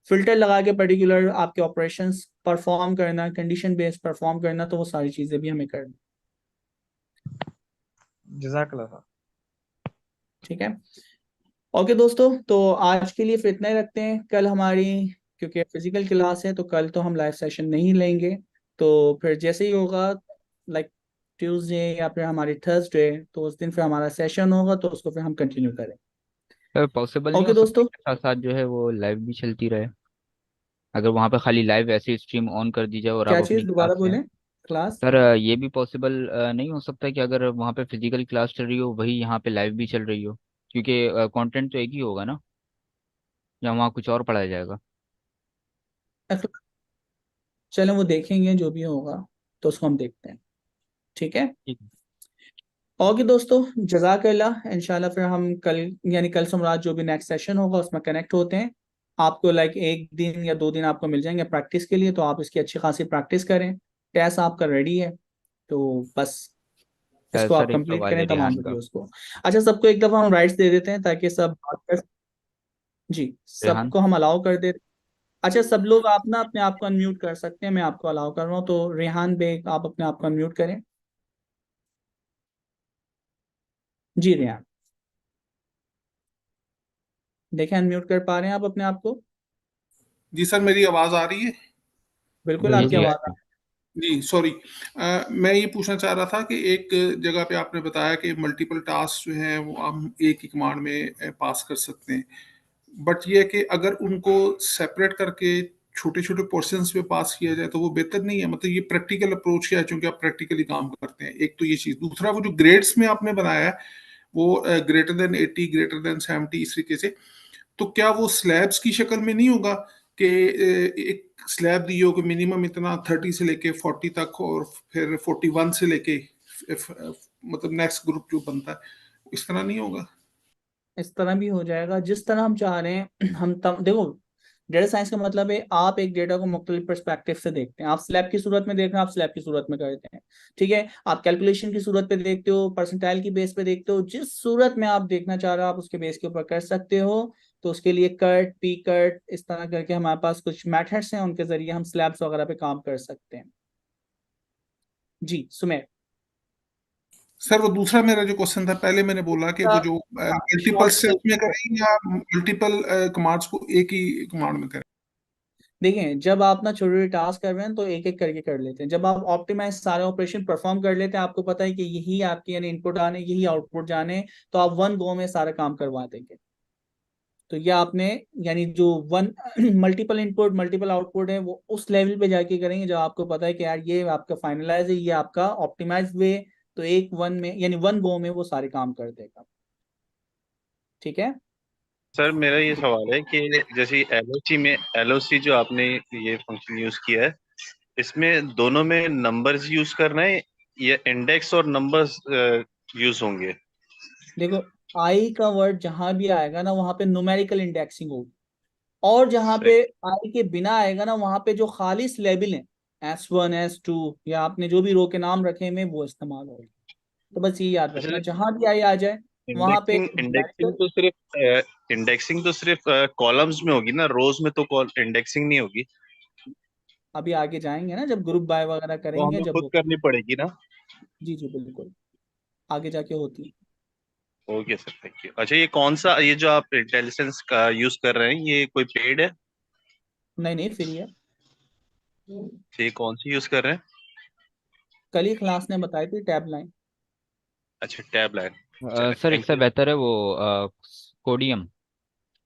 फिल्टर लगा के पर्टिकुलर आपके ऑपरेशंस परफॉर्म करना, कंडीशन बेस्ड परफॉर्म करना, तो वो सारी चीजें भी हमें करनी। जज़ाकल्लाह खैर। ठीक है, ओके दोस्तों, तो आज के लिए फिर इतना ही रखते हैं। कल हमारी क्योंकि फिजिकल क्लास है तो कल तो हम लाइव सेशन नहीं लेंगे, तो फिर जैसे ही होगा लाइक ट्यूसडे या फिर हमारी थर्सडे, तो उस दिन फिर हमारा सेशन होगा, तो उसको फिर हम कंटिन्यू करेंगे। पॉसिबल नहीं हो ओके सकता दोस्तों, इसके साथ साथ जो है वो लाइव भी चलती रहे? अगर वहाँ पे खाली लाइव ऐसे स्ट्रीम ऑन कर दी जाए और आप क्या अपनी चीज़ दोबारा क्लास लें। बोलें? क्लास सर ये भी पॉसिबल नहीं हो सकता कि अगर वहाँ पे फिजिकल क्लास चल रही हो वही यहाँ पे लाइव भी चल रही हो, क्योंकि कंटेंट तो एक ही होगा ना, या वहाँ कुछ और पढ़ाया जाएगा? चलें वो देखेंगे, जो भी होगा तो उसको हम देखते हैं। ठीक है, ठीक है। ओके दोस्तों, जज़ाकल्लाह। इंशाल्लाह फिर हम कल यानी कल सुमरात जो भी नेक्स्ट सेशन होगा उसमें कनेक्ट होते हैं। आपको लाइक 1 दिन या 2 दिन आपको मिल जाएंगे प्रैक्टिस के लिए, तो आप इसकी अच्छी खासी प्रैक्टिस करें। टेस्ट आपका रेडी है, तो बस इसको आप सर एक कंप्लीट सवाल है करें तमाम रेहान का। वीडियोस को। अच्छा, सबको एक दफ़ा हम राइट्स दे देते हैं ताकि सब बात कर। जी, रेहान। सबको हम अलाउ कर देते हैं। अच्छा, सब लोग आप ना अपने आप को अनम्यूट कर सकते हैं, मैं आपको अलाउ कर रहा हूँ, तो रेहान बेग आप अपने आप को अनम्यूट करें। जी रेहान, देखें अनम्यूट कर पा रहे हैं आप अपने आप को? जी सर, मेरी आवाज आ रही है? बिल्कुल जी आपकी जी। आवाज़। जी सॉरी। मैं ये पूछना चाह रहा था कि एक जगह पे आपने बताया कि मल्टीपल टास्क जो हैं वो हम एक ही कमांड में पास कर सकते हैं, बट ये है कि अगर उनको सेपरेट करके छोटे छोटे पोर्शंस पे पास किया जाए तो वो बेहतर नहीं है? मतलब ये प्रैक्टिकल अप्रोच क्या है, चूंकि आप प्रैक्टिकली काम करते हैं। एक तो ये चीज़, दूसरा वो जो ग्रेड्स में आपने बनाया है वो greater than 80, greater than 70 इस तरीके से, तो क्या वो स्लैब्स की शक्ल में नहीं होगा कि एक स्लैब दी हो कि मिनिमम इतना 30 से लेके 40 तक, और फिर 41 से लेके मतलब नेक्स्ट ग्रुप जो बनता है, इस तरह नहीं होगा? इस तरह भी हो जाएगा जिस तरह हम चाह रहे हैं। हम तम देखो, डेटा साइंस का मतलब है आप एक डेटा को मुख्तलिफ पर्सपेक्टिव से देखते हैं। आप स्लैब की सूरत में देख रहे हैं, आप स्लैब की सूरत में करते हैं। ठीक है, आप कैलकुलेशन की सूरत पे देखते हो, परसेंटाइल की बेस पे देखते हो, जिस सूरत में आप देखना चाह रहे हो आप उसके बेस के ऊपर कर सकते हो। तो उसके लिए कट, पी कट, इस तरह करके हमारे पास कुछ मेथड्स हैं, उनके जरिए हम स्लैब्स वगैरह पे काम कर सकते हैं। जी सुमेर। सर वो दूसरा मेरा जो क्वेश्चन था, पहले मैंने बोला कि वो जो मल्टीपल शॉर्ट सेल्स में करें या मल्टीपल कमांड्स को एक ही कमांड में करें? देखें, जब आप ना छोटे छोटे टास्क कर रहे हैं तो एक एक करके कर लेते हैं। जब आप ऑप्टिमाइज सारे ऑपरेशन परफॉर्म कर लेते हैं, आपको पता है कि यही आपकी यानी इनपुट आने, यही आउटपुट जाने, तो आप वन गो में सारा काम करवा देंगे। तो ये आपने यानी जो one multiple input multiple output है वो उस लेवल पे जाके करेंगे जब आपको पता है कि यार ये आपका फाइनलाइज है, ये आपका ऑप्टिमाइज वे, तो एक वन में यानी वन गो में वो सारे काम कर देगा। ठीक है, सर मेरा ये सवाल है कि जैसे एलओसी जो आपने ये फंक्शन यूज किया है, इसमें दोनों में नंबर्स यूज करना है या इंडेक्स और नंबर्स यूज होंगे? देखो, आई का वर्ड जहां भी आएगा ना वहां पे न्यूमेरिकल इंडेक्सिंग होगी, और जहां पे सही। आई के बिना आएगा ना वहां पे जो खालिस लेबल है, S1 S2 या आपने जो भी रो के नाम रखे में वो इस्तेमाल होगी। तो बस ये याद अच्छा, रखना, जहां भी आई आ जाए वहां पे इंडेक्सिंग इंडेक्सिंग numerical- तो सिर्फ कॉलम्स में होगी ना, रोज में तो इंडेक्सिंग नहीं होगी? अभी आगे जाएंगे ना जब ग्रुप बाय वगैरह वो करेंगे हमें जब खुद वो। करनी पड़ेगी ना? जी जी बिल्कुल, आगे जाके होती है। Okay sir, thank you. अच्छा, ये कौन सा, ये जो आप इंटेलिजेंस का यूज कर रहे हैं, ये कोई पेड है? नहीं नहीं, फ्री है। ये कौन सी यूज कर रहे हैं? कल ही क्लास ने बताई थी टैब लाइन। अच्छा, टैब लाइन। चले, सर थैंक इससे यू। बेहतर है वो कोडियम,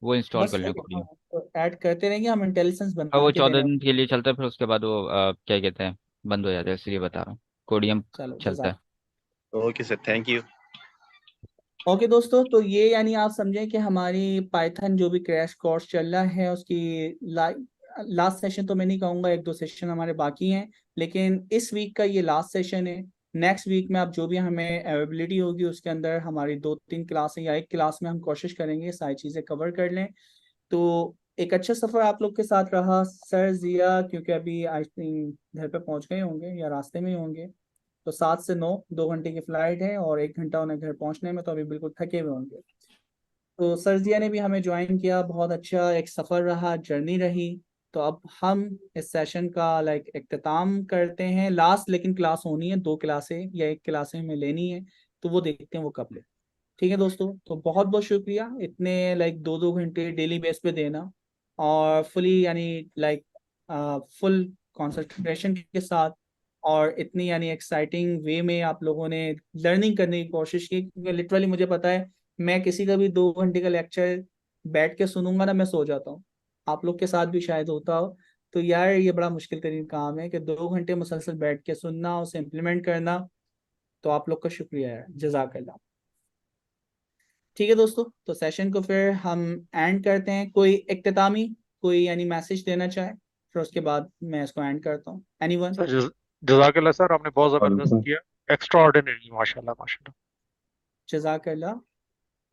वो इंस्टॉल बस कर लें कोडियम। तो ऐड करते रहेंगे, हम इंटेलिजेंस हाँ बना वो के दे 14 रहे हैं। दिन के लिए चलता है, फिर उसके बाद वो क्या कहते हैं, बंद हो जाता है, इसलिए बता रहा हूँ। कोडियम चलो चलता जजाक। है। Okay sir, thank you. Okay दोस्तों, तो ये यानी आप समझें कि हमारी पाइथन जो भी क्रैश कोर्स चल रहा है उसकी लास्ट सेशन तो मैं नहीं कहूँगा, 1 2 सेशन हमारे बाकी हैं, लेकिन इस वीक का ये लास्ट सेशन है। नेक्स्ट वीक में आप जो भी हमें अवेलेबिलिटी होगी उसके अंदर हमारी 2 3 क्लासें या एक क्लास में हम कोशिश करेंगे सारी चीज़ें कवर कर लें। तो एक अच्छा सफ़र आप लोग के साथ रहा सर जिया, क्योंकि अभी आई थिंक घर पे पहुंच गए होंगे या रास्ते में ही होंगे। तो 7 से 9 2 घंटे की फ्लाइट है और 1 घंटा उन्हें घर पहुंचने में, तो अभी बिल्कुल थके हुए होंगे। तो सर्जिया ने भी हमें ज्वाइन किया, बहुत अच्छा एक सफ़र रहा, जर्नी रही। तो अब हम इस सेशन का इख्तिताम करते हैं लास्ट, लेकिन क्लास होनी है, 2 क्लासें या 1 क्लासें हमें लेनी है, तो वो देखते हैं वो कब ले। ठीक है दोस्तों, तो बहुत बहुत शुक्रिया इतने 2-2 घंटे डेली बेस पे देना, और फुली फुल कंसंट्रेशन के साथ, और इतनी एक्साइटिंग वे में आप लोगों ने लर्निंग करने की कोशिश की। क्योंकि लिटरली मुझे पता है, मैं किसी का भी 2 घंटे का लेक्चर बैठ के सुनूंगा ना, मैं सो जाता हूँ। आप लोग के साथ भी शायद होता हो। तो यार ये बड़ा मुश्किल तरीन काम है कि 2 घंटे मुसलसल बैठ के सुनना, उसे इम्प्लीमेंट करना। तो आप लोग का शुक्रिया यार, जज़ाकल्लाह। ठीक है दोस्तों, तो सेशन को फिर हम एंड करते हैं। कोई इख्तितामी कोई मैसेज देना चाहे, फिर उसके बाद मैं इसको एंड करता हूँ। एनीवन? सर जजाकल्ला सर, आपने बहुत जबरदस्त किया, एक्स्ट्रा माशाल्लाह माशाल्लाह। जज़ाकल्लाह।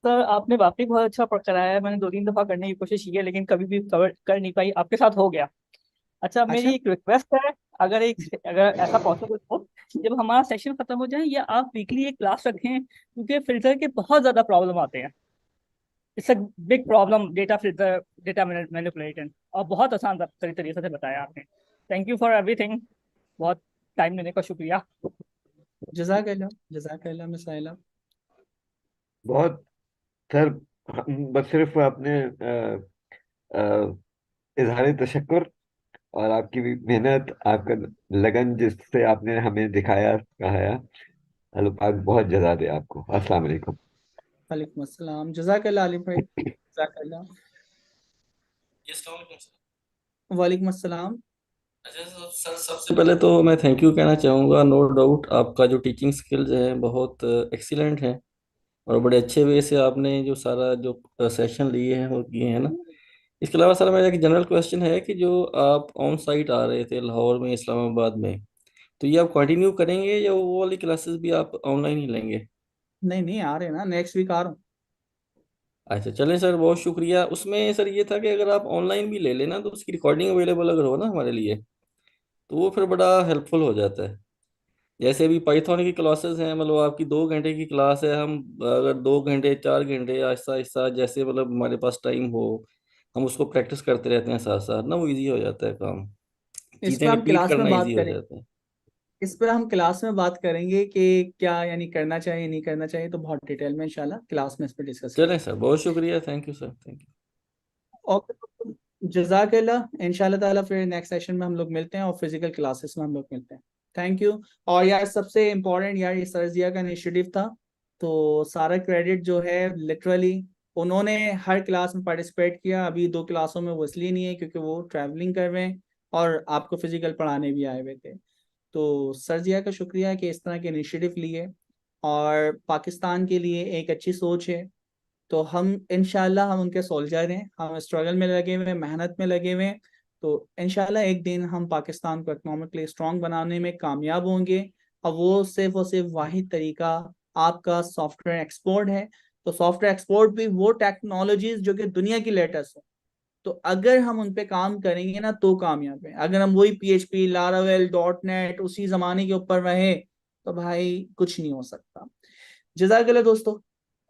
सर आपने वाकई बहुत अच्छा पढ़ कराया है। मैंने 2-3 दफा करने की कोशिश की है लेकिन कभी भी कवर कर नहीं पाई, आपके साथ हो गया। अच्छा, मेरी एक रिक्वेस्ट है, अगर ऐसा पॉसिबल हो, जब हमारा सेशन खत्म हो जाए या आप वीकली एक क्लास रखें, क्योंकि फिल्टर के बहुत ज्यादा प्रॉब्लम आते हैं। It's a big problem, data filter, data manipulation, और बहुत आसान तरीके से बताया आपने। थैंक यू फॉर एवरीथिंग, बहुत टाइम देने का शुक्रिया। जज़ाकल्लाह, जज़ाकल्लाह मिसाइला। बहुत सर, बस सिर्फ आपने इजहार तशक्कुर और आपकी भी मेहनत, आपका लगन जिससे आपने हमें दिखाया कहाया, अल्लाह पाक बहुत जज़ा दे आपको। अस्सलाम वालेकुम। वालेकुम अस्सलाम, जज़ाकल्लाह आलिम भाई, जज़ाकल्लाह। वालेकुम अस्सलाम। अच्छा सर, सबसे पहले तो मैं थैंक यू कहना चाहूँगा। नो डाउट आपका जो टीचिंग स्किल्स हैं बहुत एक्सीलेंट हैं, और बड़े अच्छे वे से आपने जो सारा जो सेशन लिए हैं वो किए हैं ना। इसके अलावा सर मेरा एक जनरल क्वेश्चन है कि जो आप ऑन साइट आ रहे थे लाहौर में, इस्लामाबाद में, तो ये आप कंटिन्यू करेंगे या वो वाली क्लासेस भी आप ऑनलाइन ही लेंगे? नहीं नहीं, आ रहे ना, नेक्स्ट वीक आ रहा हूँ। अच्छा चलें सर, बहुत शुक्रिया। उसमें सर ये था कि अगर आप ऑनलाइन भी ले लेना तो उसकी रिकॉर्डिंग अवेलेबल अगर हो ना हमारे लिए, तो वो फिर बड़ा हेल्पफुल हो जाता है। जैसे अभी पाइथन की क्लासेस हैं, मतलब आपकी 2 घंटे की क्लास है, हम अगर 2 घंटे 4 घंटे आहिस्ता आहिस्ता जैसे मतलब हमारे पास टाइम हो, हम उसको प्रैक्टिस करते रहते हैं साथ साथ ना, वो इजी हो जाता है काम, इस चीज़ें पर हम रिपीट क्लास में करना बात इजी हो करें, जाता है। इस पर हम क्लास में बात करेंगे कि क्या करना चाहिए नहीं करना चाहिए, तो बहुत डिटेल में इंशाल्लाह क्लास में इस पर डिस्कस चलें करेंगे। सर, बहुत शुक्रिया, thank you sir, thank you. Okay, जज़ाकल्लाह। इंशाल्लाह ताला फिर नेक्स्ट सेशन में हम लोग मिलते हैं, और फिजिकल क्लासेस में हम लोग मिलते हैं। Thank you. और यार सबसे इम्पोर्टेंट यार, ये सर्जिया का इनिशिएटिव था, तो सारा क्रेडिट जो है लिटरली उन्होंने हर क्लास में पार्टिसिपेट किया। अभी 2 क्लासों में वो इसलिए नहीं है क्योंकि वो ट्रैवलिंग कर रहे हैं, और आपको फिजिकल पढ़ाने भी आए हुए थे। तो सर्जिया का शुक्रिया कि इस तरह के इनिशिएटिव लिए, और पाकिस्तान के लिए एक अच्छी सोच है। तो हम इंशाल्लाह हम उनके सोल्जर हैं, हम स्ट्रगल में लगे हुए हैं, मेहनत में लगे हुए हैं। तो इंशाल्लाह एक दिन हम पाकिस्तान को इकोनॉमिकली स्ट्रॉन्ग बनाने में कामयाब होंगे। और वो सिर्फ वाहिद तरीका आपका सॉफ्टवेयर एक्सपोर्ट है। तो सॉफ्टवेयर एक्सपोर्ट भी वो टेक्नोलॉजीज जो कि दुनिया की लेटेस्ट हो, तो अगर हम उन पे काम करेंगे ना तो कामयाब है। अगर हम वही PHP, लारावेल, .NET उसी जमाने के ऊपर रहे, तो भाई कुछ नहीं हो सकता। जज़ाकल्लाह दोस्तों।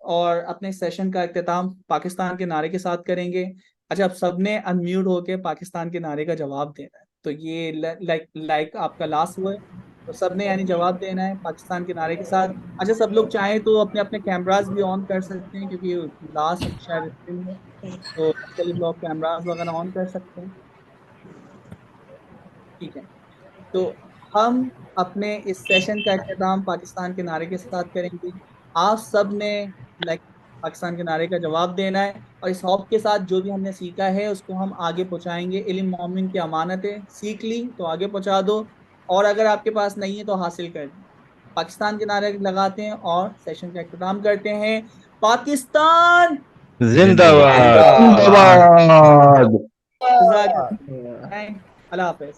और अपने सेशन का इख्तिताम पाकिस्तान के नारे के साथ करेंगे। अच्छा, अब सबने अनम्यूट होके पाकिस्तान के नारे का जवाब देना है। तो ये लाइक आपका लास्ट हुआ है, तो सबने जवाब देना है पाकिस्तान के नारे के साथ। अच्छा, सब लोग चाहें तो अपने अपने कैमरास भी ऑन कर सकते हैं, क्योंकि लास्ट शायद स्क्रीन है, तो चलिए लोग कैमरास वगैरह ऑन कर सकते हैं। ठीक है, तो हम अपने इस सेशन का इख्तिताम पाकिस्तान के नारे के साथ करेंगे। आप सब ने लाइक पाकिस्तान के नारे का जवाब देना है, और इस हॉप के साथ जो भी हमने सीखा है उसको हम आगे पहुंचाएंगे। इल्म मोमिन की अमानत है, सीख ली तो आगे पहुंचा दो, और अगर आपके पास नहीं है तो हासिल कर ली। पाकिस्तान के नारे लगाते हैं और सेशन का इख्तिताम करते हैं। पाकिस्तान जिंदाबाद। जिंदाबाद। जिंदाबाद। अल्लाह हाफिज।